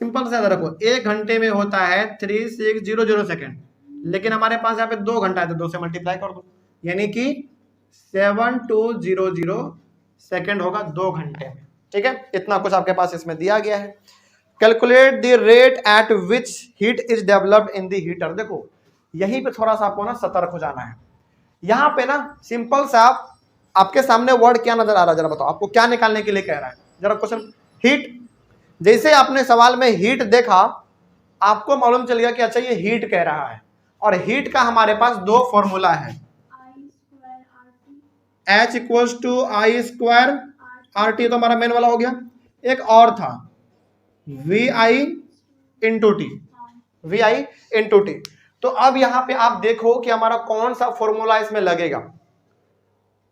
सिंपल से रखो, 1 घंटे में होता है 3600 सेकेंड, लेकिन हमारे पास यहाँ पे 2 घंटा है तो 2 से मल्टीप्लाई कर दो, यानी कि 7200 सेकेंड होगा 2 घंटे में, ठीक है। इतना कुछ आपके पास इसमें दिया गया है। Calculate the rate at which heat is developed in the heater. देखो यहीं पे थोड़ा सा आपको ना सतर्क हो जाना है। यहाँ पे ना सिंपल सा आपके सामने वर्ड क्या नजर आ रहा है, जरा बताओ आपको क्या निकालने के लिए कह रहा है, जरा क्वेश्चन हीट। जैसे आपने सवाल में हीट देखा, आपको मालूम चल गया कि अच्छा ये हीट कह रहा है, और हीट का हमारे पास 2 फॉर्मूला है, H equals to I square RT, तो हमारा मेन वाला हो गया। एक और था VI into T, VI into T. तो अब यहां पे आप देखो कि हमारा कौन सा फॉर्मूला इसमें लगेगा।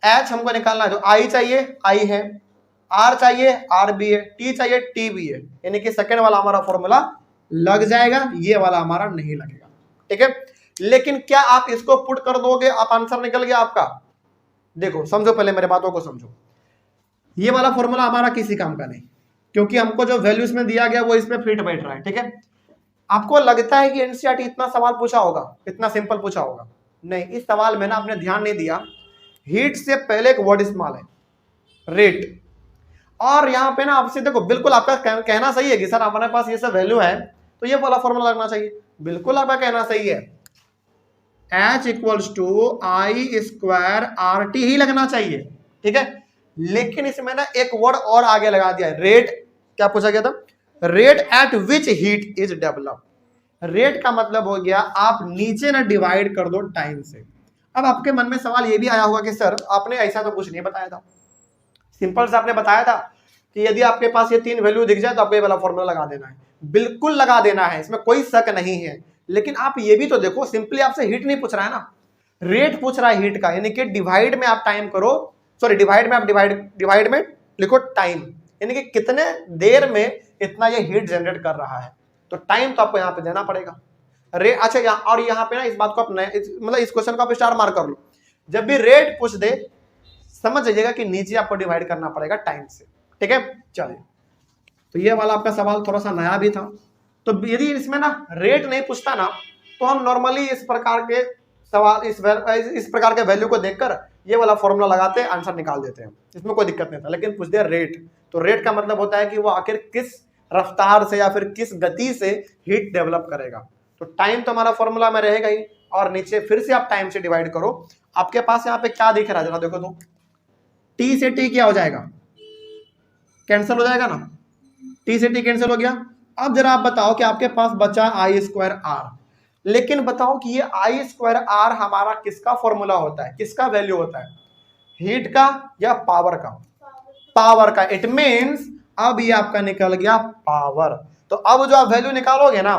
H हमको निकालना है, तो I चाहिए I है, R चाहिए R भी है, T चाहिए T भी है, यानी कि सेकेंड वाला हमारा फॉर्मूला लग जाएगा, ये वाला हमारा नहीं लगेगा, ठीक है। लेकिन क्या आप इसको पुट कर दोगे, आप आंसर निकल गया आपका। देखो समझो, पहले मेरे बातों को समझो, ये वाला फॉर्मूला हमारा किसी काम का नहीं, क्योंकि हमको जो वैल्यू इसमें दिया गया वो इसमें फिट बैठ रहा है, ठीक है। आपको लगता है कि एनसीईआरटी इतना सवाल पूछा होगा, इतना सिंपल पूछा होगा, नहीं। इस सवाल में ना आपने ध्यान नहीं दिया, हीट से पहले एक वर्ड इस्तेमाल है रेट, और यहाँ पे ना आपसे देखो बिल्कुल आपका कहना सही है कि सर हमारे पास ये सब वैल्यू है तो ये वाला फॉर्मूला लगना चाहिए, बिल्कुल आपका कहना सही है। H equals to I square RT ही लगना चाहिए, ठीक है। लेकिन इसमें ना एक वर्ड और आगे लगा दिया है, रेट। क्या पूछा गया था, rate at which heat is developed. Rate का मतलब हो गया आप नीचे ना डिवाइड कर दो टाइम से। अब आपके मन में सवाल ये भी आया होगा कि सर आपने ऐसा तो कुछ नहीं बताया था, सिंपल से आपने बताया था कि यदि आपके पास ये 3 वैल्यू दिख जाए तो आपको ये वाला फॉर्मूला लगा देना है। बिल्कुल लगा देना है, इसमें कोई शक नहीं है। लेकिन आप ये भी तो देखो, सिंपली आपसे हीट नहीं पूछ रहा है ना, रेट पूछ रहा है हीट का, यानी कि डिवाइड में आप टाइम करो, सॉरी डिवाइड में आप डिवाइड में लिखो टाइम, यानी कि कितने देर में इतना ये हीट जनरेट कर रहा है। तो टाइम तो आपको यहाँ पे देना पड़ेगा। अच्छा यहाँ और यहाँ पे ना इस बात को आप मतलब इस क्वेश्चन को आप स्टार मार्क कर लो, जब भी रेट पूछ दे समझ जाइएगा कि नीचे आपको डिवाइड करना पड़ेगा टाइम से, ठीक है। चलिए, तो ये वाला आपका सवाल थोड़ा सा नया भी था। तो यदि इसमें ना रेट नहीं पूछता ना, तो हम नॉर्मली इस प्रकार के सवाल इस प्रकार के वैल्यू को देखकर ये वाला फॉर्मूला लगाते हैं, आंसर निकाल देते हैं, इसमें कोई दिक्कत नहीं था। लेकिन पूछ दिया रेट, तो रेट का मतलब होता है कि वो आखिर किस रफ्तार से या फिर किस गति से हीट डेवलप करेगा। तो टाइम तो हमारा फॉर्मूला में रहेगा ही, और नीचे फिर से आप टाइम से डिवाइड करो। आपके पास यहाँ पे क्या दिख रहा है जरा देखो तो, टी से टी क्या हो जाएगा, कैंसिल हो जाएगा ना, टी से टी कैंसिल हो गया। अब जरा आप बताओ कि आपके पास बचा आई स्क्वायर आर, लेकिन बताओ कि ये आई स्क्वायर आर हमारा किसका फॉर्मूला होता है, किसका वैल्यू होता है, हीट का या पावर का, पावर का। इट मीन्स अब ये आपका निकल गया पावर। तो अब जो आप वैल्यू निकालोगे ना,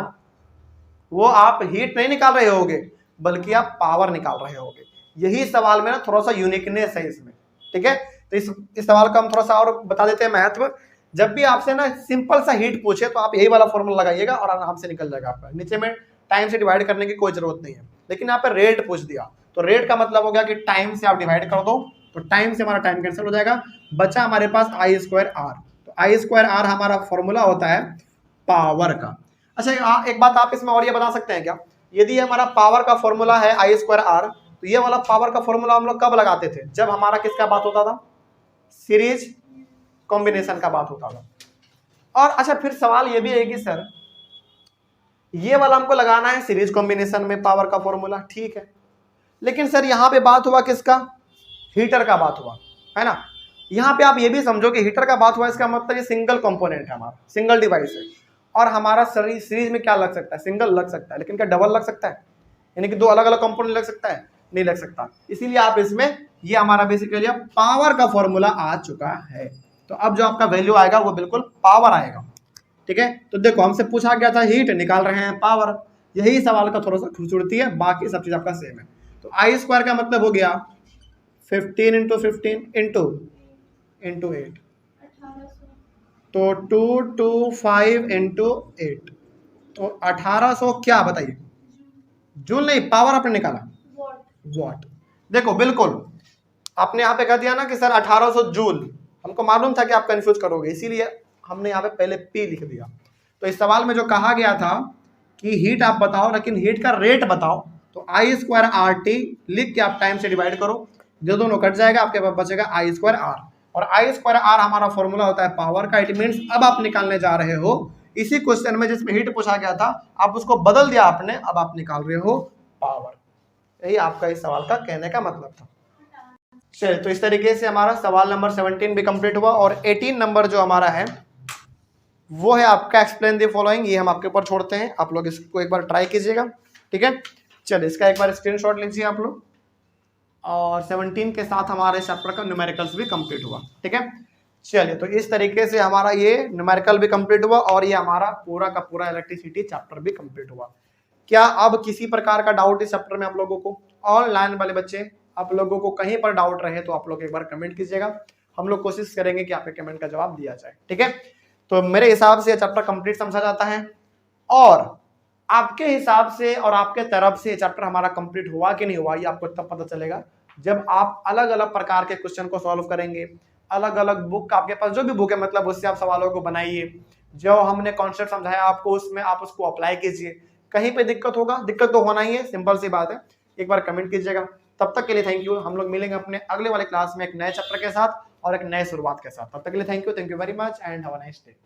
वो आप हीट नहीं निकाल रहे होगे बल्कि आप पावर निकाल रहे होगे। यही सवाल में ना थोड़ा सा यूनिकनेस है इसमें, ठीक है। तो इस सवाल का हम थोड़ा सा और बता देते हैं महत्व। जब भी आपसे ना सिंपल सा हीट पूछे तो आप यही वाला फॉर्मूला लगाइएगा और आराम से निकल जाएगा आपका। नीचे में टाइम से डिवाइड करने की कोई जरूरत नहीं है। लेकिन यहाँ पे रेट पूछ दिया तो रेट का मतलब हो गया कि टाइम से आप डिवाइड कर दो, तो टाइम से हमारा टाइम कैंसिल हो जाएगा, बचा हमारे पास आई स्क्वायर आर। तो आई स्क्वायर आर हमारा फॉर्मूला होता है पावर का। अच्छा एक बात आप इसमें और ये बता सकते हैं क्या, यदि हमारा पावर का फॉर्मूला है आई स्क्वायर आर, तो ये वाला पावर का फॉर्मूला हम लोग कब लगाते थे, जब हमारा किसका बात होता था, सीरीज कॉम्बिनेशन का बात होता था। और अच्छा फिर सवाल ये भी है कि सर ये वाला हमको लगाना है सीरीज कॉम्बिनेशन में पावर का फॉर्मूला, ठीक है, लेकिन सर यहाँ पे बात हुआ किसका, हीटर का बात हुआ, है ना। यहाँ पे आप ये भी समझो कि हीटर का बात हुआ, इसका मतलब ये सिंगल कंपोनेंट है, हमारा सिंगल डिवाइस है। और हमारा सीरीज में क्या लग सकता है, सिंगल लग सकता है, लेकिन क्या डबल लग सकता है, यानी कि दो अलग अलग कंपोनेंट लग सकता है, नहीं लग सकता। इसीलिए आप इसमें ये हमारा बेसिकली पावर का फॉर्मूला आ चुका है। तो अब जो आपका वैल्यू आएगा वो बिल्कुल पावर आएगा, ठीक है। तो देखो हमसे पूछा गया था हीट, निकाल रहे हैं पावर, यही सवाल का थोड़ा सा खूबसूरती है, बाकी सब चीज आपका सेम है। तो आई स्क्वायर का मतलब हो गया 15 इंटू 15 इंटू 8, तो 225 इंटू 8, तो 1800 क्या बताइए, जूल नहीं, पावर आपने निकाला, वॉट। देखो बिल्कुल आपने यहाँ पे कह दिया ना कि सर 1800 जूल, हमको मालूम था कि आप कंफ्यूज करोगे, इसीलिए हमने यहाँ पे पहले पी लिख दिया। तो इस सवाल में जो कहा गया था कि हीट आप बताओ लेकिन हीट का रेट बताओ, तो आई स्क्वायर आर टी लिख के आप टाइम से डिवाइड करो, जो दोनों कट जाएगा आपके पास बचेगा आई स्क्वायर आर। और आई स्क्वायर आर हमारा फॉर्मूला होता है पावर का। इट मीन्स अब आप निकालने जा रहे हो इसी क्वेश्चन में जिसमें हीट पूछा गया था, आप उसको बदल दिया आपने, अब आप निकाल रहे हो पावर। यही आपका इस सवाल का कहने का मतलब था। चलिए तो इस तरीके से हमारा सवाल नंबर 17 भी कंप्लीट हुआ। और 18 नंबर जो हमारा है वो है आपका एक्सप्लेन द फॉलोइंग। ये हम आपके ऊपर छोड़ते हैं, आप लोग इसको एक बार ट्राई कीजिएगा, ठीक है। चलिए इसका एक बार स्क्रीनशॉट लीजिए आप लोग। और 17 के साथ हमारे चैप्टर का न्यूमेरिकल्स भी कंप्लीट हुआ, ठीक है। चलिए तो इस तरीके से हमारा ये न्यूमेरिकल भी कंप्लीट हुआ और ये हमारा पूरा का पूरा इलेक्ट्रिसिटी चैप्टर भी कंप्लीट हुआ। क्या अब किसी प्रकार का डाउट इस चैप्टर में आप लोगों को, ऑनलाइन वाले बच्चे आप लोगों को कहीं पर डाउट रहे तो आप लोग एक बार कमेंट कीजिएगा, हम लोग कोशिश करेंगे कि आपके कमेंट का जवाब दिया जाए, ठीक है। तो मेरे हिसाब से ये चैप्टर कंप्लीट समझा जाता है, और आपके हिसाब से और आपके तरफ से चैप्टर हमारा कंप्लीट हुआ कि नहीं हुआ ये आपको तब पता चलेगा जब आप अलग अलग प्रकार के क्वेश्चन को सॉल्व करेंगे। अलग अलग बुक, आपके पास जो भी बुक है मतलब उससे आप सवालों को बनाइए, जो हमने कॉन्सेप्ट समझाया आपको उसमें आप उसको अप्लाई कीजिए। कहीं पे दिक्कत होगा, दिक्कत तो होना ही है, सिंपल सी बात है, एक बार कमेंट कीजिएगा। तब तक के लिए थैंक यू। हम लोग मिलेंगे अपने अगले वाले क्लास में एक नए चैप्टर के साथ और एक नए शुरुआत के साथ। तब तक के लिए thank you very much and have a nice day.